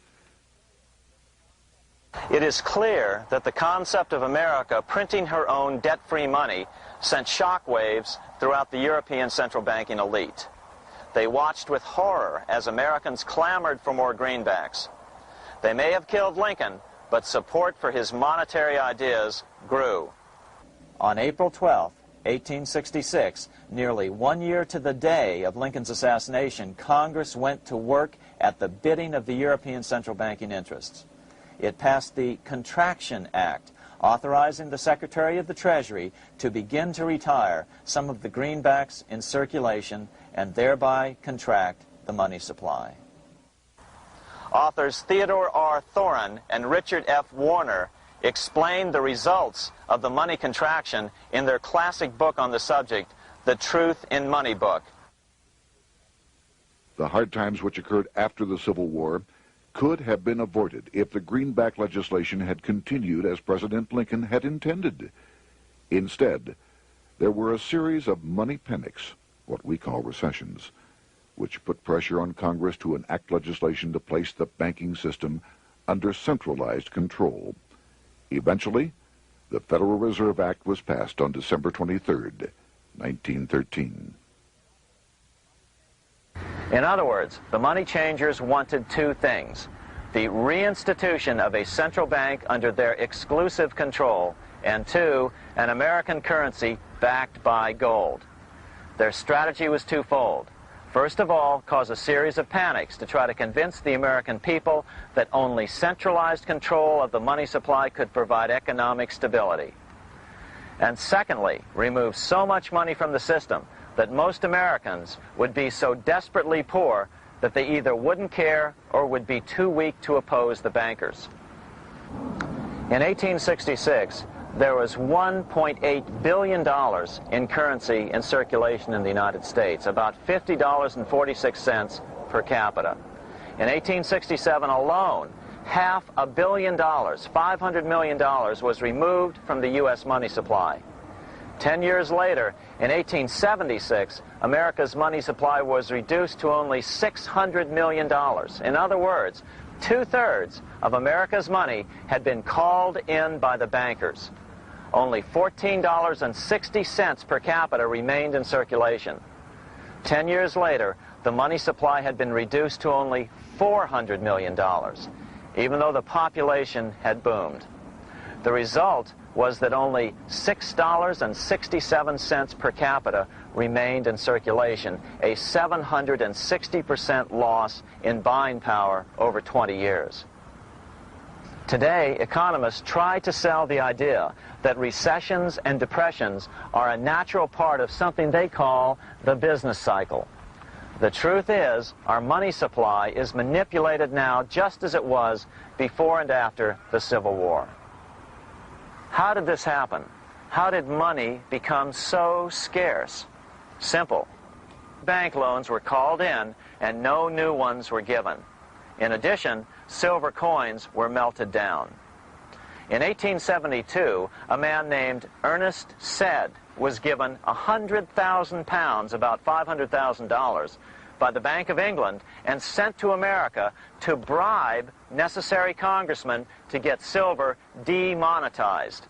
it is clear that the concept of America printing her own debt-free money sent shockwaves throughout the European central banking elite. They watched with horror as Americans clamored for more greenbacks. They may have killed Lincoln, but support for his monetary ideas grew.
On April 12, 1866, nearly 1 year to the day of Lincoln's assassination, Congress went to work at the bidding of the European central banking interests. It passed the Contraction Act, authorizing the Secretary of the Treasury to begin to retire some of the greenbacks in circulation and thereby contract the money supply.
Authors Theodore R. Thorin and Richard F. Warner explained the results of the money contraction in their classic book on the subject, The Truth in Money Book.
The hard times which occurred after the Civil War could have been avoided if the greenback legislation had continued as President Lincoln had intended. Instead, there were a series of money panics, what we call recessions, which put pressure on Congress to enact legislation to place the banking system under centralized control. Eventually, the Federal Reserve Act was passed on December 23, 1913.
In other words, the money changers wanted two things: the reinstitution of a central bank under their exclusive control, and two, an American currency backed by gold. Their strategy was twofold. First of all, cause a series of panics to try to convince the American people that only centralized control of the money supply could provide economic stability. And secondly, remove so much money from the system that most Americans would be so desperately poor that they either wouldn't care or would be too weak to oppose the bankers. In 1866, there was $1.8 billion in currency in circulation in the United States, about $50.46 per capita. In 1867 alone, $500 million, $500 million, was removed from the U.S. money supply. 10 years later, in 1876, America's money supply was reduced to only $600 million. In other words, 2/3 of America's money had been called in by the bankers. Only $14.60 per capita remained in circulation. 10 years later, the money supply had been reduced to only $400 million, even though the population had boomed. The result was that only $6.67 per capita remained in circulation, a 760% loss in buying power over 20 years. Today, economists try to sell the idea that recessions and depressions are a natural part of something they call the business cycle. The truth is, our money supply is manipulated now just as it was before and after the Civil War. How did this happen? How did money become so scarce? Simple. Bank loans were called in and no new ones were given. In addition, silver coins were melted down. In 1872, a man named Ernest Sed was given 100,000 pounds, about $500,000, by the Bank of England and sent to America to bribe necessary congressmen to get silver demonetized.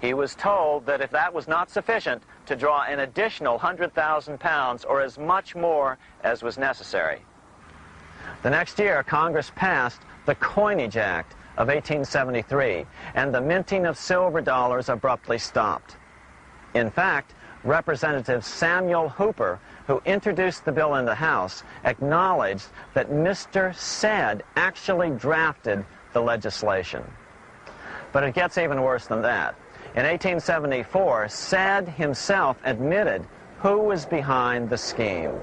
He was told that if that was not sufficient, to draw an additional 100,000 pounds or as much more as was necessary. The next year, Congress passed the Coinage Act of 1873, and the minting of silver dollars abruptly stopped. In fact, Representative Samuel Hooper, who introduced the bill in the House, acknowledged that Mr. Sed actually drafted the legislation. But it gets even worse than that. In 1874, Sed himself admitted who was behind the scheme.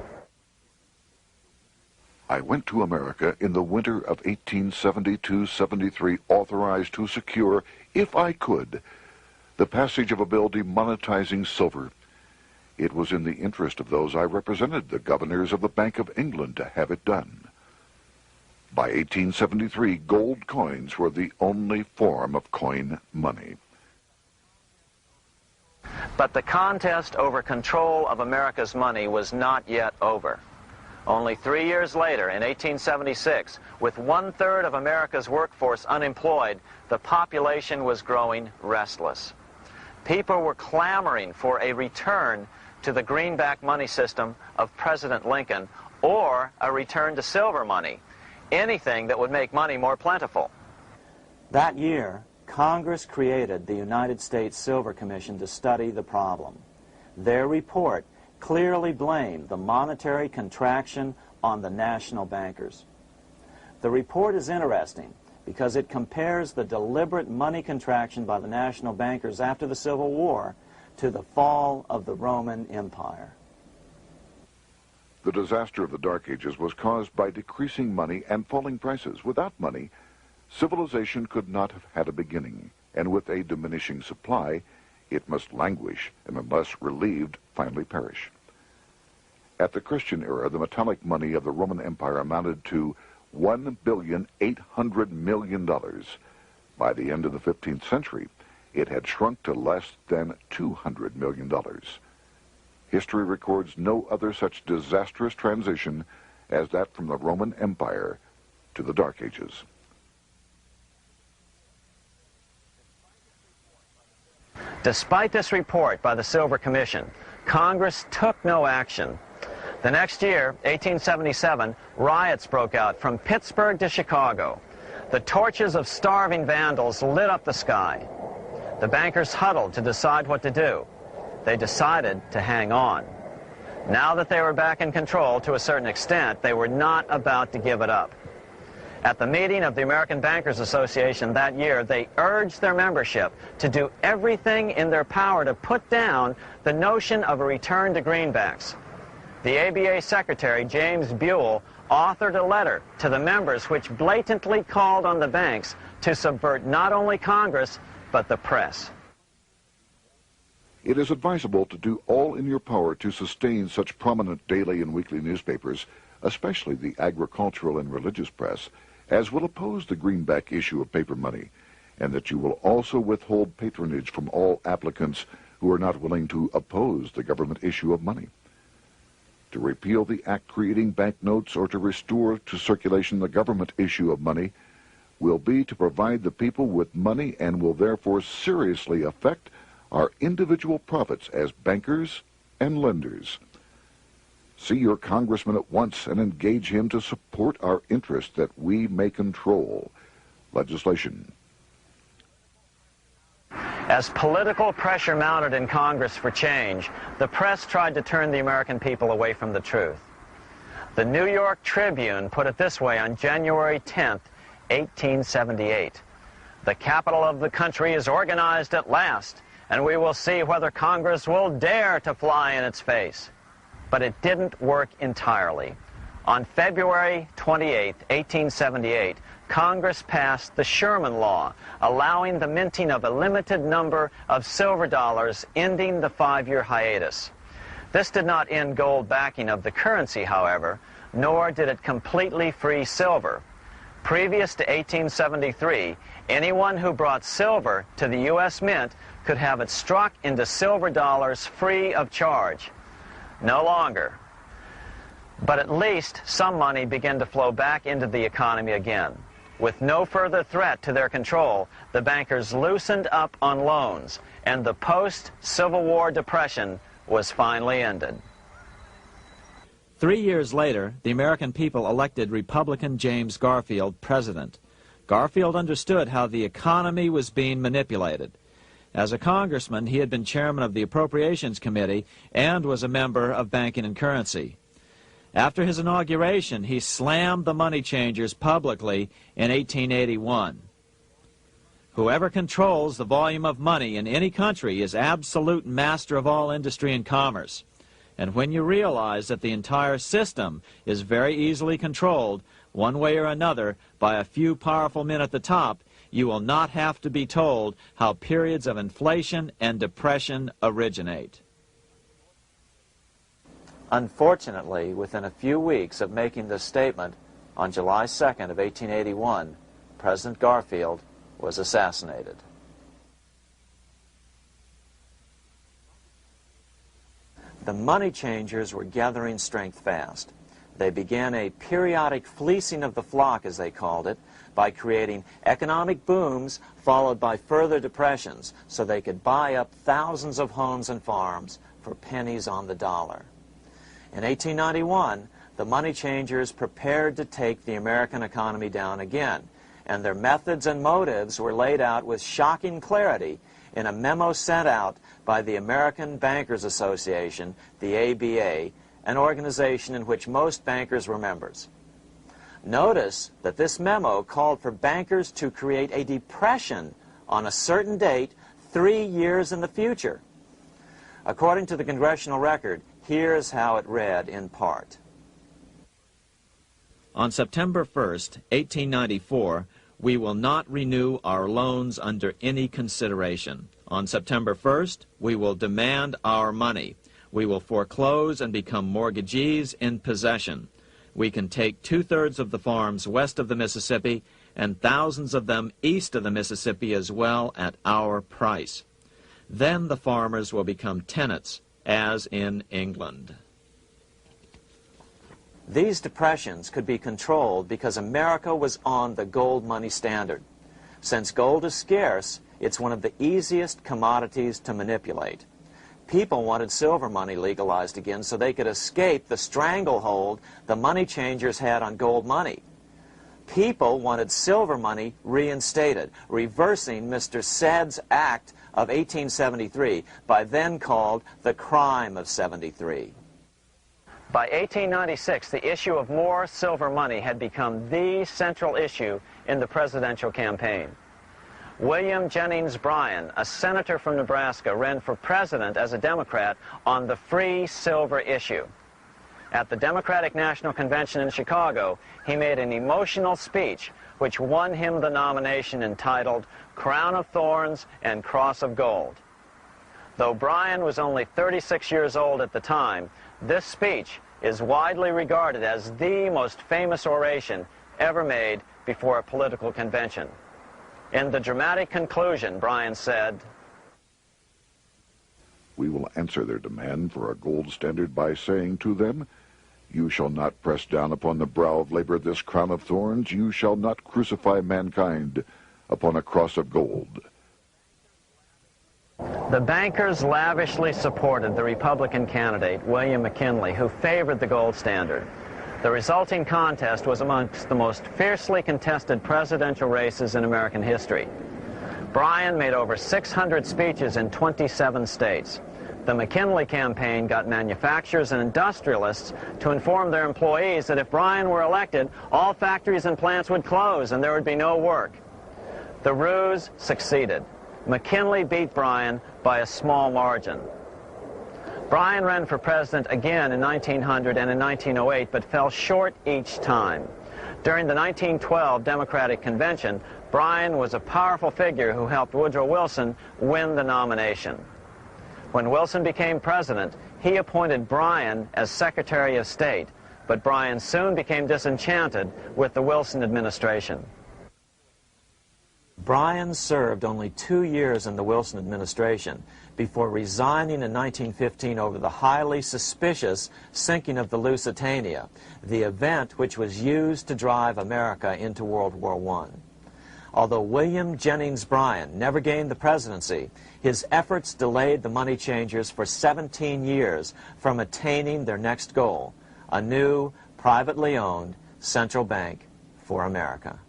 I went to America in the winter of 1872-73, authorized to secure, if I could, the passage of a bill demonetizing silver. It was in the interest of those I represented, the governors of the Bank of England, to have it done. By 1873, gold coins were the only form of coin money.
But the contest over control of America's money was not yet over. Only 3 years later, in 1876, with 1/3 of America's workforce unemployed, the population was growing restless. People were clamoring for a return to the greenback money system of President Lincoln, or a return to silver money, anything that would make money more plentiful. That year, Congress created the United States Silver Commission to study the problem. Their report clearly blamed the monetary contraction on the national bankers. The report is interesting because it compares the deliberate money contraction by the national bankers after the Civil War to the fall of the Roman Empire.
The disaster of the Dark Ages was caused by decreasing money and falling prices. Without money, civilization could not have had a beginning, and with a diminishing supply, it must languish and unless relieved, finally perish. At the Christian era, the metallic money of the Roman Empire amounted to $1,800,000,000. By the end of the 15th century, it had shrunk to less than $200 million. History records no other such disastrous transition as that from the Roman Empire to the Dark Ages.
Despite this report by the Silver Commission, Congress took no action. The next year, 1877, riots broke out from Pittsburgh to Chicago. The torches of starving vandals lit up the sky. The bankers huddled to decide what to do. They decided to hang on. Now that they were back in control to a certain extent, they were not about to give it up. At the meeting of the American Bankers Association that year, they urged their membership to do everything in their power to put down the notion of a return to greenbacks. The ABA Secretary, James Buell, authored a letter to the members which blatantly called on the banks to subvert not only Congress, but the press.
It is advisable to do all in your power to sustain such prominent daily and weekly newspapers, especially the agricultural and religious press, as will oppose the greenback issue of paper money, and that you will also withhold patronage from all applicants who are not willing to oppose the government issue of money. To repeal the act creating banknotes or to restore to circulation the government issue of money will be to provide the people with money and will therefore seriously affect our individual profits as bankers and lenders. See your congressman at once and engage him to support our interest that we may control legislation.
As political pressure mounted in Congress for change, the press tried to turn the American people away from the truth. The New York Tribune put it this way on January 10th, 1878. "The capital of the country is organized at last, and we will see whether Congress will dare to fly in its face." But it didn't work entirely. On February 28, 1878, Congress passed the Sherman Law, allowing the minting of a limited number of silver dollars, ending the 5-year hiatus. This did not end gold backing of the currency, however, nor did it completely free silver. Previous to 1873, anyone who brought silver to the U.S. Mint could have it struck into silver dollars free of charge. No longer. But at least some money began to flow back into the economy again. With no further threat to their control, the bankers loosened up on loans, and the post-Civil War depression was finally ended.
3 years later, the American people elected Republican James Garfield president. Garfield understood how the economy was being manipulated. As a congressman, he had been chairman of the Appropriations Committee and was a member of Banking and Currency. After his inauguration, he slammed the money changers publicly in 1881. Whoever controls the volume of money in any country is absolute master of all industry and commerce. And when you realize that the entire system is very easily controlled, one way or another, by a few powerful men at the top, you will not have to be told how periods of inflation and depression originate.
Unfortunately, within a few weeks of making this statement, on July 2nd of 1881, President Garfield was assassinated. The money changers were gathering strength fast. They began a periodic fleecing of the flock, as they called it, by creating economic booms followed by further depressions so they could buy up thousands of homes and farms for pennies on the dollar. In 1891, the money changers prepared to take the American economy down again, and their methods and motives were laid out with shocking clarity in a memo sent out by the American Bankers Association, the ABA, an organization in which most bankers were members. Notice that this memo called for bankers to create a depression on a certain date 3 years in the future. According to the Congressional Record, here's how it read in part.
On September 1st, 1894, we will not renew our loans under any consideration. On September 1st, we will demand our money. We will foreclose and become mortgagees in possession. We can take 2/3 of the farms west of the Mississippi and thousands of them east of the Mississippi as well at our price. Then the farmers will become tenants, as in England. These depressions could be controlled because America was on the gold money standard. Since gold is scarce, it's one of the easiest commodities to manipulate. People wanted silver money legalized again so they could escape the stranglehold the money changers had on gold money. People wanted silver money reinstated, reversing Mr. Said's Act of 1873, by then called the Crime of '73. By 1896, the issue of more silver money had become the central issue in the presidential campaign. William Jennings Bryan, a senator from Nebraska, ran for president as a Democrat on the free silver issue. At the Democratic National Convention in Chicago, he made an emotional speech which won him the nomination entitled Crown of Thorns and Cross of Gold. Though Bryan was only 36 years old at the time, this speech is widely regarded as the most famous oration ever made before a political convention. In the dramatic conclusion, Bryan said,
"We will answer their demand for a gold standard by saying to them, you shall not press down upon the brow of labor this crown of thorns. You shall not crucify mankind upon a cross of gold."
The bankers lavishly supported the Republican candidate, William McKinley, who favored the gold standard. The resulting contest was amongst the most fiercely contested presidential races in American history. Bryan made over 600 speeches in 27 states. The McKinley campaign got manufacturers and industrialists to inform their employees that if Bryan were elected, all factories and plants would close and there would be no work. The ruse succeeded. McKinley beat Bryan by a small margin. Bryan ran for president again in 1900 and in 1908, but fell short each time. During the 1912 Democratic Convention, Bryan was a powerful figure who helped Woodrow Wilson win the nomination. When Wilson became president, he appointed Bryan as Secretary of State, but Bryan soon became disenchanted with the Wilson administration. Bryan served only 2 years in the Wilson administration before resigning in 1915 over the highly suspicious sinking of the Lusitania, the event which was used to drive America into World War I. Although William Jennings Bryan never gained the presidency, his efforts delayed the money changers for 17 years from attaining their next goal, a new, privately owned central bank for America.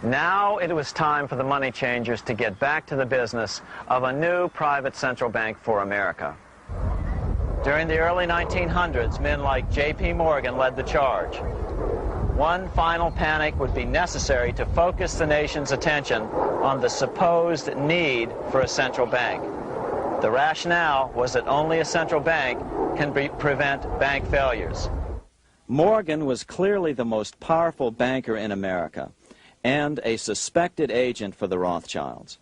Now it was time for the money changers to get back to the business of a new private central bank for America. During the early 1900s, men like J.P. Morgan led the charge. One final panic would be necessary to focus the nation's attention on the supposed need for a central bank. The rationale was that only a central bank can prevent bank failures. Morgan was clearly the most powerful banker in America and a suspected agent for the Rothschilds.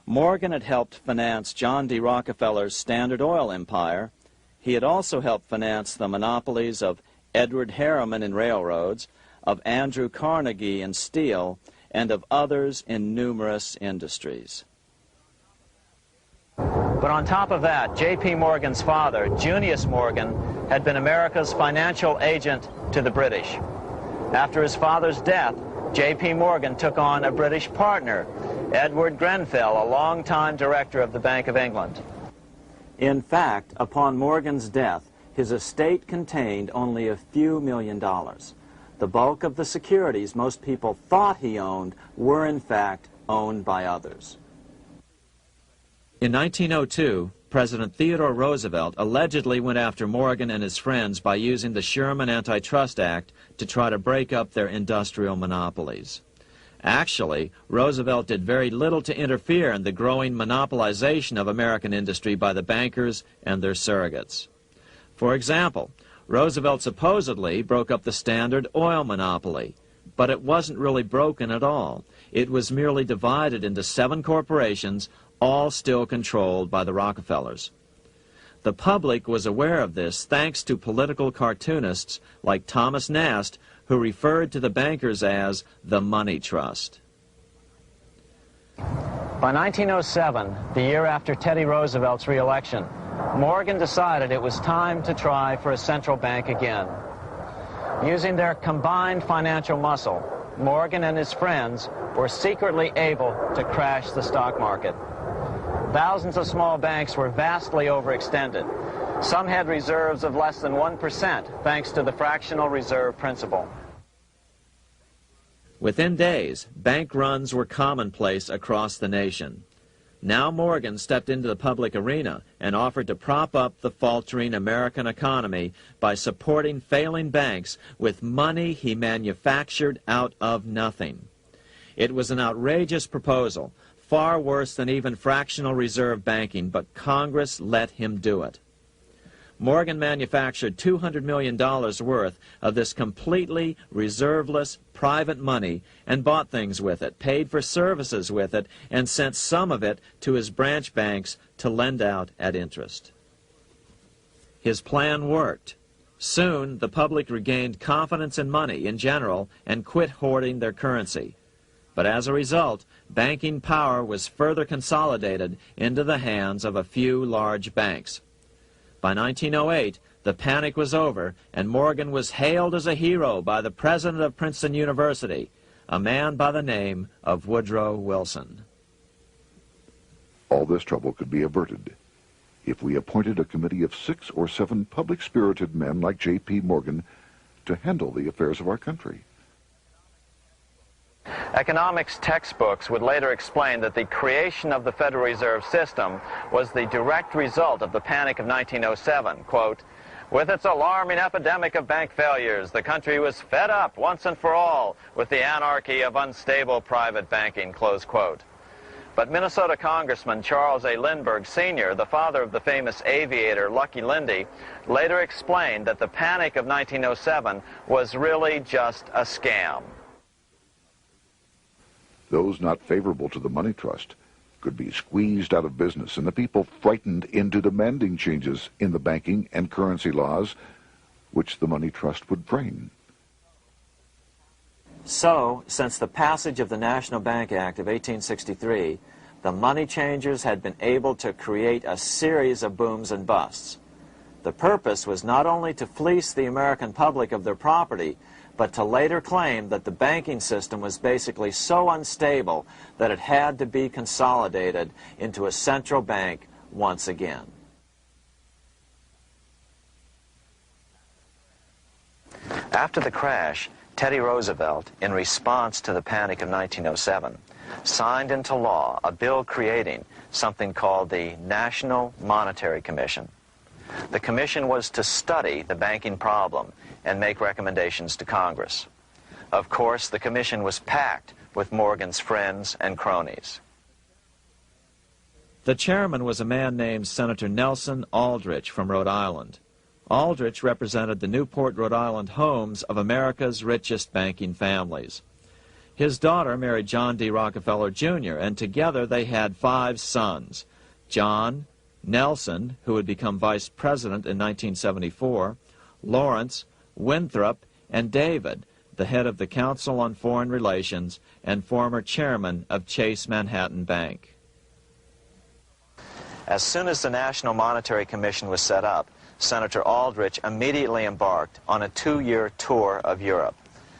Morgan had helped finance John D. Rockefeller's Standard Oil empire. He had also helped finance the monopolies of Edward Harriman in railroads, of Andrew Carnegie in steel, and of others in numerous industries. But on top of that, J.P. Morgan's father, Junius Morgan, had been America's financial agent to the British. After his father's death, J.P. Morgan took on a British partner, Edward Grenfell, a longtime director of the Bank of England. In fact, upon Morgan's death, his estate contained only a few $1 million. The bulk of the securities most people thought he owned were in fact owned by others. In 1902, President Theodore Roosevelt allegedly went after Morgan and his friends by using the Sherman Antitrust Act to try to break up their industrial monopolies. Actually, Roosevelt did very little to interfere in the growing monopolization of American industry by the bankers and their surrogates. For example, Roosevelt supposedly broke up the Standard Oil monopoly, but it wasn't really broken at all. it was merely divided into 7 corporations, all still controlled by the Rockefellers. The public was aware of this thanks to political cartoonists like Thomas Nast, who referred to the bankers as the money trust.
By 1907, the year after Teddy Roosevelt's re-election, Morgan decided it was time to try for a central bank again. Using their combined financial muscle, Morgan and his friends were secretly able to crash the stock market. Thousands of small banks were vastly overextended. Some had reserves of less than 1% thanks to the fractional reserve principle.
Within days, bank runs were commonplace across the nation. Now Morgan stepped into the public arena and offered to prop up the faltering American economy by supporting failing banks with money he manufactured out of nothing. It was an outrageous proposal, far worse than even fractional reserve banking, but Congress let him do it. Morgan manufactured $200 million worth of this completely reserveless private money and bought things with it, paid for services with it, and sent some of it to his branch banks to lend out at interest. His plan worked. Soon, the public regained confidence in money in general and quit hoarding their currency. But as a result, banking power was further consolidated into the hands of a few large banks. By 1908, the panic was over, and Morgan was hailed as a hero by the president of Princeton University, a man by the name of Woodrow Wilson.
All this trouble could be averted if we appointed a committee of 6 or 7 public-spirited men like J.P. Morgan to handle the affairs of our country.
Economics textbooks would later explain that the creation of the Federal Reserve System was the direct result of the Panic of 1907. Quote, "With its alarming epidemic of bank failures, the country was fed up once and for all with the anarchy of unstable private banking," close quote. But Minnesota Congressman Charles A. Lindbergh Sr., the father of the famous aviator Lucky Lindy, later explained that the Panic of 1907 was really just a scam.
Those not favorable to the money trust could be squeezed out of business and the people frightened into demanding changes in the banking and currency laws which the money trust would frame.
So, since the passage of the National Bank Act of 1863, the money changers had been able to create a series of booms and busts. The purpose was not only to fleece the American public of their property, but to later claim that the banking system was basically so unstable that it had to be consolidated into a central bank once again. After the crash, Teddy Roosevelt, in response to the Panic of 1907, signed into law a bill creating something called the National Monetary Commission. The commission was to study the banking problem and make recommendations to Congress. Of course, the commission was packed with Morgan's friends and cronies. The chairman was a man named Senator Nelson Aldrich from Rhode Island. Aldrich represented the Newport, Rhode Island homes of America's richest banking families. His daughter married John D. Rockefeller, Jr., and together they had 5 sons: John, Nelson, who would become vice president in 1974, Lawrence, Winthrop, and David, the head of the Council on Foreign Relations and former chairman of Chase Manhattan Bank. As soon as the National Monetary Commission was set up, Senator Aldrich immediately embarked on a 2-year tour of Europe,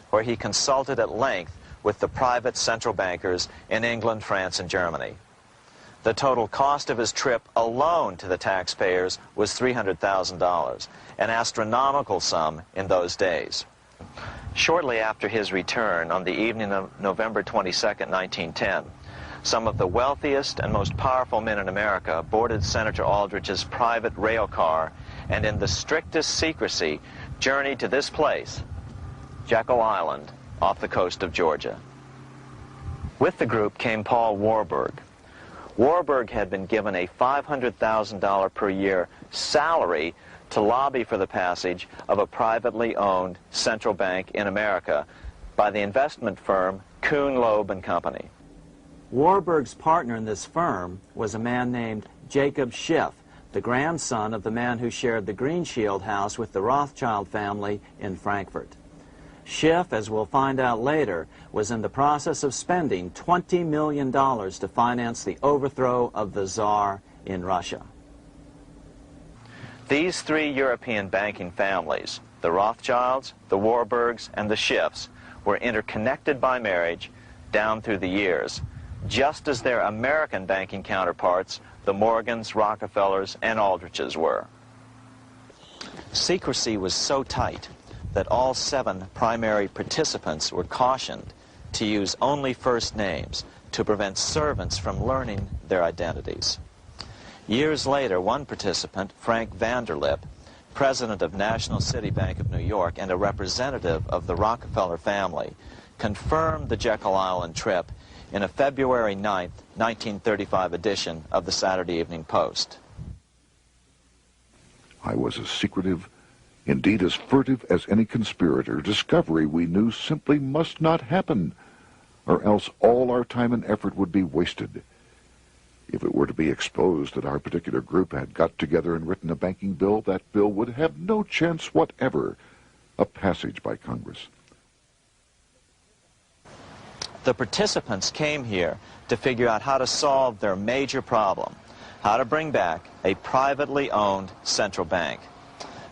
where he consulted at length with the private central bankers in England, France, and Germany. The total cost of his trip alone to the taxpayers was $300,000, an astronomical sum in those days. Shortly after his return, on the evening of November 22, 1910, some of the wealthiest and most powerful men in America boarded Senator Aldrich's private rail car and in the strictest secrecy journeyed to this place, Jekyll Island, off the coast of Georgia. With the group came Paul Warburg. Warburg had been given a $500,000 per year salary to lobby for the passage of a privately owned central bank in America by the investment firm Kuhn, Loeb and Company.
Warburg's partner in this firm was a man named Jacob Schiff, the grandson of the man who shared the Greenshield house with the Rothschild family in Frankfurt. Schiff, as we'll find out later, was in the process of spending $20 million to finance the overthrow of the Tsar in Russia.
These three European banking families, the Rothschilds, the Warburgs, and the Schiffs, were interconnected by marriage down through the years, just as their American banking counterparts, the Morgans, Rockefellers, and Aldriches were. Secrecy was so tight that all 7 primary participants were cautioned to use only first names to prevent servants from learning their identities. Years later, one participant, Frank Vanderlip, president of National City Bank of New York and a representative of the Rockefeller family, confirmed the Jekyll Island trip in a February 9, 1935 edition of the Saturday Evening Post.
I was as secretive, indeed as furtive as any conspirator. Discovery, we knew, simply must not happen, or else all our time and effort would be wasted. If it were to be exposed that our particular group had got together and written a banking bill, that bill would have no chance whatever of passage by Congress.
The participants came here to figure out how to solve their major problem, how to bring back a privately owned central bank.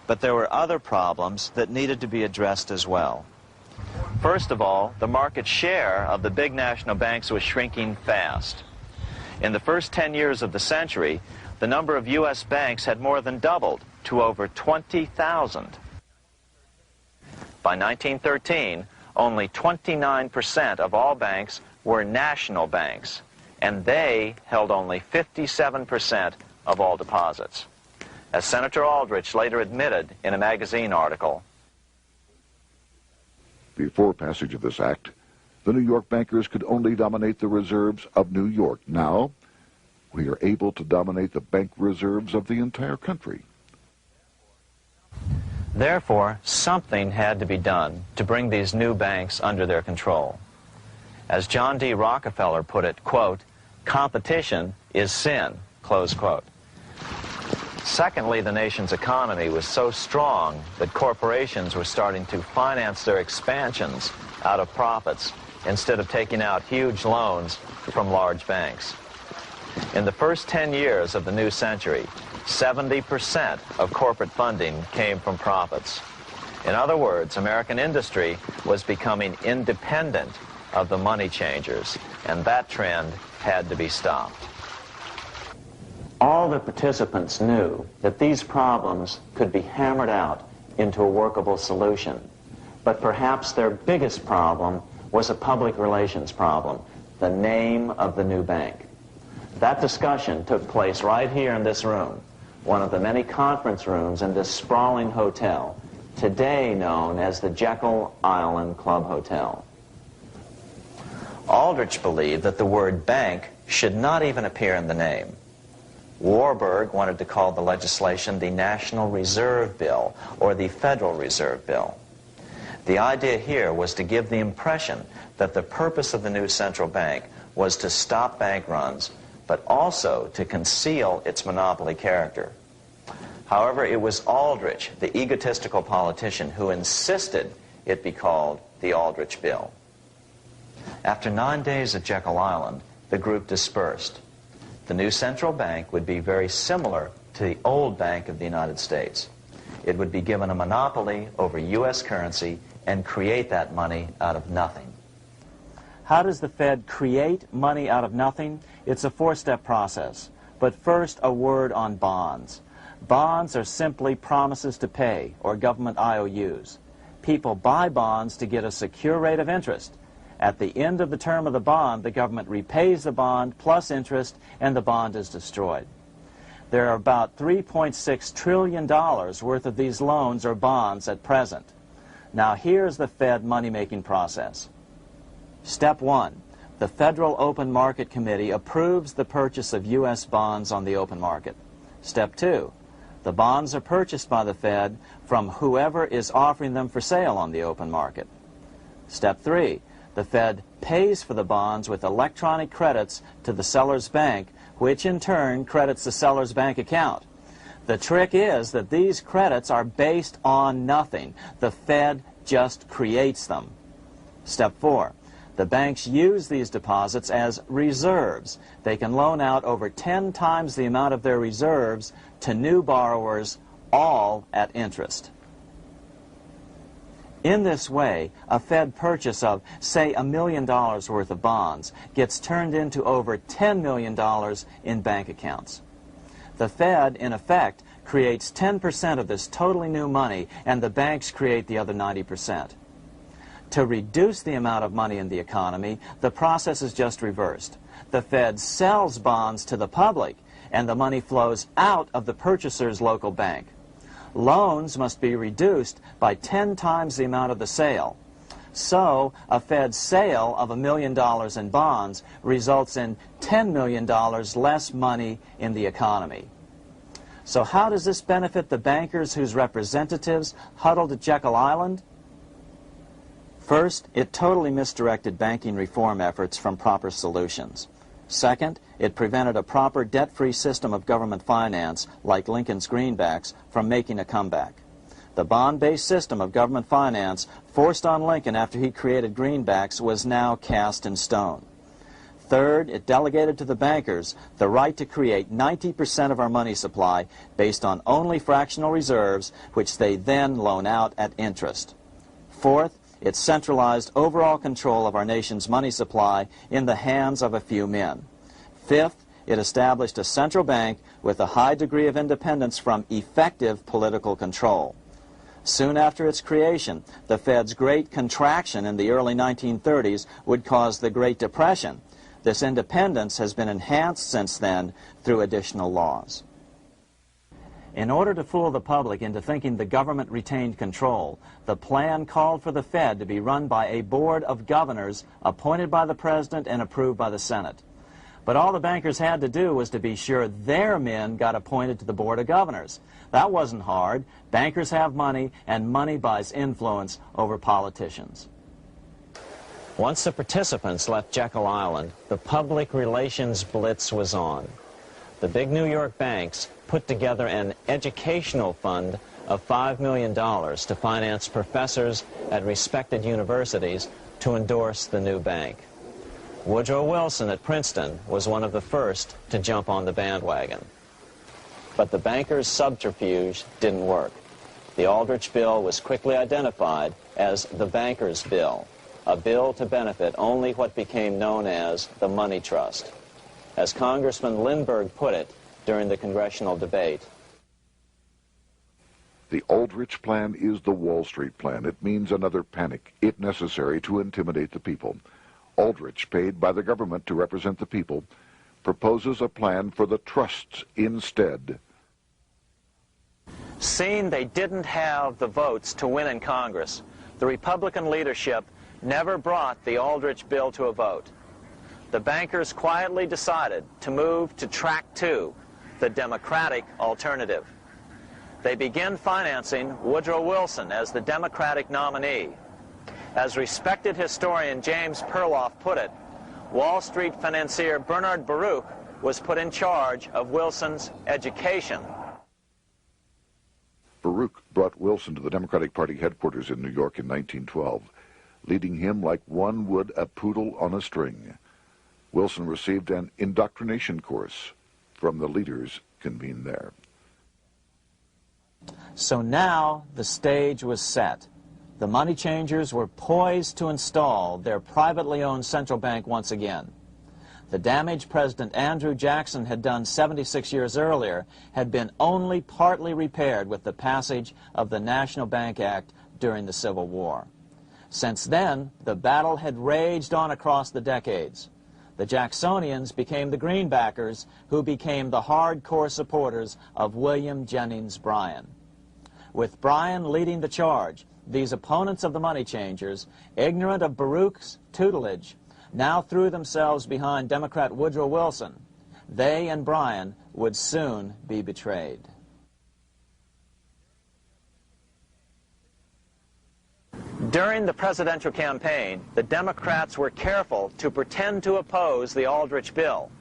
But there were other problems that needed to be addressed as well. First of all, the market share of the big national banks was shrinking fast. In the first 10 years of the century, the number of U.S. banks had more than doubled to over 20,000. By 1913, only 29% of all banks were national banks, and they held only 57% of all deposits. As Senator Aldrich later admitted in a magazine article,
before passage of this act, the New York bankers could only dominate the reserves of New York. Now, we are able to dominate the bank reserves of the entire country.
Therefore, something had to be done to bring these new banks under their control. As John D. Rockefeller put it, quote, "Competition is sin," close quote. Secondly, the nation's economy was so strong that corporations were starting to finance their expansions out of profits instead of taking out huge loans from large banks. In the first 10 years of the new century, 70% of corporate funding came from profits. In other words, American industry was becoming independent of the money changers, and that trend had to be stopped. All the participants knew that these problems could be hammered out into a workable solution, but perhaps their biggest problem was a public relations problem, the name of the new bank. That discussion took place right here in this room, one of the many conference rooms in this sprawling hotel, today known as the Jekyll Island Club Hotel. Aldrich believed that the word bank should not even appear in the name. Warburg wanted to call the legislation the National Reserve Bill or the Federal Reserve Bill. The idea here was to give the impression that the purpose of the new central bank was to stop bank runs, but also to conceal its monopoly character. However, it was Aldrich, the egotistical politician, who insisted it be called the Aldrich Bill. After 9 days at Jekyll Island, the group dispersed. The new central bank would be very similar to the old Bank of the United States. It would be given a monopoly over U.S. currency and create that money out of nothing. How does the Fed create money out of nothing? It's a four-step process. But first, a word on bonds. Bonds are simply promises to pay, or government IOUs. People buy bonds to get a secure rate of interest. At the end of the term of the bond, the government repays the bond plus interest, and the bond is destroyed. There are about $3.6 trillion worth of these loans or bonds at present. Now here's the Fed money-making process. Step 1. The Federal Open Market Committee approves the purchase of U.S. bonds on the open market. Step 2. The bonds are purchased by the Fed from whoever is offering them for sale on the open market. Step 3.
The Fed pays for the bonds with electronic credits to the seller's bank, which in turn credits the seller's bank account. The trick is that these credits are based on nothing. The Fed just creates them. Step 4. The banks use these deposits as reserves. They can loan out over 10 times the amount of their reserves to new borrowers, all at interest. In this way, a Fed purchase of, say, $1 million worth of bonds gets turned into over $10 million in bank accounts. The Fed, in effect, creates 10% of this totally new money, and the banks create the other 90%. To reduce the amount of money in the economy, the process is just reversed. The Fed sells bonds to the public, and the money flows out of the purchaser's local bank. Loans must be reduced by 10 times the amount of the sale. So, a Fed sale of $1 million in bonds results in $10 million less money in the economy. So how does this benefit the bankers whose representatives huddled at Jekyll Island? First, it totally misdirected banking reform efforts from proper solutions. Second, it prevented a proper debt-free system of government finance, like Lincoln's greenbacks, from making a comeback. The bond-based system of government finance forced on Lincoln after he created greenbacks was now cast in stone. Third, it delegated to the bankers the right to create 90% of our money supply based on only fractional reserves, which they then loan out at interest. Fourth, it centralized overall control of our nation's money supply in the hands of a few men. Fifth, it established a central bank with a high degree of independence from effective political control. Soon after its creation, the Fed's great contraction in the early 1930s would cause the Great Depression. This independence has been enhanced since then through additional laws. In order to fool the public into thinking the government retained control, the plan called for the Fed to be run by a board of governors appointed by the President and approved by the Senate. But all the bankers had to do was to be sure their men got appointed to the board of governors. That wasn't hard. Bankers have money, and money buys influence over politicians.
Once the participants left Jekyll Island, the public relations blitz was on. The big New York banks put together an educational fund of $5 million to finance professors at respected universities to endorse the new bank. Woodrow Wilson at Princeton was one of the first to jump on the bandwagon. But the bankers' subterfuge didn't work. The Aldrich Bill was quickly identified as the bankers' bill, a bill to benefit only what became known as the money trust. As Congressman Lindbergh put it during the congressional debate,
the Aldrich Plan is the Wall Street Plan. It means another panic, if necessary, to intimidate the people. Aldrich, paid by the government to represent the people, proposes a plan for the trusts instead.
seeing they didn't have the votes to win in Congress, the Republican leadership never brought the Aldrich bill to a vote. The bankers quietly decided to move to Track 2, the Democratic alternative. They began financing Woodrow Wilson as the Democratic nominee. As respected historian James Perloff put it, Wall Street financier Bernard Baruch was put in charge of Wilson's education.
Baruch brought Wilson to the Democratic Party headquarters in New York in 1912, leading him like one would a poodle on a string. Wilson received an indoctrination course from the leaders convened there.
So now the stage was set. The money changers were poised to install their privately owned central bank once again. The damage President Andrew Jackson had done 76 years earlier had been only partly repaired with the passage of the National Bank Act during the Civil War. Since then, the battle had raged on across the decades. The Jacksonians became the greenbackers, who became the hardcore supporters of William Jennings Bryan. With Bryan leading the charge, these opponents of the money changers, ignorant of Baruch's tutelage, now threw themselves behind Democrat Woodrow Wilson. They and Bryan would soon be betrayed. During the presidential campaign, the Democrats were careful to pretend to oppose the Aldrich bill.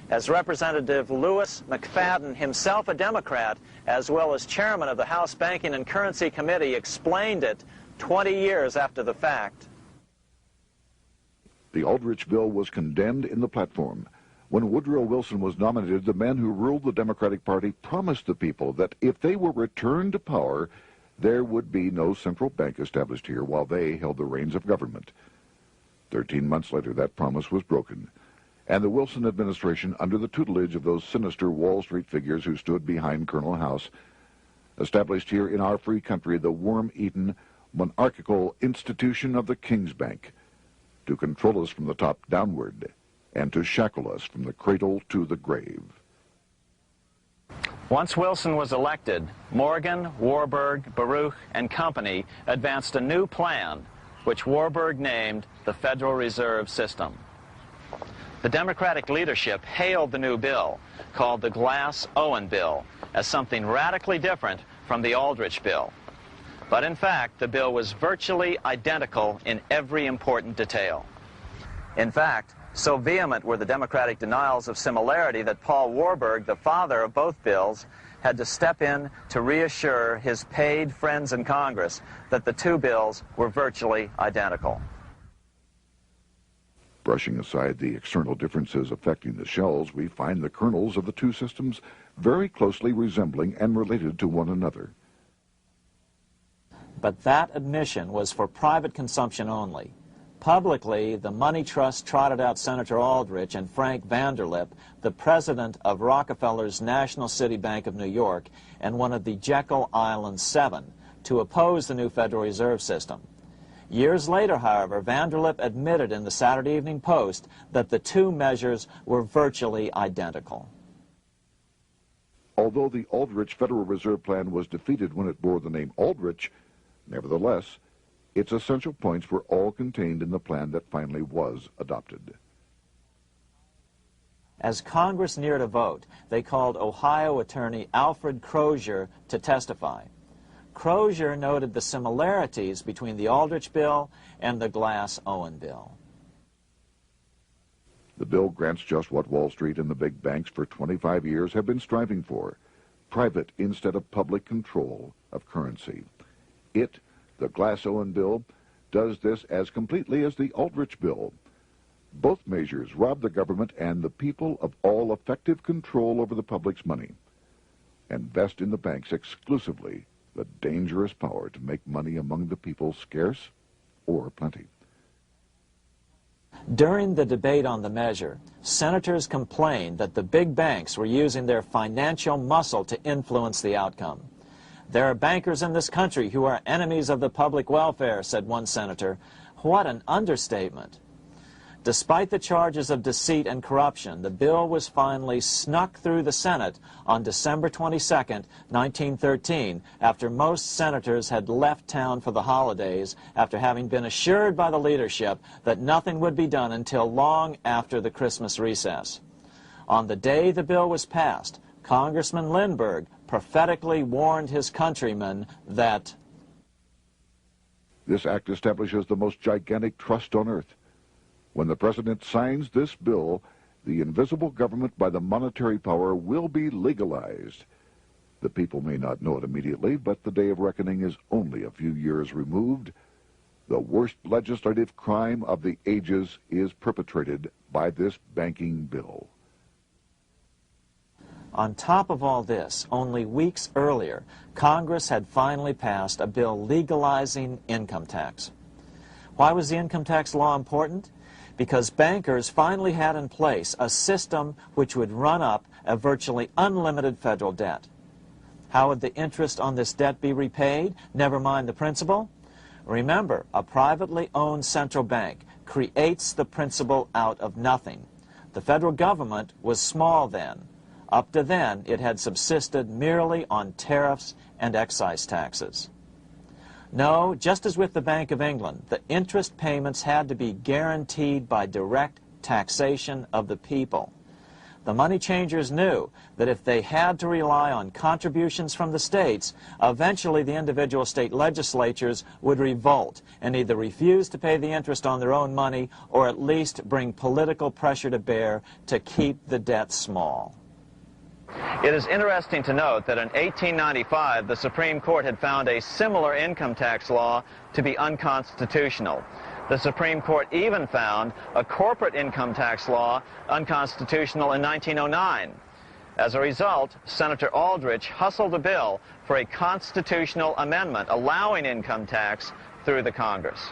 As Representative Lewis McFadden, himself a Democrat, as well as chairman of the House Banking and Currency Committee, explained it 20 years after the fact.
The Aldrich bill was condemned in the platform. When Woodrow Wilson was nominated, the men who ruled the Democratic Party promised the people that if they were returned to power, there would be no central bank established here while they held the reins of government. 13 months later, that promise was broken, and the Wilson administration, under the tutelage of those sinister Wall Street figures who stood behind Colonel House, established here in our free country the worm-eaten, monarchical institution of the King's Bank, to control us from the top downward and to shackle us from the cradle to the grave.
Once Wilson was elected, Morgan, Warburg, Baruch, and company advanced a new plan, which Warburg named the Federal Reserve System. The Democratic leadership hailed the new bill, called the Glass-Owen bill, as something radically different from the Aldrich bill. But in fact, the bill was virtually identical in every important detail. In fact, so vehement were the Democratic denials of similarity that Paul Warburg, the father of both bills, had to step in to reassure his paid friends in Congress that the two bills were virtually identical.
Brushing aside the external differences affecting the shells, we find the kernels of the two systems very closely resembling and related to one another.
But that admission was for private consumption only. Publicly, the money trust trotted out Senator Aldrich and Frank Vanderlip, the president of Rockefeller's National City Bank of New York and one of the Jekyll Island Seven, to oppose the new Federal Reserve System. Years later, however, Vanderlip admitted in the Saturday Evening Post that the two measures were virtually identical.
Although the Aldrich Federal Reserve Plan was defeated when it bore the name Aldrich, nevertheless, its essential points were all contained in the plan that finally was adopted.
As Congress neared a vote, they called Ohio attorney Alfred Crozier to testify. Crozier noted the similarities between the Aldrich bill and the Glass-Owen bill.
The bill grants just what Wall Street and the big banks for 25 years have been striving for: private instead of public control of currency. It, the Glass-Owen bill, does this as completely as the Aldrich bill. Both measures rob the government and the people of all effective control over the public's money and vest in the banks exclusively the dangerous power to make money among the people scarce or plenty.
During the debate on the measure, senators complained that the big banks were using their financial muscle to influence the outcome. "There are bankers in this country who are enemies of the public welfare," said one senator. What an understatement. Despite the charges of deceit and corruption, the bill was finally snuck through the Senate on December 22, 1913, after most senators had left town for the holidays, after having been assured by the leadership that nothing would be done until long after the Christmas recess. On the day the bill was passed, Congressman Lindbergh prophetically warned his countrymen that
this act establishes the most gigantic trust on earth. When the president signs this bill, the invisible government by the monetary power will be legalized. The people may not know it immediately, but the day of reckoning is only a few years removed. The worst legislative crime of the ages is perpetrated by this banking bill.
On top of all this, only weeks earlier, Congress had finally passed a bill legalizing income tax. Why was the income tax law important? Because bankers finally had in place a system which would run up a virtually unlimited federal debt. How would the interest on this debt be repaid? Never mind the principal. Remember, a privately owned central bank creates the principal out of nothing. The federal government was small then. Up to then, it had subsisted merely on tariffs and excise taxes. No, just as with the Bank of England, the interest payments had to be guaranteed by direct taxation of the people. The money changers knew that if they had to rely on contributions from the states, eventually the individual state legislatures would revolt and either refuse to pay the interest on their own money or at least bring political pressure to bear to keep the debt small. It is interesting to note that in 1895, the Supreme Court had found a similar income tax law to be unconstitutional. The Supreme Court even found a corporate income tax law unconstitutional in 1909. As a result, Senator Aldrich hustled a bill for a constitutional amendment allowing income tax through the Congress.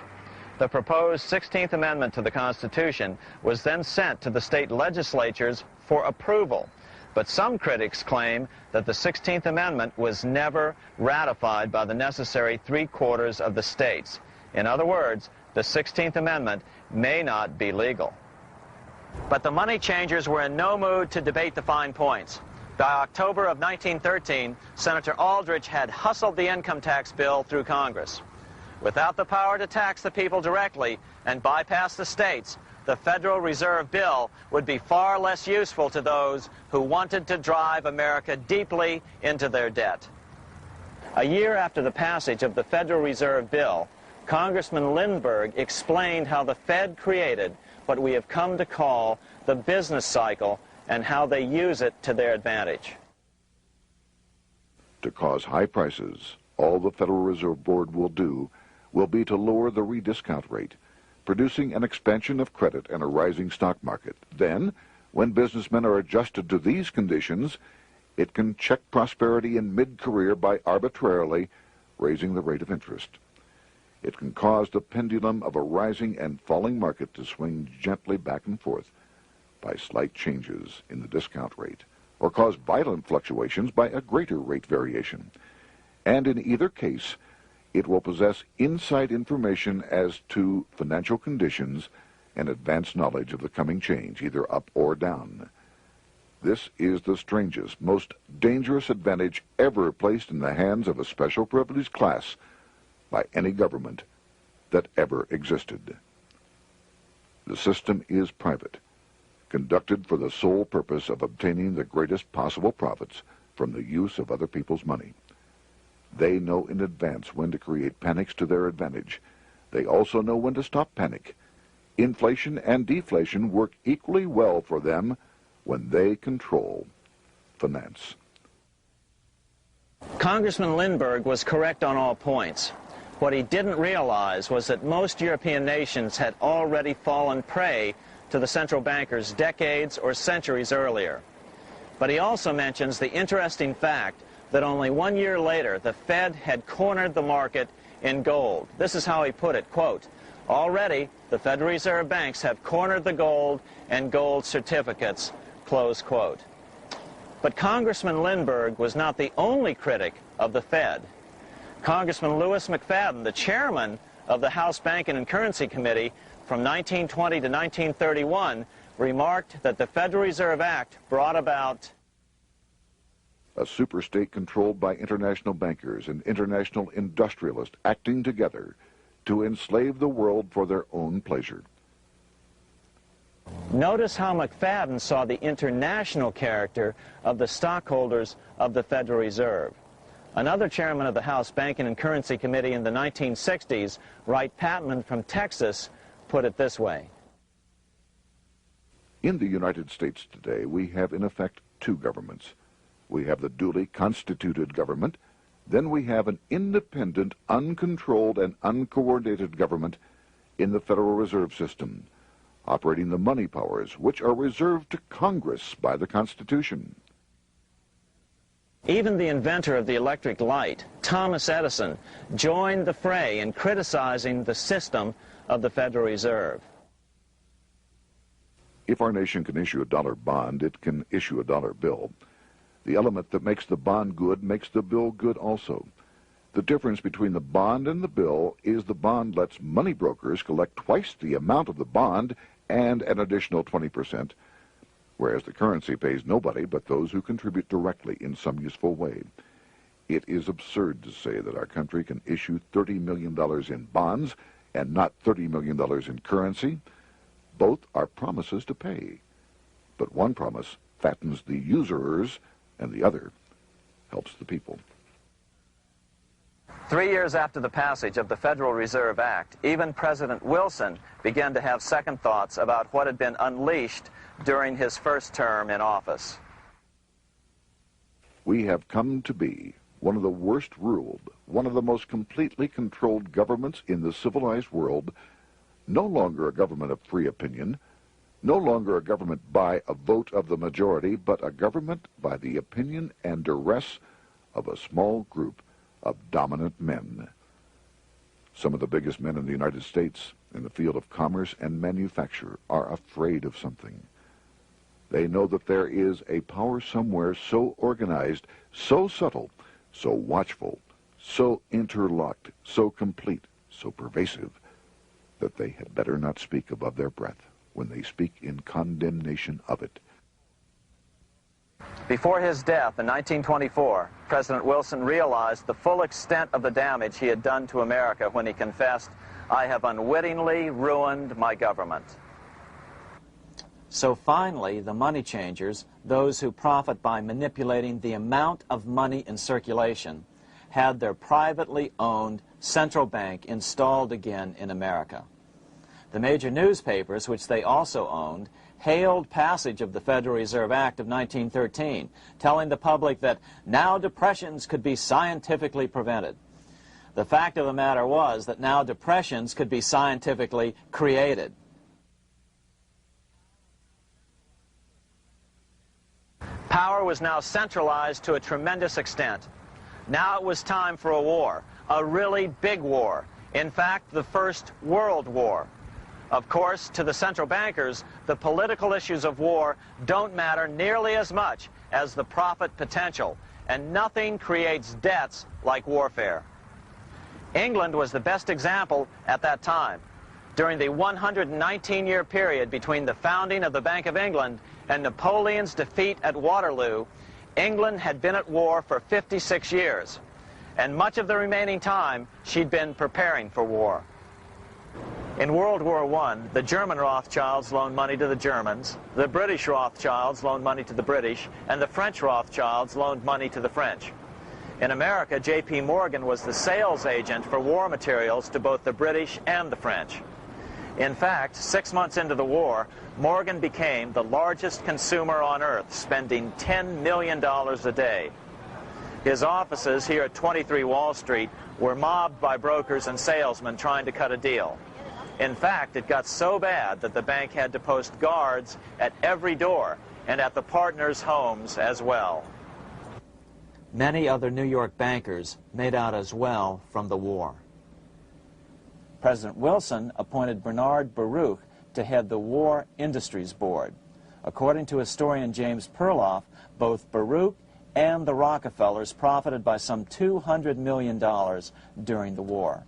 The proposed 16th Amendment to the Constitution was then sent to the state legislatures for approval. But some critics claim that the 16th Amendment was never ratified by the necessary 3/4 of the states. In other words, the 16th Amendment may not be legal. But the money changers were in no mood to debate the fine points. By October of 1913, Senator Aldrich had hustled the income tax bill through Congress. Without the power to tax the people directly and bypass the states, the Federal Reserve Bill would be far less useful to those who wanted to drive America deeply into their debt. A year after the passage of the Federal Reserve Bill, Congressman Lindbergh explained how the Fed created what we have come to call the business cycle and how they use it to their advantage.
To cause high prices, all the Federal Reserve Board will do will be to lower the rediscount rate, producing an expansion of credit and a rising stock market. Then, when businessmen are adjusted to these conditions, it can check prosperity in mid-career by arbitrarily raising the rate of interest. It can cause the pendulum of a rising and falling market to swing gently back and forth by slight changes in the discount rate, or cause violent fluctuations by a greater rate variation. And in either case, it will possess inside information as to financial conditions and advanced knowledge of the coming change, either up or down. This is the strangest, most dangerous advantage ever placed in the hands of a special privileged class by any government that ever existed. The system is private, conducted for the sole purpose of obtaining the greatest possible profits from the use of other people's money. They know in advance when to create panics to their advantage. They also know when to stop panic. Inflation and deflation work equally well for them when they control finance.
Congressman Lindbergh was correct on all points. What he didn't realize was that most European nations had already fallen prey to the central bankers decades or centuries earlier. But he also mentions the interesting fact that only 1 year later, the Fed had cornered the market in gold. This is how he put it, quote, "Already, the Federal Reserve banks have cornered the gold and gold certificates," close quote. But Congressman Lindbergh was not the only critic of the Fed. Congressman Lewis McFadden, the chairman of the House Banking and Currency Committee from 1920 to 1931, remarked that the Federal Reserve Act brought about
a superstate controlled by international bankers and international industrialists acting together to enslave the world for their own pleasure.
Notice how McFadden saw the international character of the stockholders of the Federal Reserve. Another chairman of the House Banking and Currency Committee in the 1960s, Wright Patman from Texas, put it this way.
In the United States today, we have in effect two governments. We have the duly constituted government, then we have an independent, uncontrolled, and uncoordinated government in the Federal Reserve System, operating the money powers which are reserved to Congress by the Constitution.
Even the inventor of the electric light, Thomas Edison, joined the fray in criticizing the system of the Federal Reserve.
If our nation can issue a dollar bond, it can issue a dollar bill. The element that makes the bond good makes the bill good also. The difference between the bond and the bill is the bond lets money brokers collect twice the amount of the bond and an additional 20%, whereas the currency pays nobody but those who contribute directly in some useful way. It is absurd to say that our country can issue $30 million in bonds and not $30 million in currency. Both are promises to pay, but one promise fattens the usurers, and the other helps the people.
3 years after the passage of the Federal Reserve Act, even President Wilson began to have second thoughts about what had been unleashed during his first term in office.
We have come to be one of the worst ruled, one of the most completely controlled governments in the civilized world, no longer a government of free opinion, no longer a government by a vote of the majority, but a government by the opinion and duress of a small group of dominant men. Some of the biggest men in the United States in the field of commerce and manufacture are afraid of something. They know that there is a power somewhere so organized, so subtle, so watchful, so interlocked, so complete, so pervasive, that they had better not speak above their breath when they speak in condemnation of it.
Before his death in 1924, President Wilson realized the full extent of the damage he had done to America when he confessed, "I have unwittingly ruined my government." So finally, the money changers, those who profit by manipulating the amount of money in circulation, had their privately owned central bank installed again in America. The major newspapers, which they also owned, hailed passage of the Federal Reserve Act of 1913, telling the public that now depressions could be scientifically prevented. The fact of the matter was that now depressions could be scientifically created. Power was now centralized to a tremendous extent. Now it was time for a war, a really big war. In fact, the First World War. Of course, to the central bankers, the political issues of war don't matter nearly as much as the profit potential, and nothing creates debts like warfare. England was the best example at that time. During the 119-year period between the founding of the Bank of England and Napoleon's defeat at Waterloo, England had been at war for 56 years, and much of the remaining time she'd been preparing for war. In World War I, the German Rothschilds loaned money to the Germans, the British Rothschilds loaned money to the British, and the French Rothschilds loaned money to the French. In America, J.P. Morgan was the sales agent for war materials to both the British and the French. In fact, 6 months into the war, Morgan became the largest consumer on earth, spending $10 million a day. His offices here at 23 Wall Street were mobbed by brokers and salesmen trying to cut a deal. In fact, it got so bad that the bank had to post guards at every door and at the partners' homes as well. Many other New York bankers made out as well from the war. President Wilson appointed Bernard Baruch to head the War Industries Board. According to historian James Perloff, both Baruch and the Rockefellers profited by some $200 million during the war.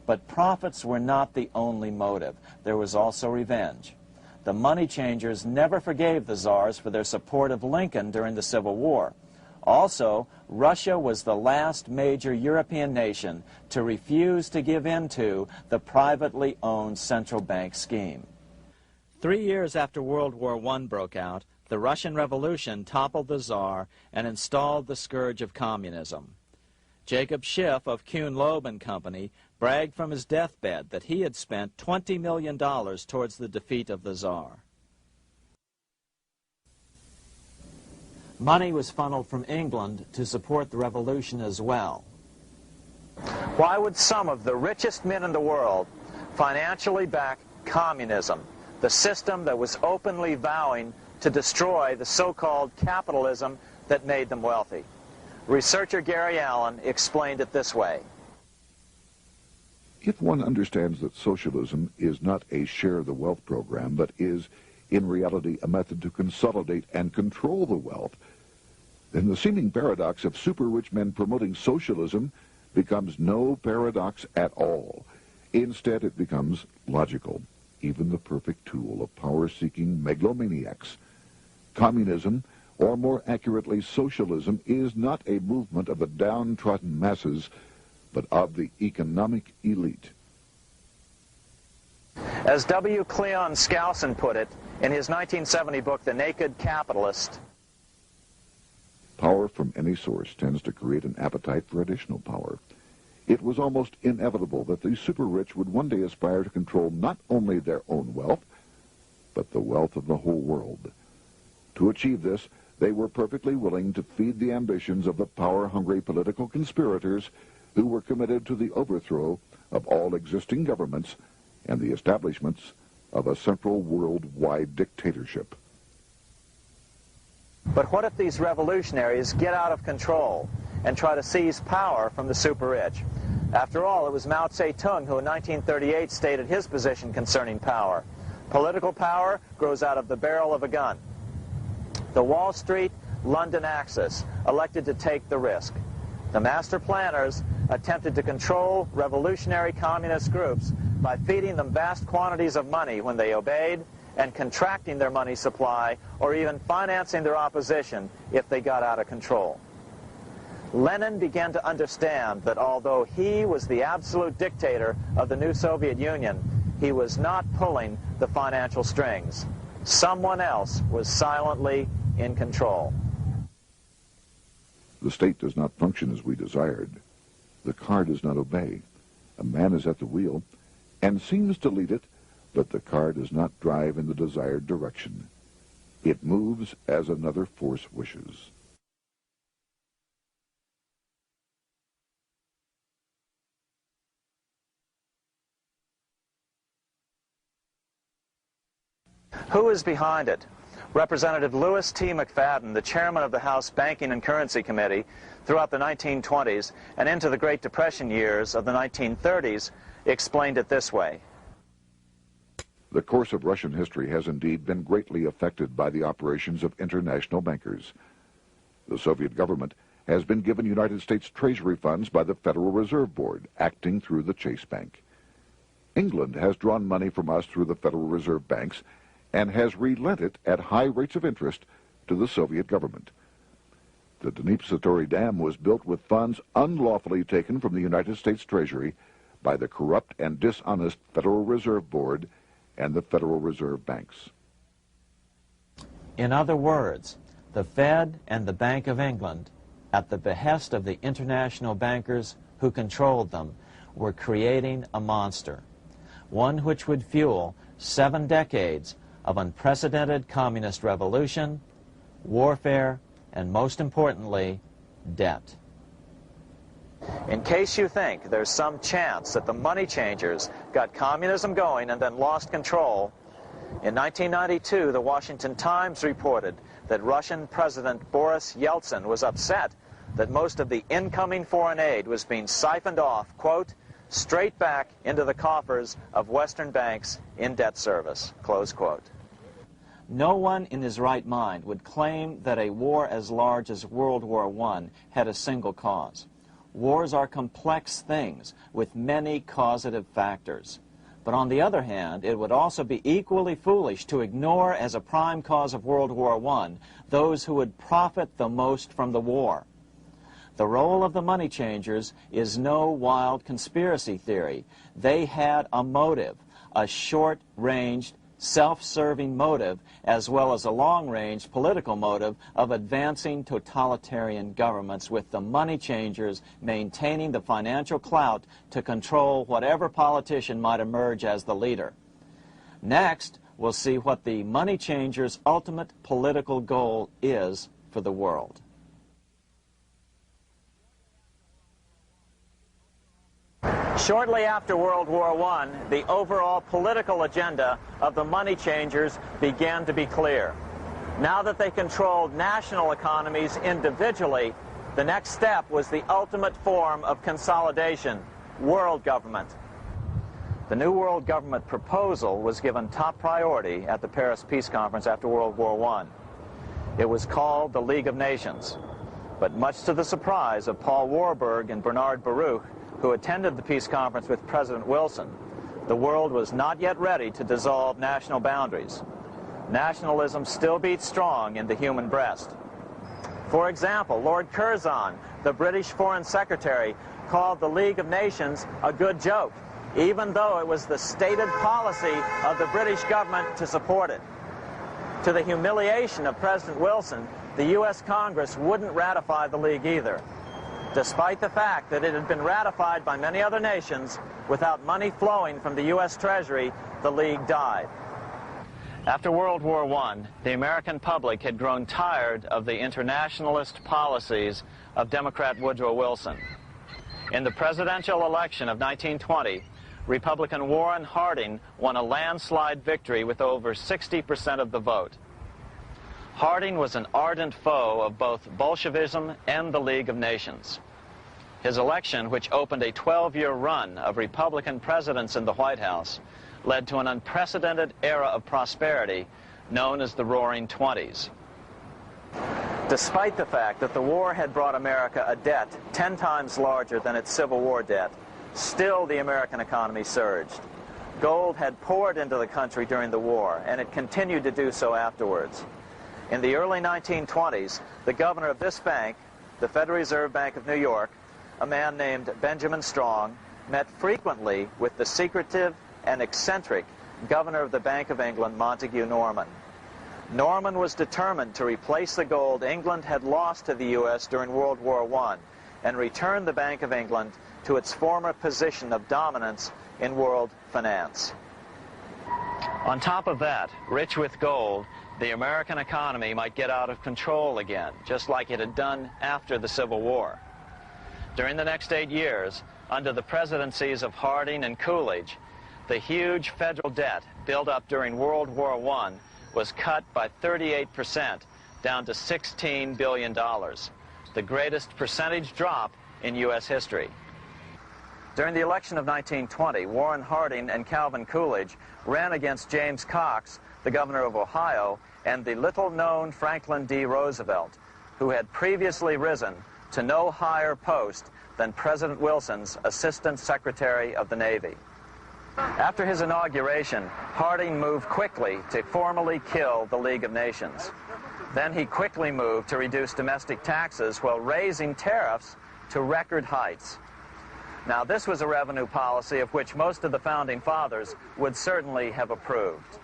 But profits were not the only motive. There was also revenge. The money changers never forgave the czars for their support of Lincoln during the Civil War. Also, Russia was the last major European nation to refuse to give in to the privately owned central bank scheme. 3 years after World War I broke out, the Russian Revolution toppled the Tsar and installed the scourge of communism. Jacob Schiff of Kuhn Loeb and Company bragged from his deathbed that he had spent $20 million towards the defeat of the Tsar. Money was funneled from England to support the revolution as well. Why would some of the richest men in the world financially back communism, the system that was openly vowing to destroy the so-called capitalism that made them wealthy? Researcher Gary Allen explained it this way.
If one understands that socialism is not a share the wealth program, but is in reality a method to consolidate and control the wealth, then the seeming paradox of super-rich men promoting socialism becomes no paradox at all. Instead, it becomes logical, even the perfect tool of power-seeking megalomaniacs. Communism, or more accurately socialism, is not a movement of the downtrodden masses, but of the economic elite.
As W. Cleon Skousen put it, In his 1970 book, The Naked Capitalist,
power from any source tends to create an appetite for additional power. It was almost inevitable that the super-rich would one day aspire to control not only their own wealth, but the wealth of the whole world. To achieve this, they were perfectly willing to feed the ambitions of the power-hungry political conspirators who were committed to the overthrow of all existing governments and the establishments of a central worldwide dictatorship.
but what if these revolutionaries get out of control and try to seize power from the super-rich? After all, it was Mao Zedong who in 1938 stated his position concerning power. Political power grows out of the barrel of a gun. The Wall Street, London axis elected to take the risk. The master planners attempted to control revolutionary communist groups by feeding them vast quantities of money when they obeyed and contracting their money supply or even financing their opposition if they got out of control. Lenin began to understand that although he was the absolute dictator of the new Soviet Union, he was not pulling the financial strings. Someone else was silently in control.
The state does not function as we desired. The car does not obey. A man is at the wheel and seems to lead it, but the car does not drive in the desired direction. It moves as another force wishes.
Who is behind it? Representative Louis T. McFadden, the chairman of the House Banking and Currency Committee throughout the 1920s and into the Great Depression years of the 1930s, explained it this way.
The course of Russian history has indeed been greatly affected by the operations of international bankers. The Soviet government has been given United States Treasury funds by the Federal Reserve Board, acting through the Chase Bank. England has drawn money from us through the Federal Reserve banks and has relent it at high rates of interest to the Soviet government. The Dnipro Dam was built with funds unlawfully taken from the United States Treasury by the corrupt and dishonest Federal Reserve Board and the Federal Reserve banks.
In other words, the Fed and the Bank of England, at the behest of the international bankers who controlled them, were creating a monster, one which would fuel 7 decades of unprecedented communist revolution, warfare, and most importantly, debt.
In case you think there's some chance that the money changers got communism going and then lost control, in 1992, the Washington Times reported that Russian President Boris Yeltsin was upset that most of the incoming foreign aid was being siphoned off, quote, straight back into the coffers of Western banks in debt service, close quote.
No one in his right mind would claim that a war as large as World War I had a single cause. Wars are complex things with many causative factors. But on the other hand, it would also be equally foolish to ignore as a prime cause of World War I those who would profit the most from the war. The role of the money changers is no wild conspiracy theory. They had a motive, a short-ranged, self-serving motive, as well as a long-range political motive of advancing totalitarian governments, with the money changers maintaining the financial clout to control whatever politician might emerge as the leader. Next, we'll see what the money changers' ultimate political goal is for the world.
Shortly after World War I, the overall political agenda of the money changers began to be clear. Now that they controlled national economies individually, the next step was the ultimate form of consolidation, world government. The new world government proposal was given top priority at the Paris Peace Conference after World War I. It was called the League of Nations. But much to the surprise of Paul Warburg and Bernard Baruch, who attended the peace conference with President Wilson, the world was not yet ready to dissolve national boundaries. Nationalism still beats strong in the human breast. For example, Lord Curzon, the British Foreign Secretary, called the League of Nations a good joke, even though it was the stated policy of the British government to support it. To the humiliation of President Wilson, the U.S. Congress wouldn't ratify the League either, despite the fact that it had been ratified by many other nations. Without money flowing from the U.S. Treasury, the League died. After World War I, the American public had grown tired of the internationalist policies of Democrat Woodrow Wilson. In the presidential election of 1920, Republican Warren Harding won a landslide victory with over 60% of the vote. Harding was an ardent foe of both Bolshevism and the League of Nations. His election, which opened a 12-year run of Republican presidents in the White House, led to an unprecedented era of prosperity known as the Roaring Twenties. Despite the fact that the war had brought America a debt 10 times larger than its Civil War debt, still the American economy surged. Gold had poured into the country during the war, and it continued to do so afterwards. In the early 1920s, the governor of this bank, the Federal Reserve Bank of New York, a man named Benjamin Strong, met frequently with the secretive and eccentric governor of the Bank of England, Montague Norman. Norman was determined to replace the gold England had lost to the U.S. during World War I and return the Bank of England to its former position of dominance in world finance. On top of that, rich with gold, the American economy might get out of control again, just like it had done after the Civil War. During the next 8 years, under the presidencies of Harding and Coolidge, the huge federal debt built up during World War I was cut by 38%, down to $16 billion, the greatest percentage drop in U.S. history. During the election of 1920, Warren Harding and Calvin Coolidge ran against James Cox, the governor of Ohio, and the little-known Franklin D. Roosevelt, who had previously risen to no higher post than President Wilson's Assistant Secretary of the Navy. After his inauguration, Harding moved quickly to formally kill the League of Nations. Then he quickly moved to reduce domestic taxes while raising tariffs to record heights. Now, this was a revenue policy of which most of the Founding Fathers would certainly have approved.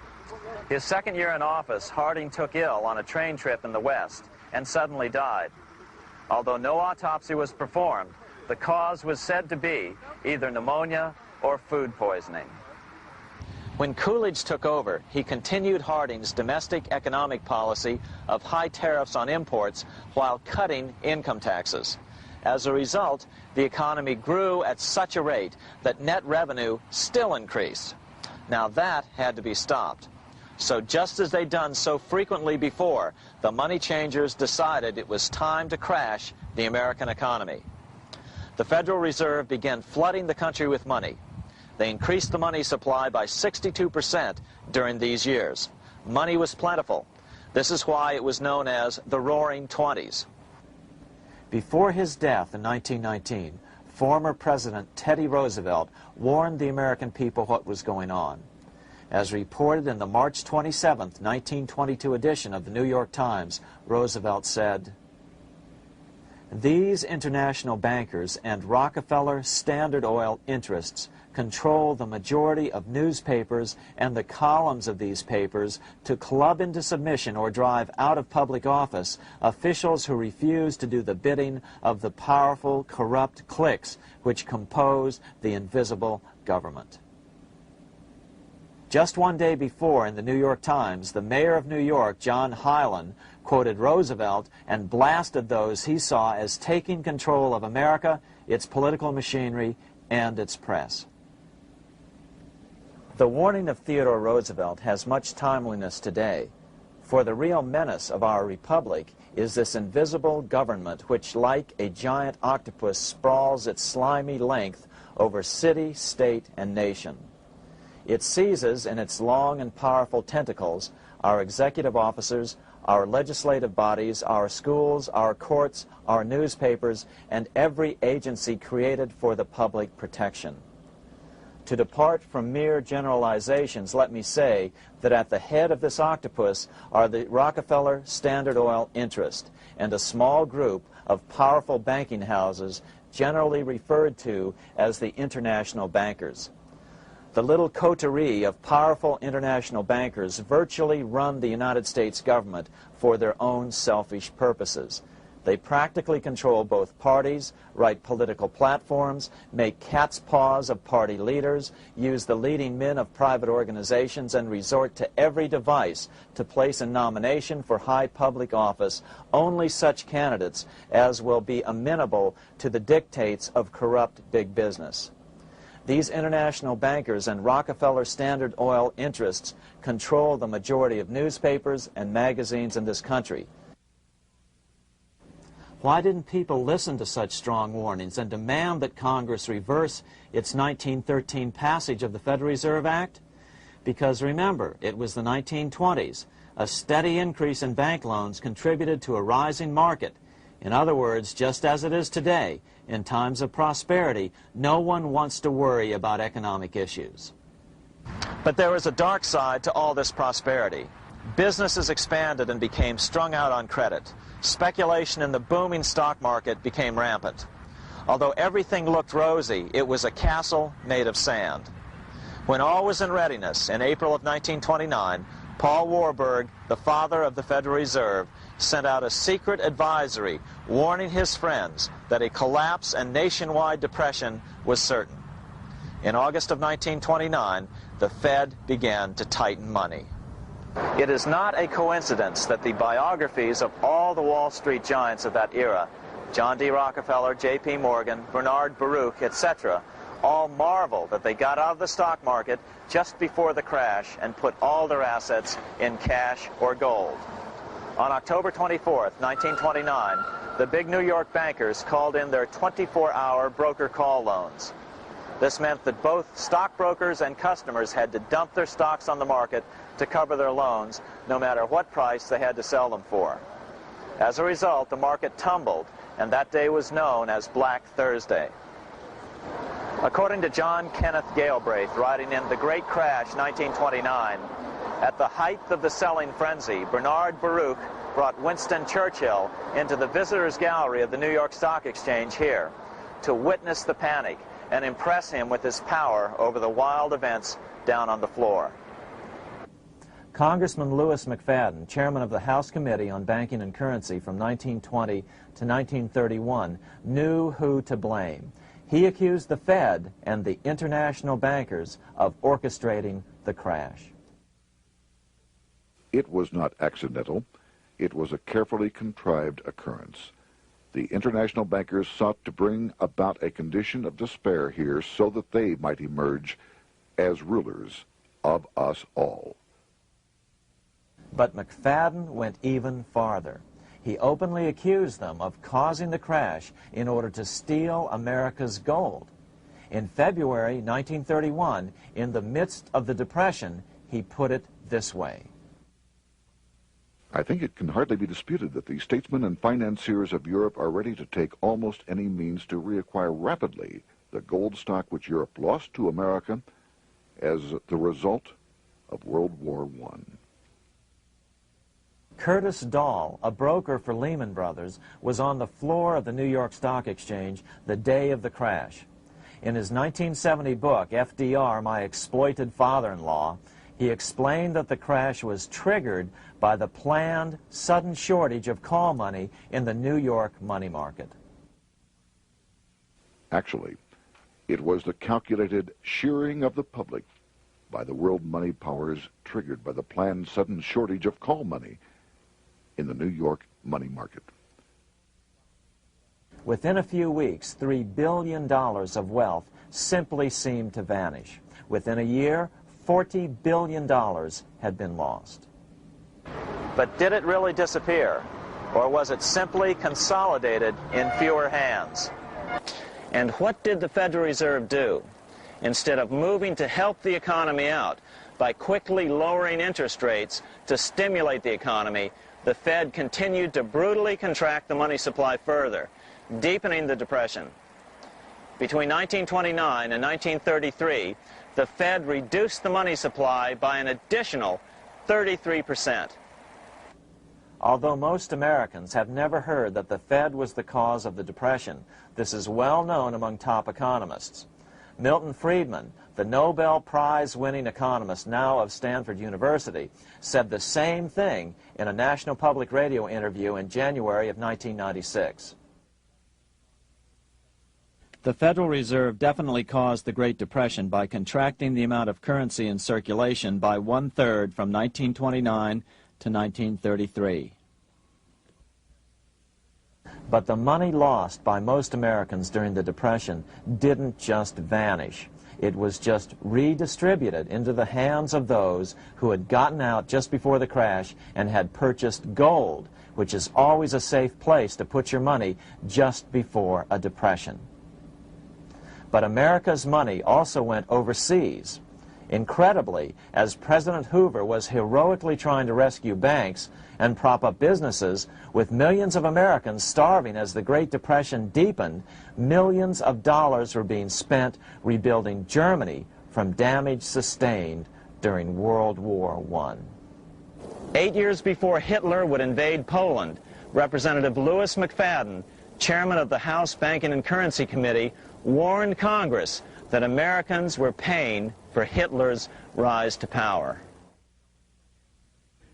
His second year in office, Harding took ill on a train trip in the West and suddenly died. Although no autopsy was performed, the cause was said to be either pneumonia or food poisoning. When Coolidge took over, he continued Harding's domestic economic policy of high tariffs on imports while cutting income taxes. As a result, the economy grew at such a rate that net revenue still increased. Now that had to be stopped. So just as they'd done so frequently before, the money changers decided it was time to crash the American economy. The Federal Reserve began flooding the country with money. They increased the money supply by 62% during these years. Money was plentiful. This is why it was known as the Roaring Twenties. Before his death in 1919, former President Teddy Roosevelt warned the American people what was going on. As reported in the March 27, 1922 edition of the New York Times, Roosevelt said, "These international bankers and Rockefeller Standard Oil interests control the majority of newspapers and the columns of these papers to club into submission or drive out of public office officials who refuse to do the bidding of the powerful, corrupt cliques which compose the invisible government." Just one day before, in the New York Times, the mayor of New York, John Hylan, quoted Roosevelt and blasted those he saw as taking control of America, its political machinery, and its press. The warning of Theodore Roosevelt has much timeliness today, for the real menace of our republic is this invisible government which, like a giant octopus, sprawls its slimy length over city, state, and nation. It seizes in its long and powerful tentacles our executive officers, our legislative bodies, our schools, our courts, our newspapers, and every agency created for the public protection. To depart from mere generalizations, let me say that at the head of this octopus are the Rockefeller Standard Oil interest and a small group of powerful banking houses generally referred to as the international bankers. The little coterie of powerful international bankers virtually run the United States government for their own selfish purposes. They practically control both parties, write political platforms, make cat's paws of party leaders, use the leading men of private organizations, and resort to every device to place a nomination for high public office only such candidates as will be amenable to the dictates of corrupt big business. These international bankers and Rockefeller Standard Oil interests control the majority of newspapers and magazines in this country. Why didn't people listen to such strong warnings and demand that Congress reverse its 1913 passage of the Federal Reserve Act? Because remember, it was the 1920s. A steady increase in bank loans contributed to a rising market. In other words, just as it is today, in times of prosperity, no one wants to worry about economic issues. But there was a dark side to all this prosperity. Businesses expanded and became strung out on credit. Speculation in the booming stock market became rampant. Although everything looked rosy, it was a castle made of sand. When all was in readiness, in April of 1929, Paul Warburg, the father of the Federal Reserve, sent out a secret advisory warning his friends that a collapse and nationwide depression was certain. In August of 1929, the Fed began to tighten money. It is not a coincidence that the biographies of all the Wall Street giants of that era, John D. Rockefeller, J.P. Morgan, Bernard Baruch, etc., all marvel that they got out of the stock market just before the crash and put all their assets in cash or gold. On October 24th, 1929, the big New York bankers called in their 24-hour broker call loans. This meant that both stockbrokers and customers had to dump their stocks on the market to cover their loans, no matter what price they had to sell them for. As a result, the market tumbled, and that day was known as Black Thursday. According to John Kenneth Galbraith, writing in The Great Crash, 1929, at the height of the selling frenzy, Bernard Baruch brought Winston Churchill into the visitors' gallery of the New York Stock Exchange here to witness the panic and impress him with his power over the wild events down on the floor. Congressman Louis McFadden, chairman of the House Committee on Banking and Currency from 1920 to 1931, knew who to blame. He accused the Fed and the international bankers of orchestrating the crash.
It was not accidental. It was a carefully contrived occurrence. The international bankers sought to bring about a condition of despair here so that they might emerge as rulers of us all.
But McFadden went even farther. He openly accused them of causing the crash in order to steal America's gold. In February 1931, in the midst of the Depression, he put it this way.
I think it can hardly be disputed that the statesmen and financiers of Europe are ready to take almost any means to reacquire rapidly the gold stock which Europe lost to America as the result of World War I.
Curtis Dahl, a broker for Lehman Brothers, was on the floor of the New York Stock Exchange the day of the crash. In his 1970 book, FDR, My Exploited Father-in-Law, he explained that the crash was triggered by the planned sudden shortage of call money in the New York money market.
Actually, it was the calculated shearing of the public by the world money powers triggered by the planned sudden shortage of call money in the New York money market.
Within a few weeks, $3 billion of wealth simply seemed to vanish. Within a year, $40 billion had been lost. But did it really disappear? Or was it simply consolidated in fewer hands? And what did the Federal Reserve do? Instead of moving to help the economy out by quickly lowering interest rates to stimulate the economy, the Fed continued to brutally contract the money supply further, deepening the Depression. Between 1929 and 1933, the Fed reduced the money supply by an additional 33%. Although most Americans have never heard that the Fed was the cause of the Depression, this is well known among top economists. Milton Friedman, the Nobel Prize-winning economist now of Stanford University, said the same thing in a National Public Radio interview in January of 1996. The Federal Reserve definitely caused the Great Depression by contracting the amount of currency in circulation by 1/3 from 1929 to 1933. But the money lost by most Americans during the Depression didn't just vanish. It was just redistributed into the hands of those who had gotten out just before the crash and had purchased gold, which is always a safe place to put your money just before a depression. But America's money also went overseas. Incredibly, as President Hoover was heroically trying to rescue banks and prop up businesses, with millions of Americans starving as the Great Depression deepened, millions of dollars were being spent rebuilding Germany from damage sustained during World War I. 8 years before Hitler would invade Poland, Representative Louis McFadden, chairman of the House Banking and Currency Committee, warned Congress that Americans were paying for Hitler's rise to power.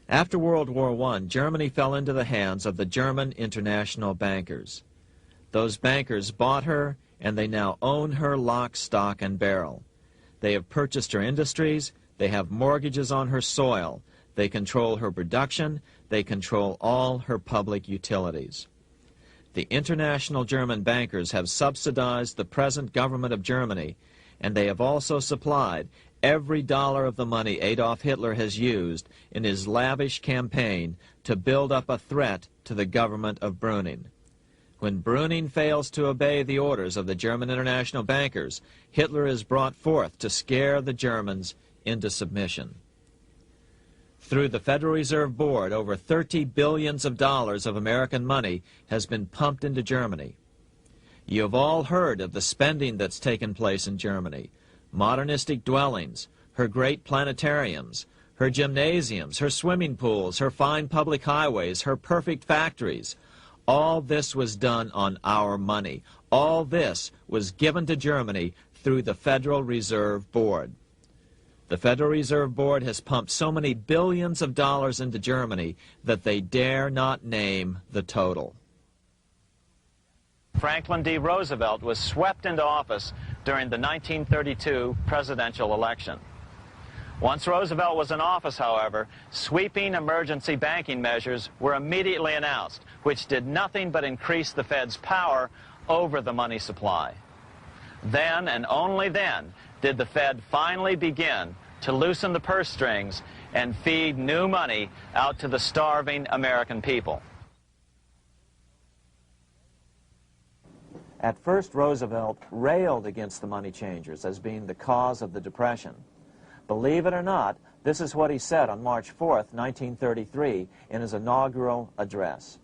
After World War I, Germany fell into the hands of the German international bankers. Those bankers bought her, and they now own her lock, stock, and barrel. They have purchased her industries, they have mortgages on her soil, they control her production, they control all her public utilities. The international German bankers have subsidized the present government of Germany, and they have also supplied every dollar of the money Adolf Hitler has used in his lavish campaign to build up a threat to the government of Brüning. When Brüning fails to obey the orders of the German international bankers, Hitler is brought forth to scare the Germans into submission. Through the Federal Reserve Board, over $30 billion of American money has been pumped into Germany. You have all heard of the spending that's taken place in Germany. Modernistic dwellings, her great planetariums, her gymnasiums, her swimming pools, her fine public highways, her perfect factories. All this was done on our money. All this was given to Germany through the Federal Reserve Board. The Federal Reserve Board has pumped so many billions of dollars into Germany that they dare not name the total. Franklin D. Roosevelt was swept into office during the 1932 presidential election. Once Roosevelt was in office, however, sweeping emergency banking measures were immediately announced, which did nothing but increase the Fed's power over the money supply. Then, and only then, did the Fed finally begin to loosen the purse strings and feed new money out to the starving American people. At first, Roosevelt railed against the money changers as being the cause of the Depression. Believe it or not, this is what he said on March 4th, 1933, in his inaugural address.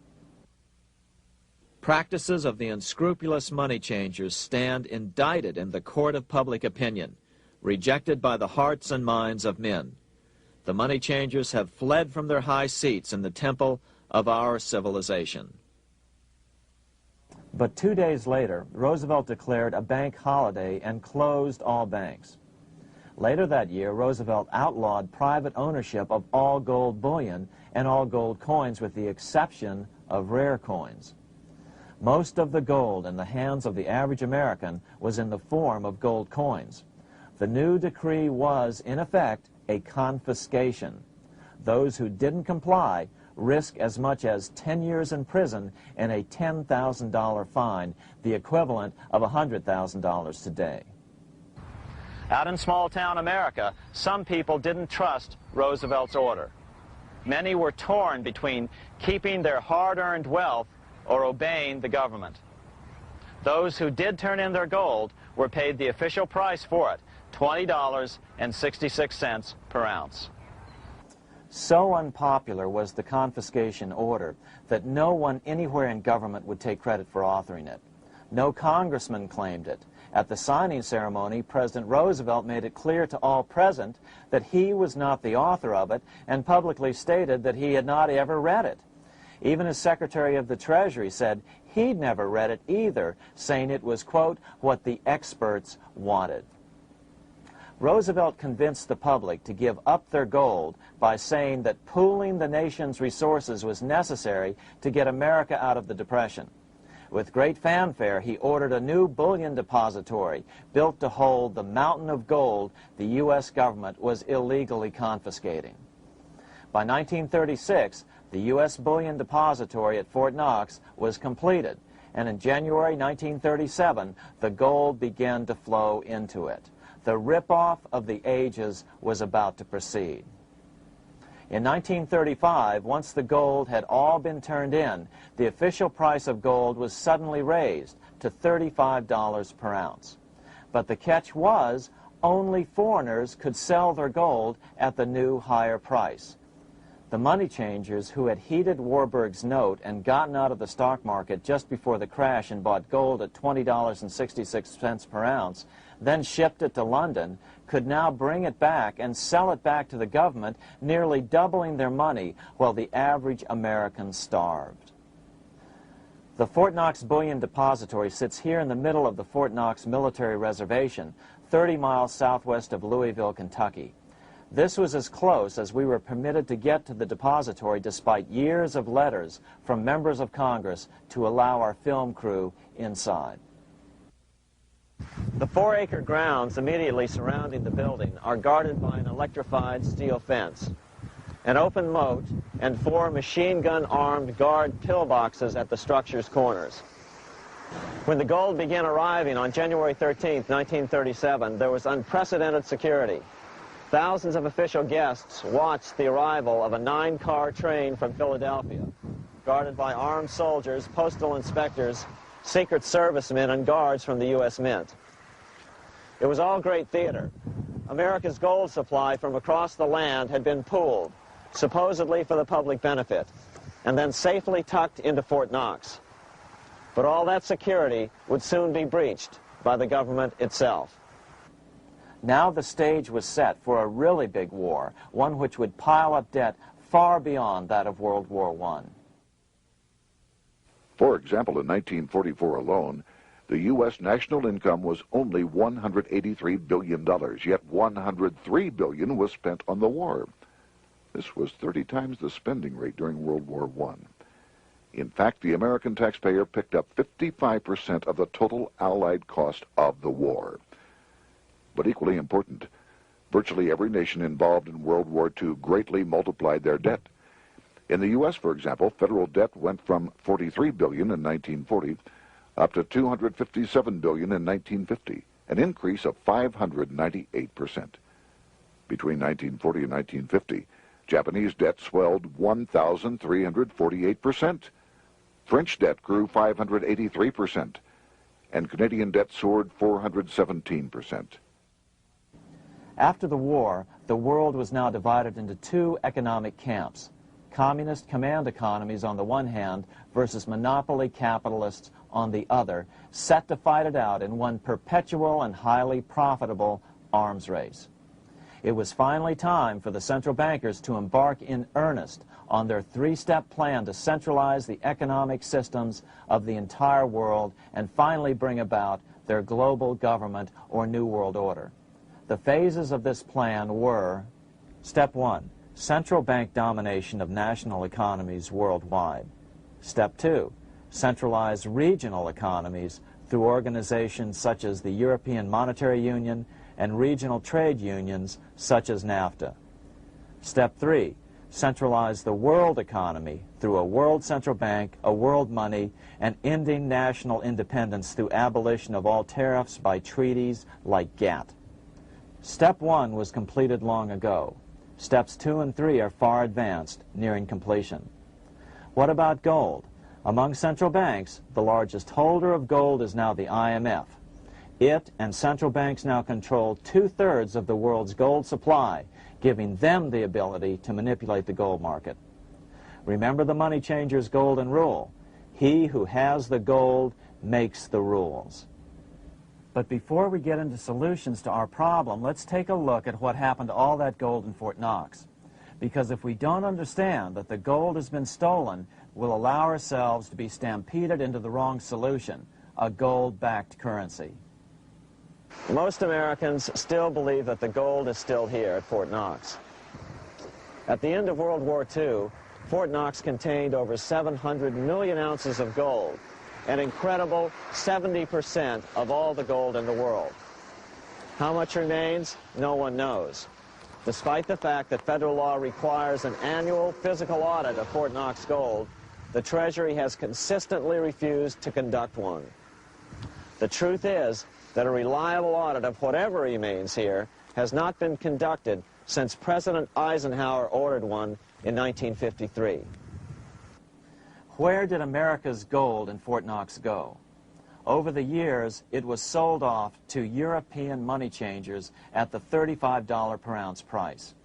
Practices of the unscrupulous money changers stand indicted in the court of public opinion, rejected by the hearts and minds of men. The money changers have fled from their high seats in the temple of our civilization. But 2 days later, Roosevelt declared a bank holiday and closed all banks. Later that year, Roosevelt outlawed private ownership of all gold bullion and all gold coins with the exception of rare coins. Most of the gold in the hands of the average American was in the form of gold coins. The new decree was, in effect, a confiscation. Those who didn't comply risk as much as 10 years in prison and a $10,000 fine, the equivalent of $100,000 today. Out in small-town America, some people didn't trust Roosevelt's order. Many were torn between keeping their hard-earned wealth or obeying the government. Those who did turn in their gold were paid the official price for it, $20.66 per ounce. So unpopular was the confiscation order that no one anywhere in government would take credit for authoring it. No congressman claimed it. At the signing ceremony, President Roosevelt made it clear to all present that he was not the author of it and publicly stated that he had not ever read it. Even his Secretary of the Treasury said he'd never read it either, saying it was, quote, what the experts wanted. Roosevelt convinced the public to give up their gold by saying that pooling the nation's resources was necessary to get America out of the Depression. With great fanfare, he ordered a new bullion depository built to hold the mountain of gold the U.S. government was illegally confiscating. By 1936, the U.S. bullion depository at Fort Knox was completed, and in January 1937, the gold began to flow into it. The rip-off of the ages was about to proceed. In 1935, once the gold had all been turned in, the official price of gold was suddenly raised to $35 per ounce. But the catch was, only foreigners could sell their gold at the new higher price. The money changers who had heeded Warburg's note and gotten out of the stock market just before the crash and bought gold at $20.66 per ounce, then shipped it to London, could now bring it back and sell it back to the government, nearly doubling their money while the average American starved. The Fort Knox Bullion Depository sits here in the middle of the Fort Knox Military Reservation, 30 miles southwest of Louisville, Kentucky. This was as close as we were permitted to get to the depository despite years of letters from members of Congress to allow our film crew inside. The 4-acre grounds immediately surrounding the building are guarded by an electrified steel fence, an open moat, and 4 machine-gun-armed guard pillboxes at the structure's corners. When the gold began arriving on January 13, 1937, there was unprecedented security. Thousands of official guests watched the arrival of a 9-car train from Philadelphia, guarded by armed soldiers, postal inspectors, Secret Servicemen, and guards from the U.S. Mint. It was all great theater. America's gold supply from across the land had been pooled, supposedly for the public benefit, and then safely tucked into Fort Knox. But all that security would soon be breached by the government itself. Now the stage was set for a really big war, one which would pile up debt far beyond that of World War I.
For example, in 1944 alone, the U.S. national income was only $183 billion, yet $103 billion was spent on the war. This was 30 times the spending rate during World War I. In fact, the American taxpayer picked up 55% of the total Allied cost of the war. But equally important, virtually every nation involved in World War II greatly multiplied their debt. In the U.S., for example, federal debt went from $43 billion in 1940 up to $257 billion in 1950, an increase of 598%. Between 1940 and 1950, Japanese debt swelled 1,348%. French debt grew 583%, and Canadian debt soared 417%.
After the war, the world was now divided into 2 economic camps: communist command economies on the one hand versus monopoly capitalists on the other, set to fight it out in one perpetual and highly profitable arms race. It was finally time for the central bankers to embark in earnest on their 3-step plan to centralize the economic systems of the entire world and finally bring about their global government or New World Order. The phases of this plan were: Step 1, central bank domination of national economies worldwide. Step 2, centralize regional economies through organizations such as the European Monetary Union and regional trade unions such as NAFTA. Step 3, centralize the world economy through a world central bank, a world money, and ending national independence through abolition of all tariffs by treaties like GATT. Step 1 was completed long ago. Steps 2 and 3 are far advanced, nearing completion. What about gold? Among central banks, the largest holder of gold is now the IMF. It and central banks now control 2/3 of the world's gold supply, giving them the ability to manipulate the gold market. Remember the money changer's golden rule: he who has the gold makes the rules. But before we get into solutions to our problem, let's take a look at what happened to all that gold in Fort Knox. Because if we don't understand that the gold has been stolen, we'll allow ourselves to be stampeded into the wrong solution, a gold-backed currency. Most Americans still believe that the gold is still here at Fort Knox. At the end of World War II, Fort Knox contained over 700 million ounces of gold, an incredible 70% of all the gold in the world. How much remains? No one knows. Despite the fact that federal law requires an annual physical audit of Fort Knox gold, the Treasury has consistently refused to conduct one. The truth is that a reliable audit of whatever remains here has not been conducted since President Eisenhower ordered one in 1953. Where did America's gold in Fort Knox go? Over the years, it was sold off to European money changers at the $35 per ounce price.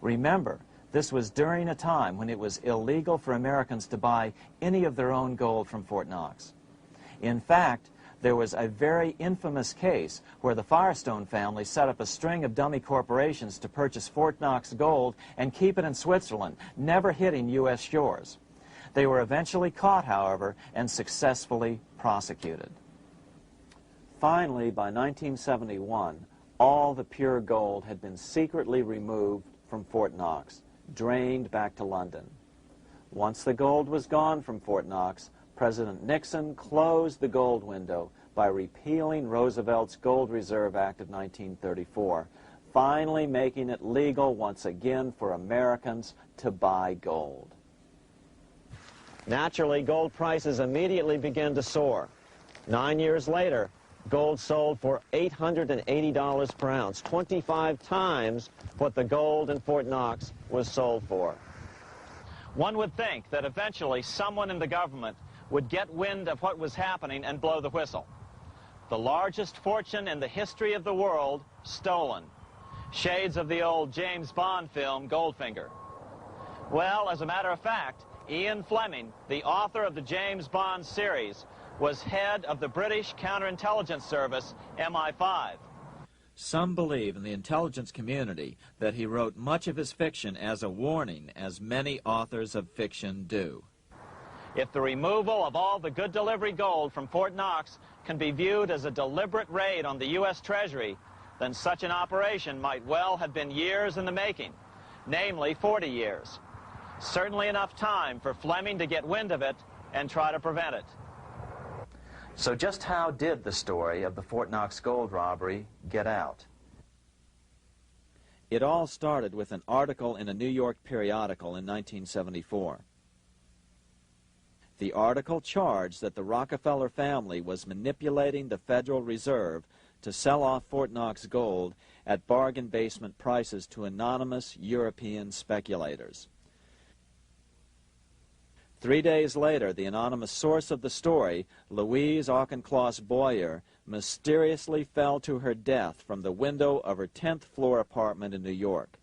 Remember, this was during a time when it was illegal for Americans to buy any of their own gold from Fort Knox. In fact, there was a very infamous case where the Firestone family set up a string of dummy corporations to purchase Fort Knox gold and keep it in Switzerland, never hitting U.S. shores. They were eventually caught, however, and successfully prosecuted. Finally, by 1971, all the pure gold had been secretly removed from Fort Knox, drained back to London. Once the gold was gone from Fort Knox, President Nixon closed the gold window by repealing Roosevelt's Gold Reserve Act of 1934, finally making it legal once again for Americans to buy gold. Naturally, gold prices immediately began to soar. 9 years later, gold sold for $880 per ounce, 25 times what the gold in Fort Knox was sold for. One would think that eventually someone in the government would get wind of what was happening and blow the whistle. The largest fortune in the history of the world stolen. Shades of the old James Bond film, Goldfinger. Well, as a matter of fact, Ian Fleming, the author of the James Bond series, was head of the British counterintelligence service, MI5. Some believe in the intelligence community that he wrote much of his fiction as a warning, as many authors of fiction do. If the removal of all the good delivery gold from Fort Knox can be viewed as a deliberate raid on the U.S. Treasury, then such an operation might well have been years in the making, namely 40 years. Certainly enough time for Fleming to get wind of it and try to prevent it. So just how did the story of the Fort Knox gold robbery get out? It all started with an article in a New York periodical in 1974. The article charged that the Rockefeller family was manipulating the Federal Reserve to sell off Fort Knox gold at bargain basement prices to anonymous European speculators. 3 days later, the anonymous source of the story, Louise Auchincloss Boyer, mysteriously fell to her death from the window of her 10th floor apartment in New York.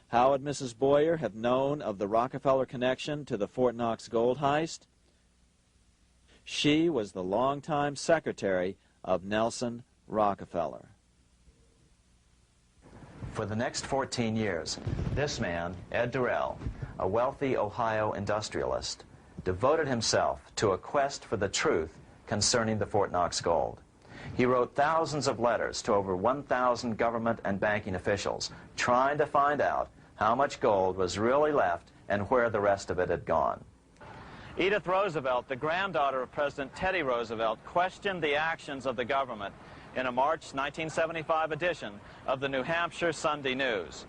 How would Mrs. Boyer have known of the Rockefeller connection to the Fort Knox gold heist? She was the longtime secretary of Nelson Rockefeller. For the next 14 years, this man, Ed Durrell, a wealthy Ohio industrialist, devoted himself to a quest for the truth concerning the Fort Knox gold. He wrote thousands of letters to over 1,000 government and banking officials, trying to find out how much gold was really left and where the rest of it had gone. Edith Roosevelt, the granddaughter of President Teddy Roosevelt, questioned the actions of the government in a March 1975 edition of the New Hampshire Sunday News.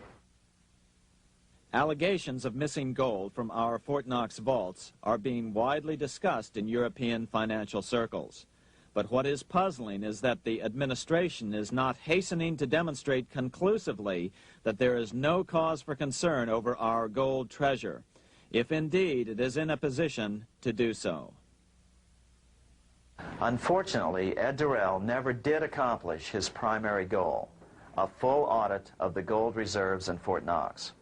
Allegations of missing gold from our Fort Knox vaults are being widely discussed in European financial circles. But what is puzzling is that the administration is not hastening to demonstrate conclusively that there is no cause for concern over our gold treasure, if indeed it is in a position to do so. Unfortunately, Ed Durrell never did accomplish his primary goal, a full audit of the gold reserves in Fort Knox.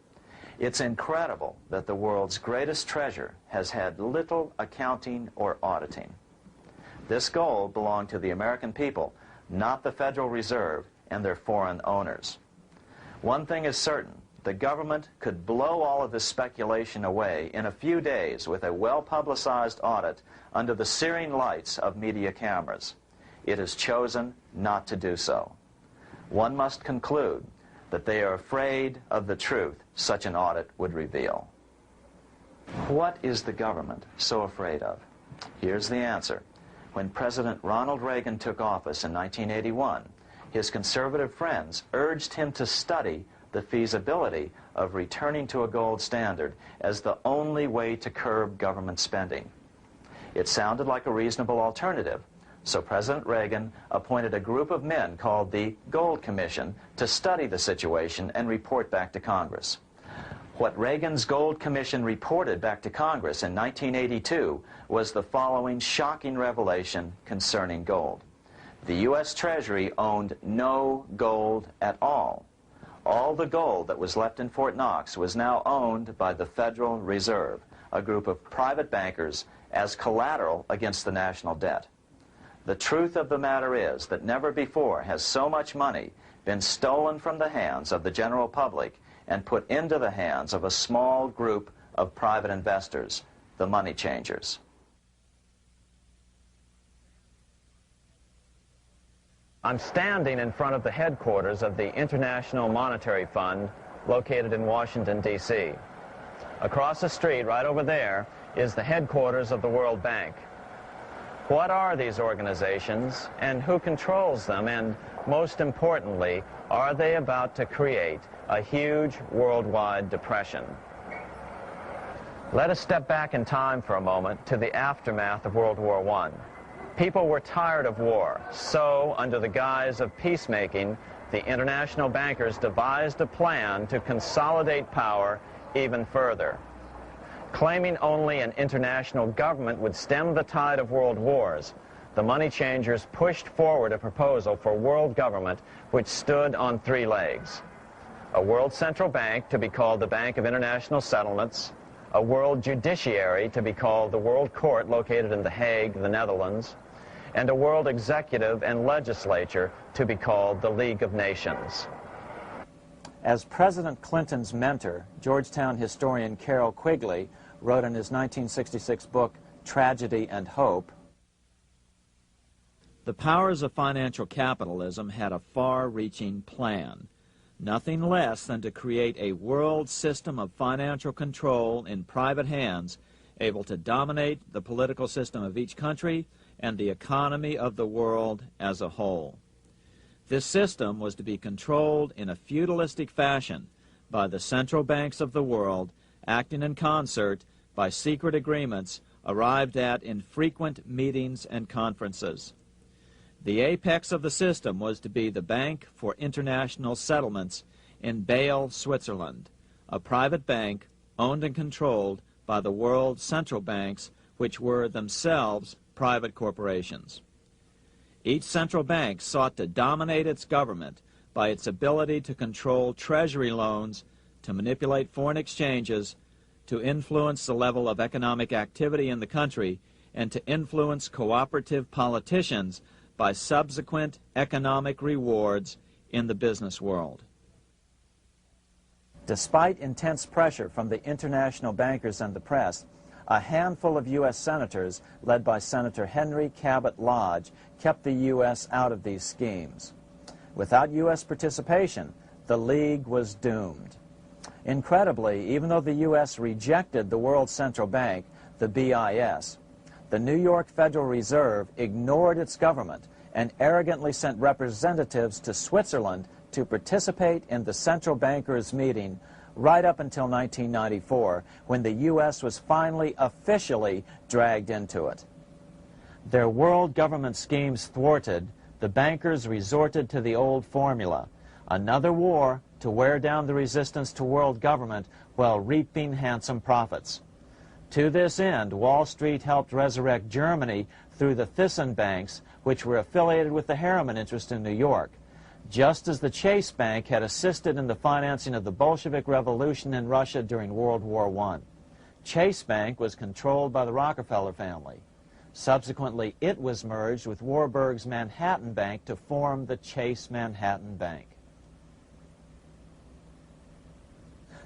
It's incredible that the world's greatest treasure has had little accounting or auditing. This gold belonged to the American people, not the Federal Reserve and their foreign owners. One thing is certain, the government could blow all of this speculation away in a few days with a well-publicized audit under the searing lights of media cameras. It has chosen not to do so. One must conclude that they are afraid of the truth such an audit would reveal. What is the government so afraid of? Here's the answer. When President Ronald Reagan took office in 1981, his conservative friends urged him to study the feasibility of returning to a gold standard as the only way to curb government spending. It sounded like a reasonable alternative, so President Reagan appointed a group of men called the Gold Commission to study the situation and report back to Congress. What Reagan's Gold Commission reported back to Congress in 1982 was the following shocking revelation concerning gold. The U.S. Treasury owned no gold at all. All the gold that was left in Fort Knox was now owned by the Federal Reserve, a group of private bankers, as collateral against the national debt. The truth of the matter is that never before has so much money been stolen from the hands of the general public and put into the hands of a small group of private investors, the money changers. I'm standing in front of the headquarters of the International Monetary Fund located in Washington, D.C. Across the street, right over there, is the headquarters of the World Bank. What are these organizations and who controls them? And most importantly, are they about to create a huge worldwide depression? Let us step back in time for a moment to the aftermath of World War I. People were tired of war, so under the guise of peacemaking, the international bankers devised a plan to consolidate power even further. Claiming only an international government would stem the tide of world wars, the money changers pushed forward a proposal for world government which stood on three legs. A world central bank to be called the Bank of International Settlements, a world judiciary to be called the World Court located in The Hague, the Netherlands, and a world executive and legislature to be called the League of Nations. As President Clinton's mentor, Georgetown historian Carroll Quigley wrote in his 1966 book, Tragedy and Hope, the powers of financial capitalism had a far-reaching plan, nothing less than to create a world system of financial control in private hands, able to dominate the political system of each country and the economy of the world as a whole. This system was to be controlled in a feudalistic fashion by the central banks of the world, acting in concert by secret agreements arrived at in frequent meetings and conferences. The apex of the system was to be the Bank for International Settlements in Bâle, Switzerland, a private bank owned and controlled by the world central banks, which were themselves private corporations. Each central bank sought to dominate its government by its ability to control treasury loans, to manipulate foreign exchanges, to influence the level of economic activity in the country, and to influence cooperative politicians by subsequent economic rewards in the business world. Despite intense pressure from the international bankers and the press, a handful of U.S. senators, led by Senator Henry Cabot Lodge, kept the U.S. out of these schemes. Without U.S. participation, the League was doomed. Incredibly, even though the U.S. rejected the World Central Bank, the BIS, the New York Federal Reserve ignored its government and arrogantly sent representatives to Switzerland to participate in the central bankers' meeting right up until 1994, when the U.S. was finally officially dragged into it. Their world government schemes thwarted, the bankers resorted to the old formula, another war to wear down the resistance to world government while reaping handsome profits. To this end, Wall Street helped resurrect Germany through the Thyssen banks, which were affiliated with the Harriman interest in New York, just as the Chase Bank had assisted in the financing of the Bolshevik Revolution in Russia during World War I. Chase Bank was controlled by the Rockefeller family. Subsequently, it was merged with Warburg's Manhattan Bank to form the Chase Manhattan Bank.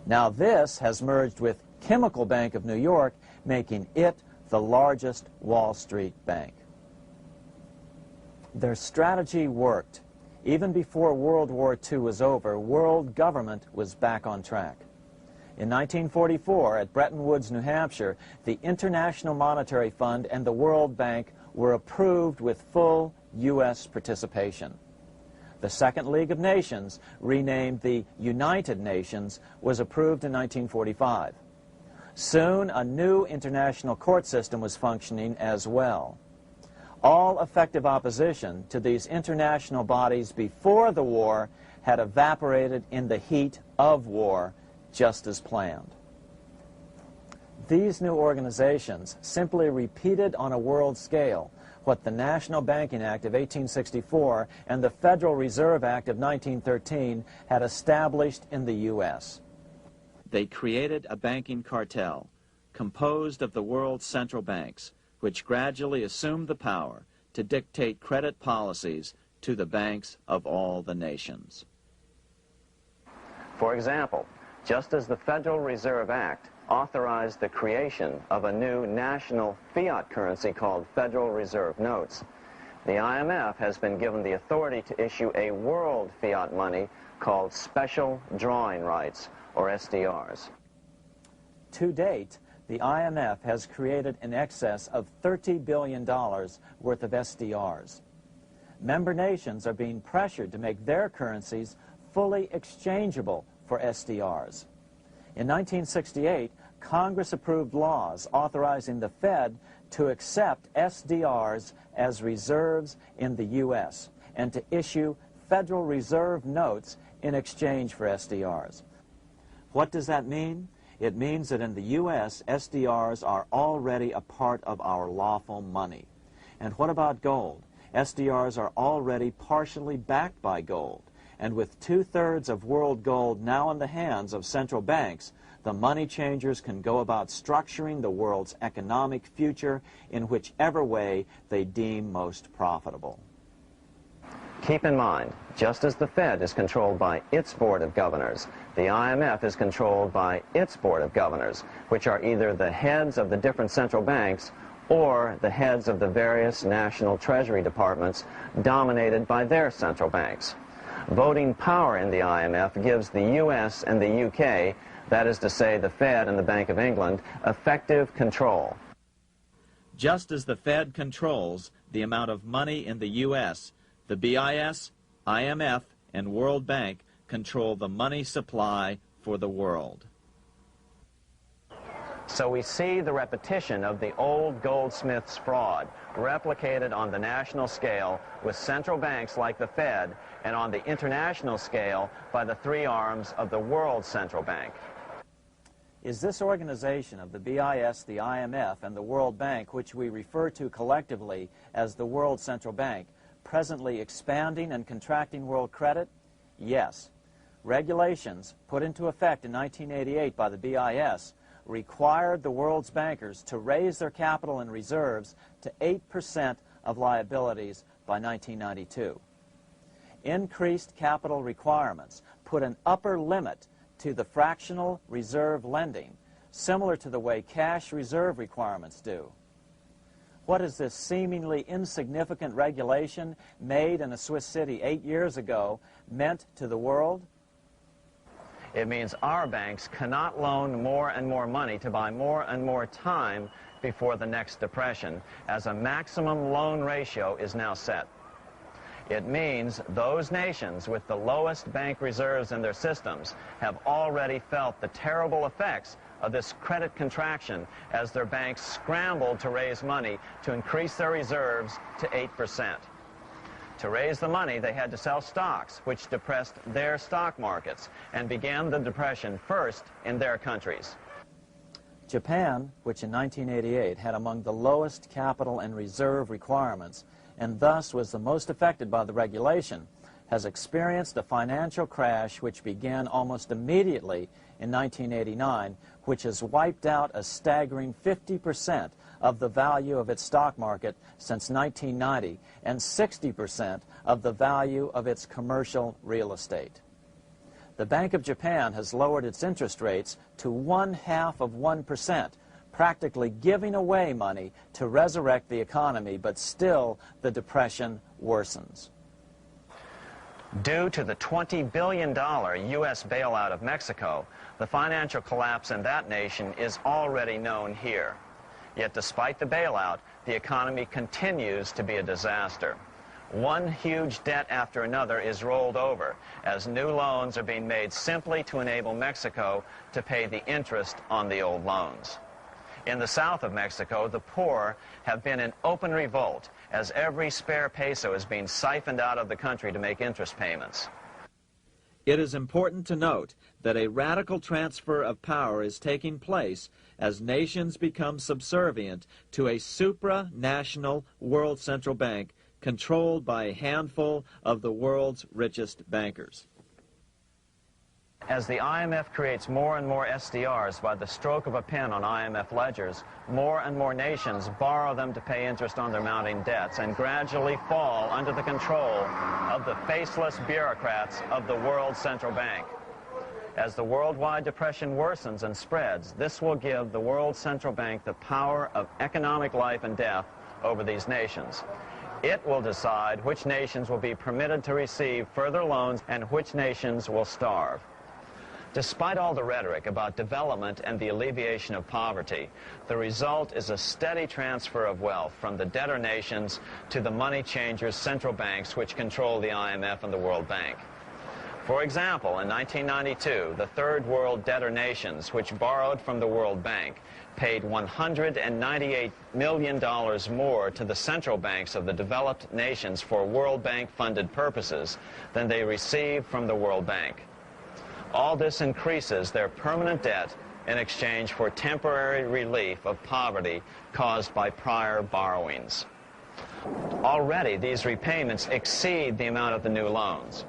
Now this has merged with Chemical Bank of New York, making it the largest Wall Street bank. Their strategy worked. Even before World War II was over, world government was back on track. In 1944, at Bretton Woods, New Hampshire, the International Monetary Fund and the World Bank were approved with full U.S. participation. The Second League of Nations, renamed the United Nations, was approved in 1945. Soon, a new international court system was functioning as well. All effective opposition to these international bodies before the war had evaporated in the heat of war, just as planned. These new organizations simply repeated on a world scale what the National Banking Act of 1864 and the Federal Reserve Act of 1913 had established in the U.S. They created a banking cartel composed of the world's central banks, which gradually assumed the power to dictate credit policies to the banks of all the nations.
For example, just as the Federal Reserve Act authorized the creation of a new national fiat currency called Federal Reserve Notes, the IMF has been given the authority to issue a world fiat money called Special Drawing Rights, or SDRs.
To date, the IMF has created in excess of $30 billion worth of SDRs. Member nations are being pressured to make their currencies fully exchangeable for SDRs. In 1968, Congress approved laws authorizing the Fed to accept SDRs as reserves in the U.S. and to issue Federal Reserve notes in exchange for SDRs. What does that mean? It means that in the U.S., SDRs are already a part of our lawful money. And what about gold? SDRs are already partially backed by gold. And with 2/3 of world gold now in the hands of central banks, the money changers can go about structuring the world's economic future in whichever way they deem most profitable.
Keep in mind, just as the Fed is controlled by its Board of Governors, the IMF is controlled by its Board of Governors, which are either the heads of the different central banks or the heads of the various national treasury departments dominated by their central banks. Voting power in the IMF gives the U.S. and the UK, that is to say the Fed and the Bank of England, effective control.
Just as the Fed controls the amount of money in the U.S., the BIS, IMF, and World Bank control the money supply for the world.
So we see the repetition of the old goldsmith's fraud replicated on the national scale with central banks like the Fed and on the international scale by the three arms of the World Central Bank.
Is this organization of the BIS, the IMF, and the World Bank, which we refer to collectively as the World Central Bank, presently expanding and contracting world credit? Yes. Regulations put into effect in 1988 by the BIS required the world's bankers to raise their capital and reserves to 8% of liabilities by 1992. Increased capital requirements put an upper limit to the fractional reserve lending, similar to the way cash reserve requirements do. What has this seemingly insignificant regulation made in a Swiss city 8 years ago meant to the world?
It means our banks cannot loan more and more money to buy more and more time before the next depression, as a maximum loan ratio is now set. It means those nations with the lowest bank reserves in their systems have already felt the terrible effects of this credit contraction as their banks scrambled to raise money to increase their reserves to 8%. To raise the money, they had to sell stocks, which depressed their stock markets and began the depression first in their countries.
Japan, which in 1988 had among the lowest capital and reserve requirements and thus was the most affected by the regulation, has experienced a financial crash which began almost immediately in 1989, which has wiped out a staggering 50% of the value of its stock market since 1990 and 60% of the value of its commercial real estate. the Bank of Japan has lowered its interest rates to 0.5%, practically giving away money to resurrect the economy, but still the depression worsens.
Due to the $20 billion U.S. bailout of Mexico, the financial collapse in that nation is already known here. Yet despite the bailout, the economy continues to be a disaster. One huge debt after another is rolled over as new loans are being made simply to enable Mexico to pay the interest on the old loans. In the south of Mexico, the poor have been in open revolt as every spare peso is being siphoned out of the country to make interest payments.
It is important to note that a radical transfer of power is taking place as nations become subservient to a supranational world central bank controlled by a handful of the world's richest bankers.
As the IMF creates more and more SDRs by the stroke of a pen on IMF ledgers, more and more nations borrow them to pay interest on their mounting debts and gradually fall under the control of the faceless bureaucrats of the World Central Bank. As the worldwide depression worsens and spreads, this will give the World Central Bank the power of economic life and death over these nations. It will decide which nations will be permitted to receive further loans and which nations will starve. Despite all the rhetoric about development and the alleviation of poverty, the result is a steady transfer of wealth from the debtor nations to the money changers' central banks which control the IMF and the World Bank. For example, in 1992, the third world debtor nations, which borrowed from the World Bank, paid $198 million more to the central banks of the developed nations for World Bank-funded purposes than they received from the World Bank. All this increases their permanent debt in exchange for temporary relief of poverty caused by prior borrowings. Already, these repayments exceed the amount of the new loans.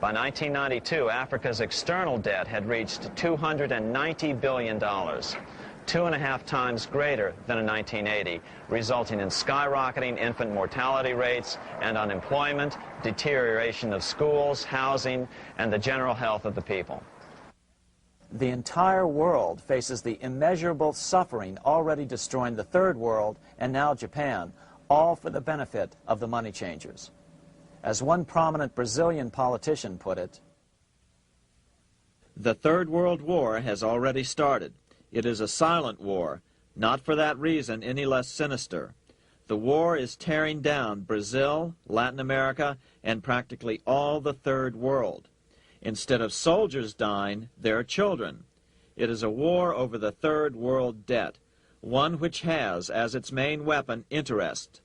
By 1992, Africa's external debt had reached $290 billion, 2.5 times greater than in 1980, resulting in skyrocketing infant mortality rates and unemployment, deterioration of schools, housing, and the general health of the people.
The entire world faces the immeasurable suffering already destroying the third world and now Japan, all for the benefit of the money changers. As one prominent Brazilian politician put it, "The Third World War has already started. It is a silent war, not for that reason any less sinister. The war is tearing down Brazil, Latin America, and practically all the Third World. Instead of soldiers dying, there are children. It is a war over the Third World debt, one which has as its main weapon interest,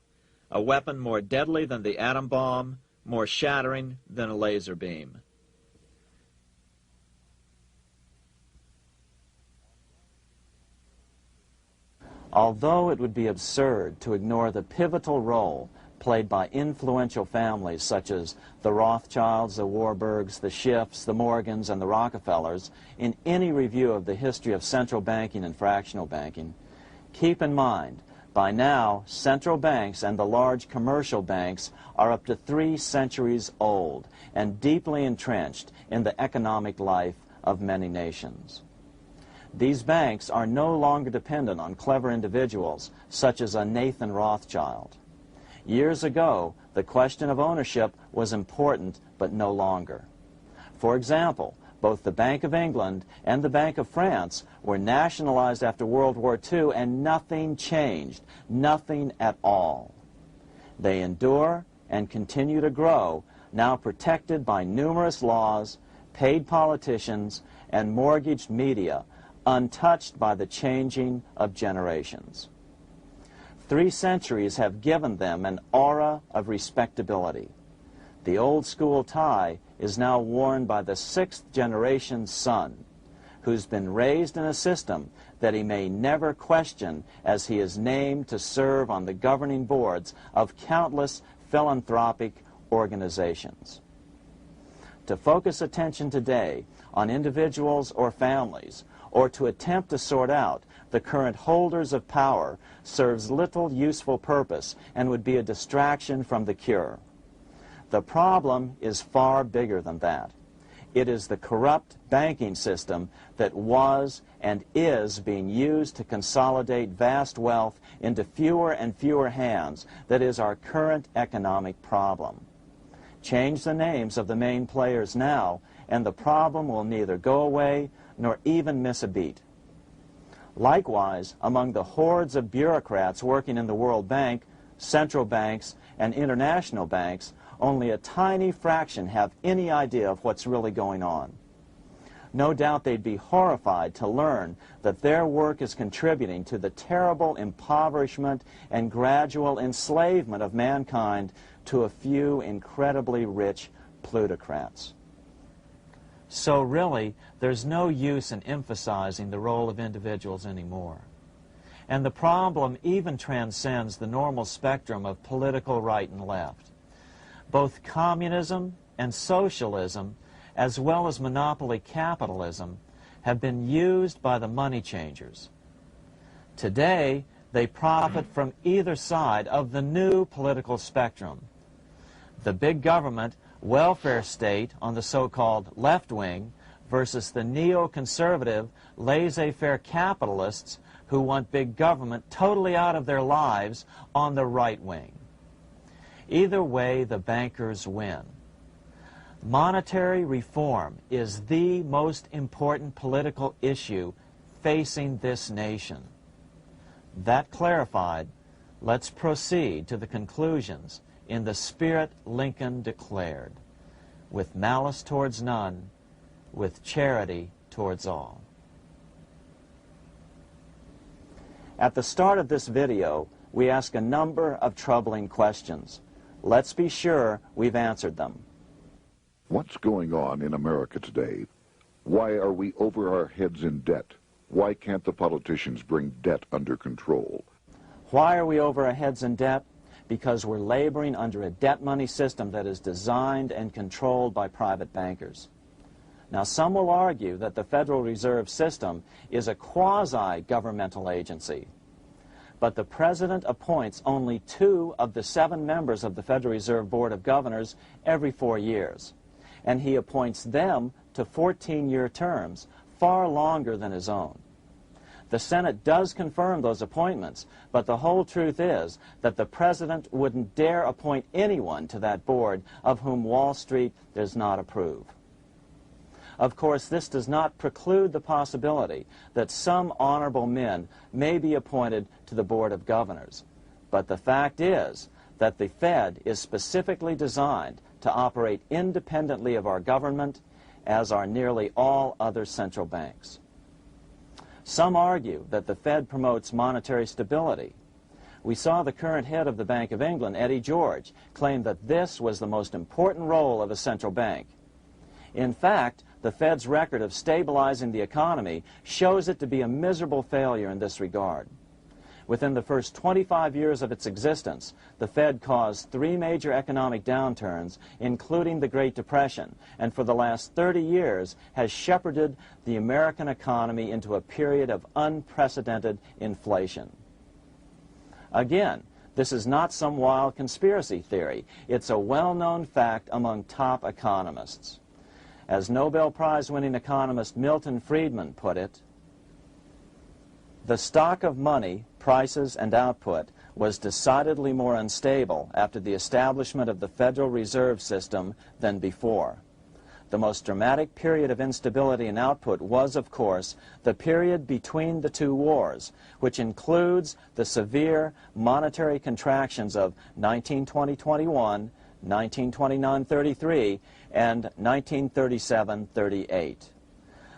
a weapon more deadly than the atom bomb, more shattering than a laser beam." Although it would be absurd to ignore the pivotal role played by influential families such as the Rothschilds, the Warburgs, the Schiffs, the Morgans, and the Rockefellers in any review of the history of central banking and fractional banking, keep in mind, by now, central banks and the large commercial banks are up to 3 centuries old and deeply entrenched in the economic life of many nations. These banks are no longer dependent on clever individuals such as a Nathan Rothschild. Years ago, the question of ownership was important, but no longer. For example, both the Bank of England and the Bank of France were nationalized after World War II, and nothing changed, nothing at all. They endure and continue to grow, now protected by numerous laws, paid politicians, and mortgaged media, untouched by the changing of generations. 3 centuries have given them an aura of respectability. The old school tie is now worn by the 6th generation son, who's been raised in a system that he may never question as he is named to serve on the governing boards of countless philanthropic organizations. To focus attention today on individuals or families, or to attempt to sort out the current holders of power, serves little useful purpose and would be a distraction from the cure. The problem is far bigger than that.
It is the corrupt banking system that was and is being used to consolidate vast wealth into fewer and fewer hands that is our current economic problem. Change the names of the main players now, and the problem will neither go away nor even miss a beat. Likewise, among the hordes of bureaucrats working in the World Bank, central banks, and international banks, only a tiny fraction have any idea of what's really going on. No doubt they'd be horrified to learn that their work is contributing to the terrible impoverishment and gradual enslavement of mankind to a few incredibly rich plutocrats. So really, there's no use in emphasizing the role of individuals anymore. And the problem even transcends the normal spectrum of political right and left. Both communism and socialism, as well as monopoly capitalism, have been used by the money changers. Today, they profit from either side of the new political spectrum. The big government welfare state on the so-called left wing versus the neoconservative laissez-faire capitalists who want big government totally out of their lives on the right wing. Either way, the bankers win. Monetary reform is the most important political issue facing this nation. That clarified, let's proceed to the conclusions in the spirit Lincoln declared, with malice towards none, with charity towards all. At the start of this video, we ask a number of troubling questions. Let's be sure we've answered them.
What's going on in America today? Why are we over our heads in debt? Why can't the politicians bring debt under control?
Why are we over our heads in debt? Because we're laboring under a debt money system that is designed and controlled by private bankers. Now, some will argue that the Federal Reserve System is a quasi-governmental agency. But the President appoints only 2 of the 7 members of the Federal Reserve Board of Governors every 4 years. And he appoints them to 14-year terms, far longer than his own. The Senate does confirm those appointments, but the whole truth is that the President wouldn't dare appoint anyone to that board of whom Wall Street does not approve. Of course, this does not preclude the possibility that some honorable men may be appointed to the Board of Governors. But the fact is that the Fed is specifically designed to operate independently of our government, as are nearly all other central banks. Some argue that the Fed promotes monetary stability. We saw the current head of the Bank of England, Eddie George, claim that this was the most important role of a central bank. In fact, the Fed's record of stabilizing the economy shows it to be a miserable failure in this regard. Within the first 25 years of its existence, the Fed caused 3 major economic downturns, including the Great Depression, and for the last 30 years has shepherded the American economy into a period of unprecedented inflation. Again, this is not some wild conspiracy theory. It's a well-known fact among top economists. As Nobel Prize-winning economist Milton Friedman put it, the stock of money, prices, and output was decidedly more unstable after the establishment of the Federal Reserve System than before. The most dramatic period of instability in output was, of course, the period between the 2 wars, which includes the severe monetary contractions of 1920-21, 1929-33, and 1937-38.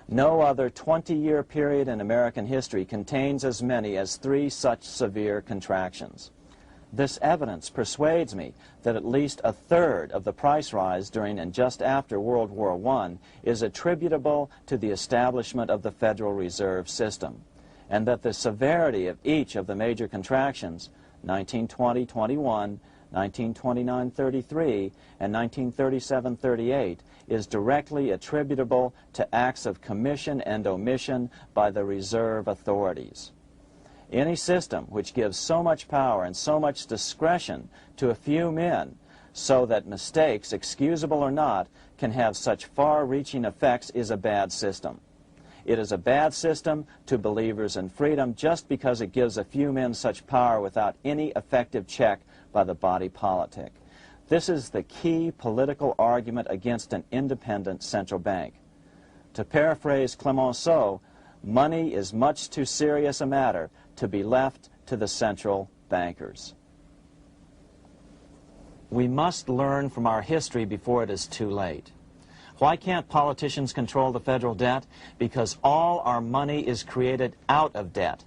No other 20-year period in American history contains as many as 3 such severe contractions. This evidence persuades me that at least a third of the price rise during and just after World War I is attributable to the establishment of the Federal Reserve System, and that the severity of each of the major contractions, 1920-21, 1929-33, and 1937-38, is directly attributable to acts of commission and omission by the reserve authorities. Any system which gives so much power and so much discretion to a few men
so that mistakes, excusable or not, can have such far-reaching effects is a bad system. It is a bad system to believers in freedom just because it gives a few men such power without any effective check by the body politic. This is the key political argument against an independent central bank. To paraphrase Clemenceau, money is much too serious a matter to be left to the central bankers. We must learn from our history before it is too late. Why can't politicians control the federal debt? Because all our money is created out of debt.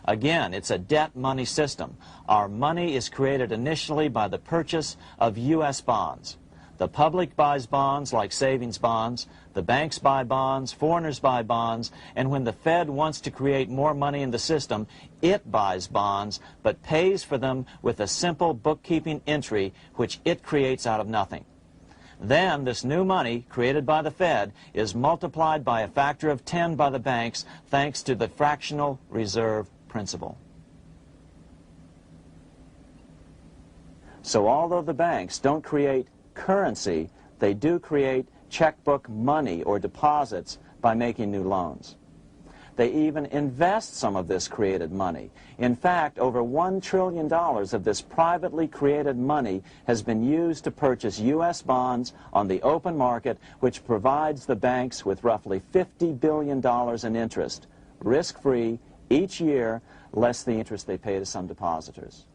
Again, it's a debt money system. Our money is created initially by the purchase of U.S. bonds. The public buys bonds like savings bonds, the banks buy bonds, foreigners buy bonds, and when the Fed wants to create more money in the system, it buys bonds, but pays for them with a simple bookkeeping entry which it creates out of nothing. Then this new money, created by the Fed, is multiplied by a factor of 10 by the banks thanks to the fractional reserve principle. So although the banks don't create currency, they do create checkbook money or deposits by making new loans. They even invest some of this created money. In fact, over $1 trillion of this privately created money has been used to purchase U.S. bonds on the open market, which provides the banks with roughly $50 billion in interest, risk-free, each year, less the interest they pay to some depositors.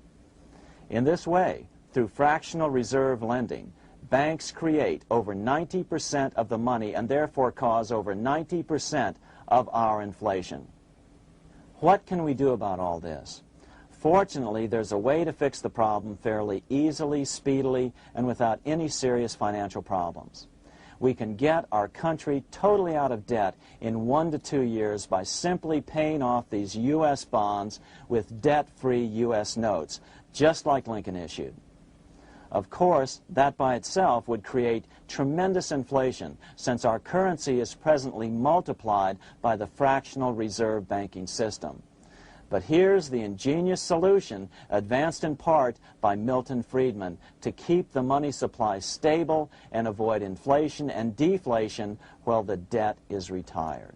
In this way, through fractional reserve lending, banks create over 90% of the money and therefore cause over 90% of our inflation. What can we do about all this? Fortunately, there's a way to fix the problem fairly easily, speedily, and without any serious financial problems. We can get our country totally out of debt in 1 to 2 years by simply paying off these U.S. bonds with debt-free U.S. notes, just like Lincoln issued. Of course, that by itself would create tremendous inflation, since our currency is presently multiplied by the fractional reserve banking system. But here's the ingenious solution, advanced in part by Milton Friedman, to keep the money supply stable and avoid inflation and deflation while the debt is retired.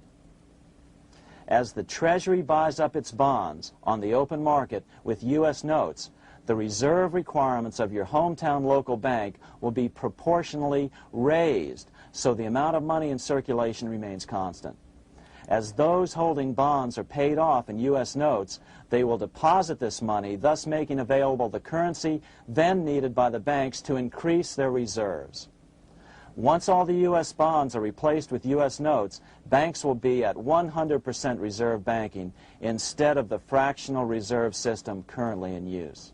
As the Treasury buys up its bonds on the open market with U.S. notes, the reserve requirements of your hometown local bank will be proportionally raised, so the amount of money in circulation remains constant. As those holding bonds are paid off in U.S. notes, they will deposit this money, thus making available the currency then needed by the banks to increase their reserves. Once all the U.S. bonds are replaced with U.S. notes, banks will be at 100% reserve banking instead of the fractional reserve system currently in use.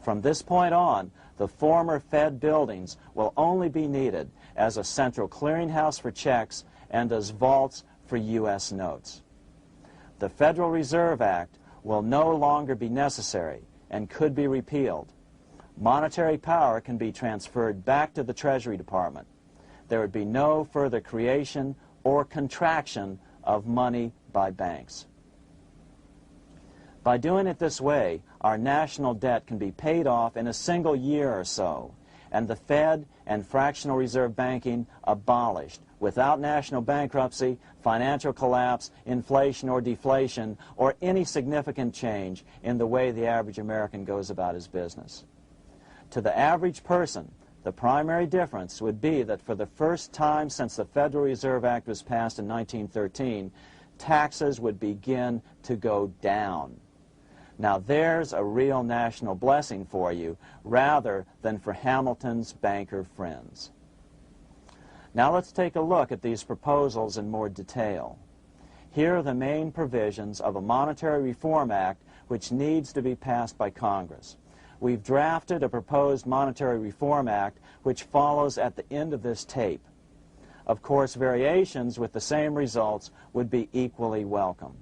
From this point on, the former Fed buildings will only be needed as a central clearinghouse for checks and as vaults for U.S. notes. The Federal Reserve Act will no longer be necessary and could be repealed. Monetary power can be transferred back to the Treasury Department. There would be no further creation or contraction of money by banks. By doing it this way, our national debt can be paid off in a single year or so, and the Fed and fractional reserve banking abolished, without national bankruptcy, financial collapse, inflation or deflation, or any significant change in the way the average American goes about his business. To the average person, the primary difference would be that for the first time since the Federal Reserve Act was passed in 1913, taxes would begin to go down. Now there's a real national blessing for you, rather than for Hamilton's banker friends. Now let's take a look at these proposals in more detail. Here are the main provisions of a Monetary Reform Act which needs to be passed by Congress. We've drafted a proposed Monetary Reform Act which follows at the end of this tape. Of course, variations with the same results would be equally welcome.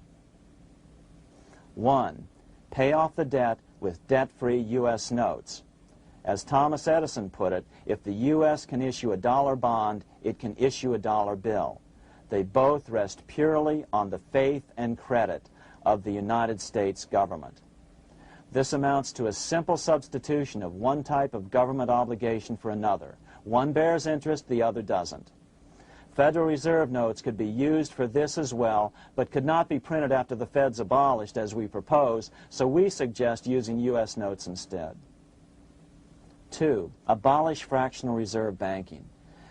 1. Pay off the debt with debt-free U.S. notes. As Thomas Edison put it, if the U.S. can issue a dollar bond, it can issue a dollar bill. They both rest purely on the faith and credit of the United States government.
This amounts to a simple substitution of one type of government obligation for another. One bears interest, the other doesn't. Federal Reserve notes could be used for this as well, but could not be printed after the Fed's abolished as we propose, so we suggest using U.S. notes instead. 2. Abolish fractional reserve banking.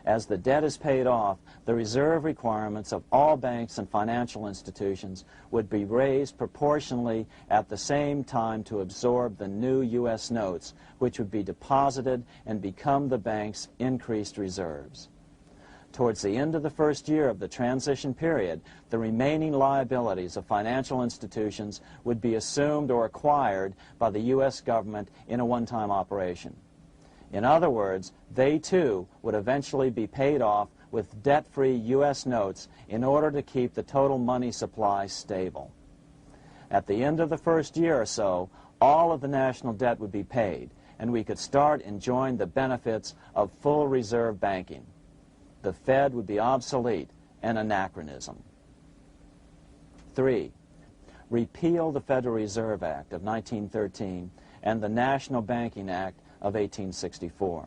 As the debt is paid off, the reserve requirements of all banks and financial institutions would be raised proportionally at the same time to absorb the new U.S. notes, which would be deposited and become the bank's increased reserves. Towards the end of the first year of the transition period, the remaining liabilities of financial institutions would be assumed or acquired by the U.S. government in a one-time operation. In other words, they too would eventually be paid off with debt-free U.S. notes in order to keep the total money supply stable. At the end of the first year or so, all of the national debt would be paid, and we could start enjoying the benefits of full reserve banking. The Fed would be obsolete, an anachronism. 3. Repeal the Federal Reserve Act of 1913 and the National Banking Act of 1864.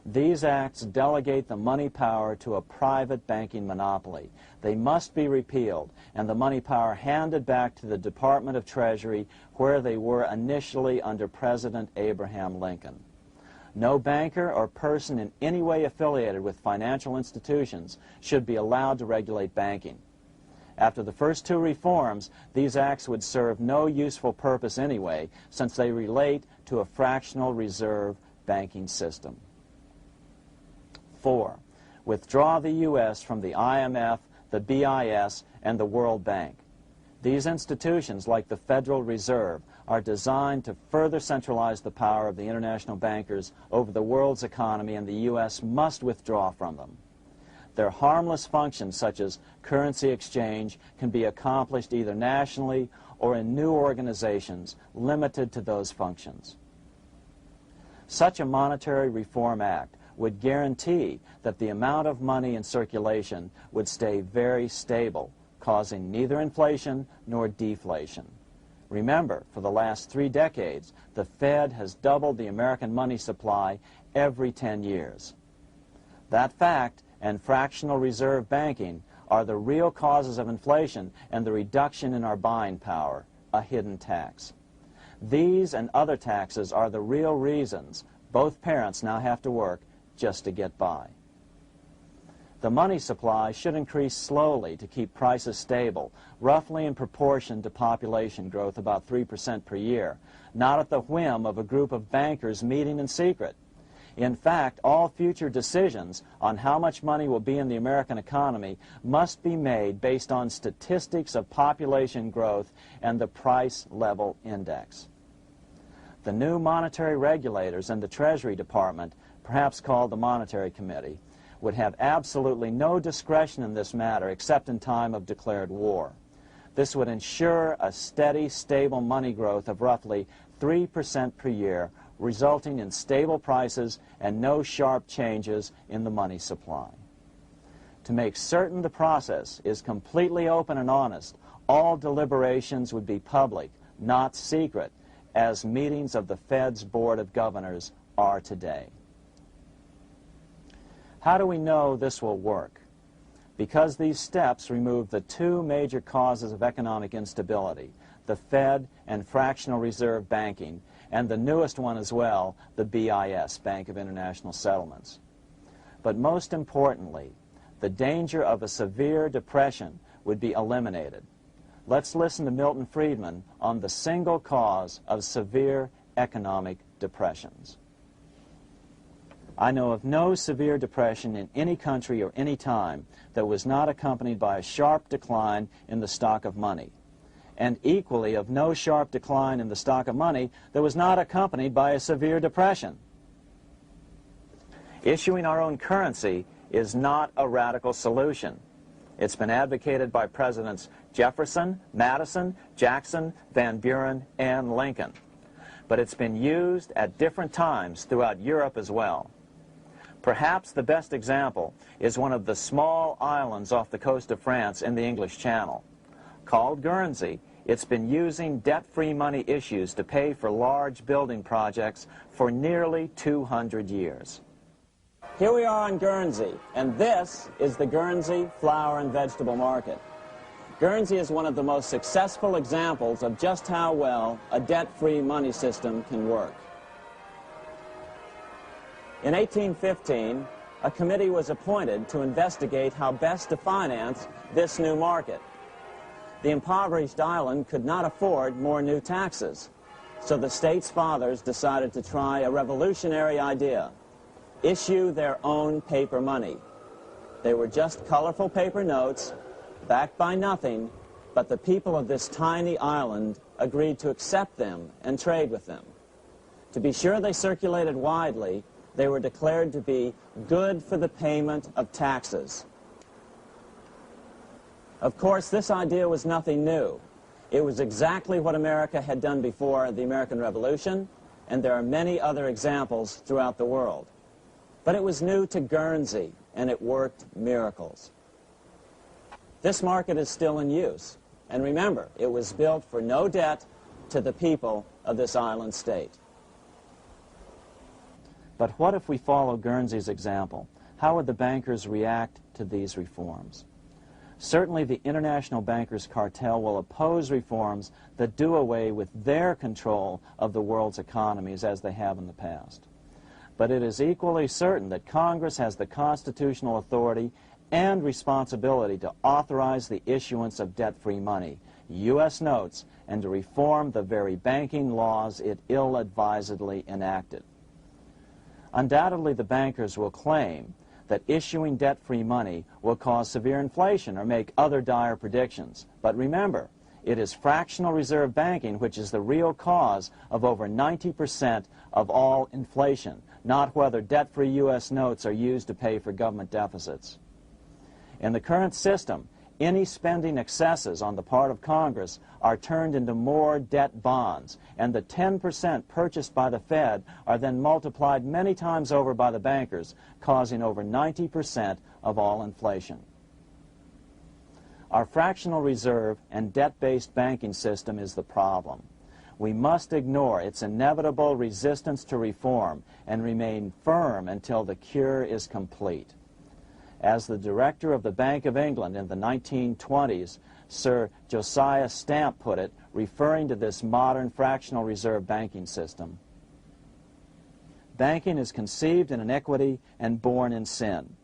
These acts delegate the money power to a private banking monopoly. They must be repealed, and the money power handed back to the Department of Treasury, where they were initially under President Abraham Lincoln. No banker or person in any way affiliated with financial institutions should be allowed to regulate banking. After the first two reforms, these acts would serve no useful purpose anyway, since they relate to a fractional reserve banking system. 4. Withdraw the U.S. from the IMF, the BIS, and the World Bank. These institutions, like the Federal Reserve, are designed to further centralize the power of the international bankers over the world's economy, and the U.S. must withdraw from them. Their harmless functions, such as currency exchange, can be accomplished either nationally or in new organizations limited to those functions. Such a monetary reform act would guarantee that the amount of money in circulation would stay very stable, causing neither inflation nor deflation. Remember, for the last 3 decades, the Fed has doubled the American money supply every 10 years. That fact and fractional reserve banking are the real causes of inflation and the reduction in our buying power, a hidden tax. These and other taxes are the real reasons both parents now have to work just to get by. The money supply should increase slowly to keep prices stable, roughly in proportion to population growth, about 3% per year, not at the whim of a group of bankers meeting in secret. In fact, all future decisions on how much money will be in the American economy must be made based on statistics of population growth and the price level index. The new monetary regulators and the Treasury Department, perhaps called the Monetary Committee, would have absolutely no discretion in this matter except in time of declared war. This would ensure a steady, stable money growth of roughly 3% per year, resulting in stable prices and no sharp changes in the money supply. To make certain the process is completely open and honest, all deliberations would be public, not secret, as meetings of the Fed's Board of Governors are today. How do we know this will work? Because these steps remove the 2 major causes of economic instability, the Fed and fractional reserve banking, and the newest one as well, the BIS, Bank of International Settlements. But most importantly, the danger of a severe depression would be eliminated. Let's listen to Milton Friedman on the single cause of severe economic depressions. I know of no severe depression in any country or any time that was not accompanied by a sharp decline in the stock of money, and equally of no sharp decline in the stock of money that was not accompanied by a severe depression. Issuing our own currency is not a radical solution. It's been advocated by Presidents Jefferson, Madison, Jackson, Van Buren, and Lincoln. But it's been used at different times throughout Europe as well. Perhaps the best example is one of the small islands off the coast of France in the English Channel. Called Guernsey,
It's been using debt-free money issues to pay for large building projects for nearly 200 years. Here we are on Guernsey, and this is the Guernsey Flower and Vegetable Market. Guernsey is one of the most successful examples of just how well a debt-free money system can work. In 1815, a committee was appointed to investigate how best to finance this new market. The impoverished island could not afford more new taxes, so the state's fathers decided to try a revolutionary idea: issue their own paper money. They were just colorful paper notes, backed by nothing, but the people of this tiny island agreed to accept them and trade with them. To be sure they circulated widely, they were declared to be good for the payment of taxes. Of course, this idea was nothing new. It was exactly what America had done before the American Revolution, and there are many other examples throughout the world. But it was new to Guernsey, and it worked miracles. This market is still in use, and remember, it was built for no debt to the people of this island state. But what if we follow Guernsey's example? How would the bankers react to these reforms? Certainly the international bankers' cartel will oppose reforms that do away with their control of the world's economies as they have in the past. But it is equally certain that Congress has the constitutional authority and responsibility to authorize the issuance of debt-free money, U.S. notes, and to reform the very banking laws it ill-advisedly enacted. Undoubtedly, the bankers will claim that issuing debt-free money will cause severe inflation or make other dire predictions. But remember, it is fractional reserve banking which is the real cause of over 90% of all inflation, not whether debt-free U.S. notes are used to pay for government deficits. In the current system, any spending excesses on the part of Congress are turned into more debt bonds, and the 10% purchased by the Fed are then multiplied many times over by the bankers, causing over 90% of all inflation. Our fractional reserve and debt-based banking system is the problem. We must ignore its inevitable resistance to reform and remain firm until the cure is complete. As the director of the Bank of England in the 1920s, Sir Josiah Stamp put it, referring to this modern fractional reserve banking system, "Banking is conceived in iniquity and born in sin.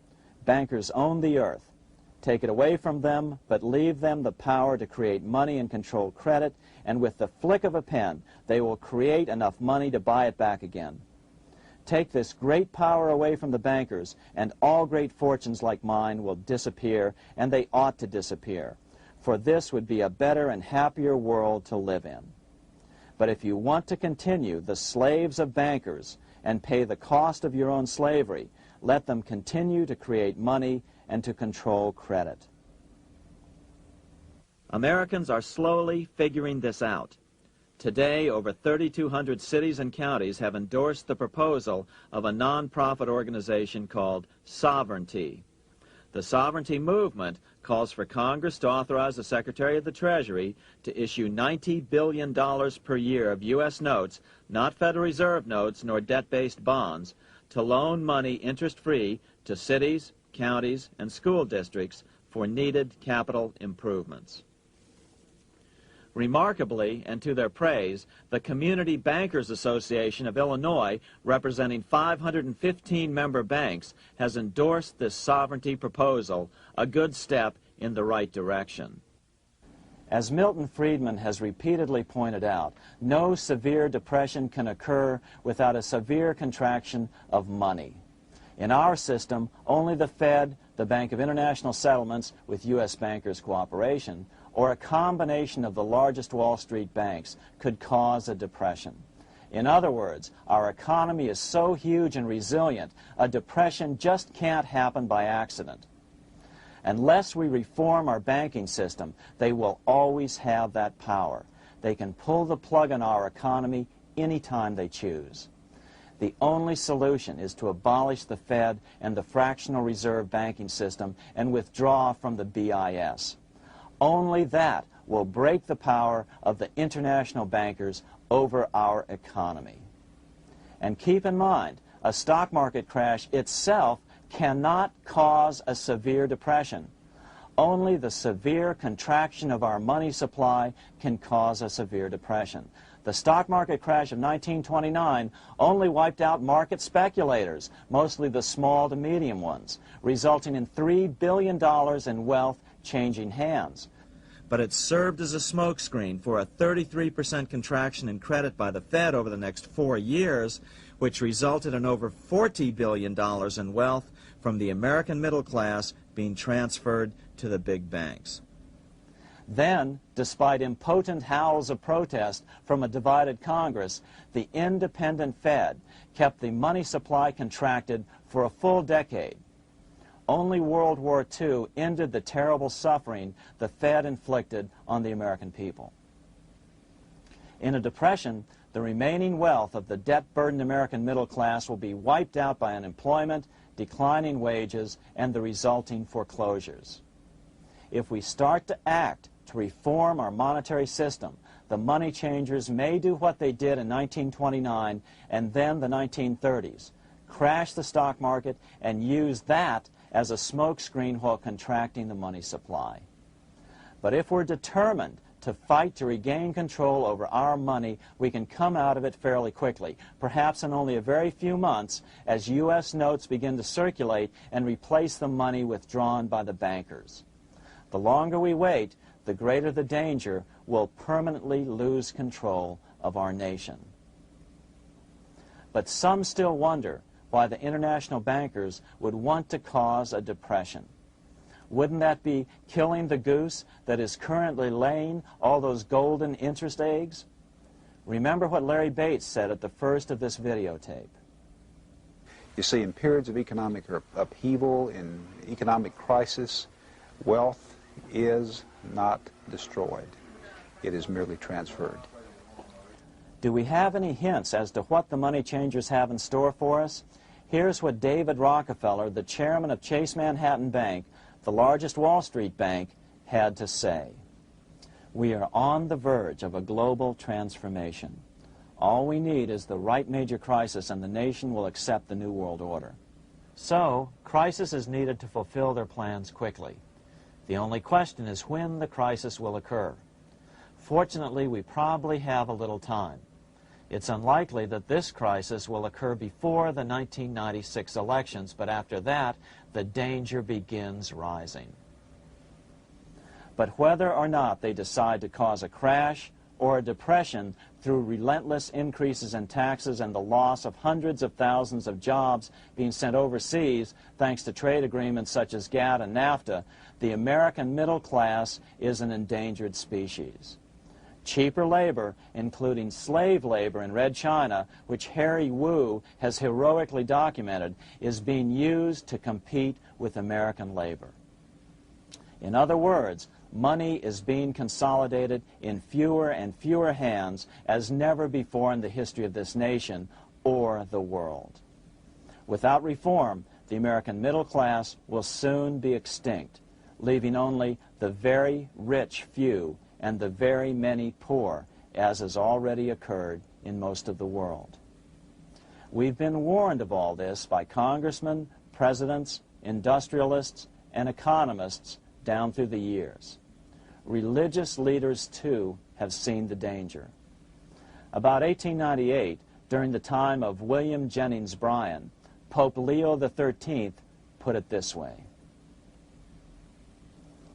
Bankers own the earth. Take it away from them, but leave them the power to create money and control credit, and with the flick of a pen, they will create enough money to buy it back again. Take this great power away from the bankers, and all great fortunes like mine will disappear, and they ought to disappear, for this would be a better and happier world to live in. But if you want to continue the slaves of bankers and pay the cost of your own slavery, let them continue to create money and to control credit." Americans are slowly figuring this out. Today, over 3,200 cities and counties have endorsed the proposal of a non-profit organization called Sovereignty. The Sovereignty movement calls for Congress to authorize the Secretary of the Treasury to issue $90 billion per year of U.S. notes, not Federal Reserve notes nor debt-based bonds, to loan money interest-free to cities, counties, and school districts for needed capital improvements. Remarkably, and to their praise, the Community Bankers Association of Illinois, representing 515 member banks, has endorsed this sovereignty proposal, a good step in the right direction. As Milton Friedman has repeatedly pointed out, no severe depression can occur without a severe contraction of money. In our system, only the Fed, the Bank of International Settlements, with U.S. bankers' cooperation, or a combination of the largest Wall Street banks could cause a depression. In other words, our economy is so huge and resilient, a depression just can't happen by accident. Unless we reform our banking system, they will always have that power. They can pull the plug on our economy anytime they choose. The only solution is to abolish the Fed and the fractional reserve banking system and withdraw from the BIS.
Only that will break the power of the international bankers over our economy. And keep in mind, a stock market crash itself cannot cause a severe depression. Only the severe contraction of our money supply can cause a severe depression. The stock market crash of 1929 only wiped out market speculators, mostly the small to medium ones, resulting in $3 billion in wealth changing hands. But it served as a smokescreen for a 33% contraction in credit by the Fed over the next 4 years, which resulted in over $40 billion in wealth from the American middle class being transferred to the big banks. Then, despite impotent howls of protest from a divided Congress, the independent Fed kept the money supply contracted for a full decade. Only World War II ended the terrible suffering the Fed inflicted on the American people. In a depression, the remaining wealth of the debt-burdened American middle class will be wiped out by unemployment, declining wages, and the resulting foreclosures. If we start to act to reform our monetary system, the money changers may do what they did in 1929 and then the 1930s, crash the stock market and use that as a smokescreen while contracting the money supply. But if we're determined to fight to regain control over our money, we can come out of it fairly quickly, perhaps in only a very few months, as U.S. notes begin to circulate and replace the money withdrawn by the bankers. The longer we wait, the greater the danger we'll permanently lose control of our nation. But some still wonder why the international bankers would want to cause a depression. Wouldn't that be killing the goose that is currently laying all those golden interest eggs? Remember what Larry Bates said at the first of this videotape.
You see, in periods of economic upheaval, in economic crisis, wealth is not destroyed. It is merely transferred.
Do we have any hints as to what the money changers have in store for us? Here's what David Rockefeller, the chairman of Chase Manhattan Bank, the largest Wall Street bank, had to say. We are on the verge of a global transformation. All we need is the right major crisis and the nation will accept the New World Order. So, crisis is needed to fulfill their plans quickly. The only question is when the crisis will occur. Fortunately, we probably have a little time. It's unlikely that this crisis will occur before the 1996 elections, but after that, the danger begins rising. But whether or not they decide to cause a crash or a depression through relentless increases in taxes and the loss of hundreds of thousands of jobs being sent overseas thanks to trade agreements such as GATT and NAFTA, the American middle class is an endangered species. Cheaper labor, including slave labor in Red China, which Harry Wu has heroically documented, is being used to compete with American labor. In other words, money is being consolidated in fewer and fewer hands as never before in the history of this nation or the world. Without reform, the American middle class will soon be extinct, leaving only the very rich few and the very many poor, as has already occurred in most of the world. We've been warned of all this by congressmen, presidents, industrialists, and economists down through the years. Religious leaders, too, have seen the danger. About 1898, during the time of William Jennings Bryan, Pope Leo XIII put it this way.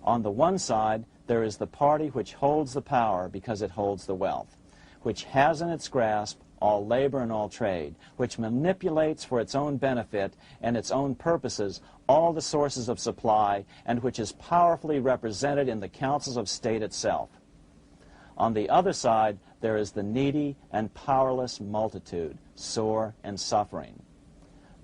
On the one side, there is the party which holds the power because it holds the wealth, which has in its grasp all labor and all trade, which manipulates for its own benefit and its own purposes all the sources of supply, and which is powerfully represented in the councils of state itself. On the other side, there is the needy and powerless multitude, sore and suffering.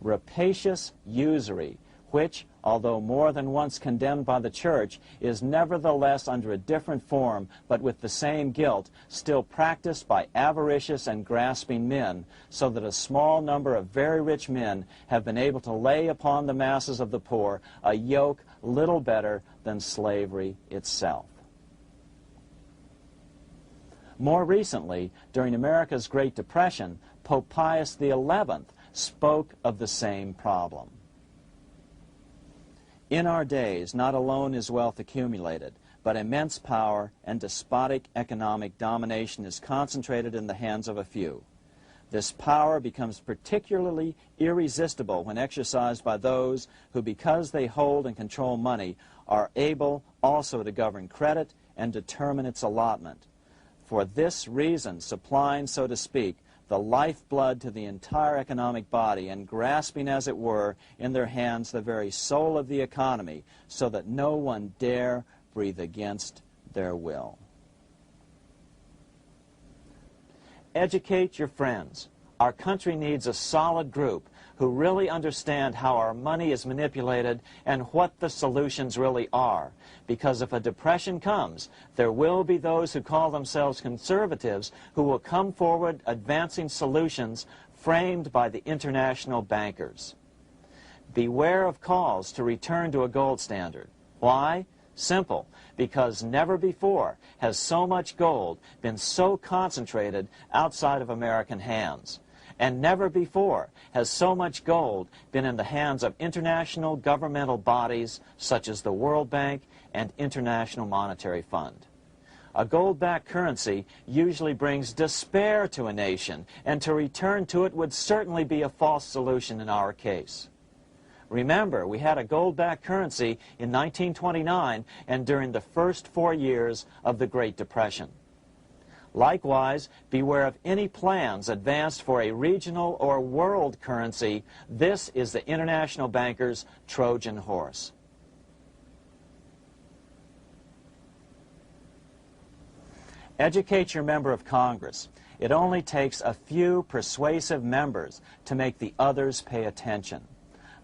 Rapacious usury, which, although more than once condemned by the Church, is nevertheless under a different form, but with the same guilt, still practiced by avaricious and grasping men, so that a small number of very rich men have been able to lay upon the masses of the poor a yoke little better than slavery itself.
More recently, during America's Great Depression, Pope Pius XI spoke of the same problem. In our days, not alone is wealth accumulated, but immense power and despotic economic domination is concentrated in the hands of a few. This power becomes particularly irresistible when exercised by those who, because they hold and control money, are able also to govern credit and determine its allotment. For this reason, supplying, so to speak, the lifeblood to the entire economic body and grasping, as it were, in their hands the very soul of the economy, so that no one dare breathe against their will. Educate your friends. Our country needs a solid group who really understand how our money is manipulated and what the solutions really are. Because if a depression comes, there will be those who call themselves conservatives who will come forward advancing solutions framed by the international bankers. Beware of calls to return to a gold standard. Why? Simple, because never before has so much gold been so concentrated outside of American hands. And never before has so much gold been in the hands of international governmental bodies such as the World Bank and International Monetary Fund. A gold-backed currency usually brings despair to a nation, and to return to it would certainly be a false solution in our case. Remember, we had a gold-backed currency in 1929 and during the first 4 years of the Great Depression. Likewise, beware of any plans advanced for a regional or world currency. This is the international bankers' Trojan horse. Educate your member of Congress. It only takes a few persuasive members to make the others pay attention.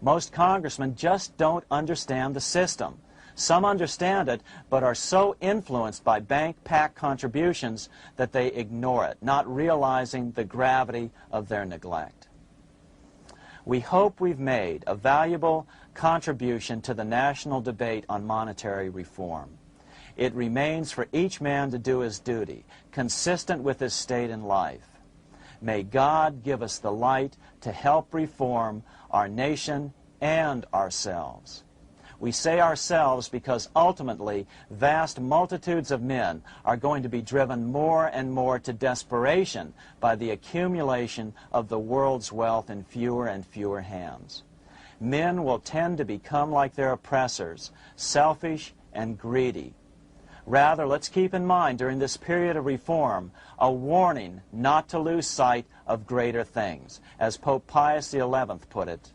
Most congressmen just don't understand the system. Some understand it, but are so influenced by bank-packed contributions that they ignore it, not realizing the gravity of their neglect. We hope we've made a valuable contribution to the national debate on monetary reform. It remains for each man to do his duty, consistent with his state in life. May God give us the light to help reform our nation and ourselves. We say ourselves because ultimately vast multitudes of men are going to be driven more and more to desperation by the accumulation of the world's wealth in fewer and fewer hands. Men will tend to become like their oppressors, selfish and greedy. Rather, let's keep in mind during this period of reform a warning not to lose sight of greater things, as Pope Pius XI put it.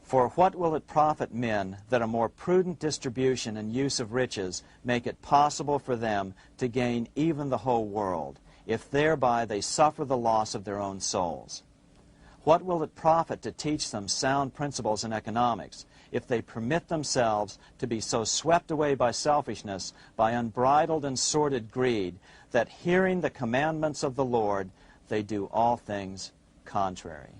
For what will it profit men that a more prudent distribution and use of riches make it possible for them to gain even the whole world, if thereby they suffer the loss of their own souls? What will it profit to teach them sound principles in economics, if they permit themselves to be so swept away by selfishness, by unbridled and sordid greed, that hearing the commandments of the Lord, they do all things contrary?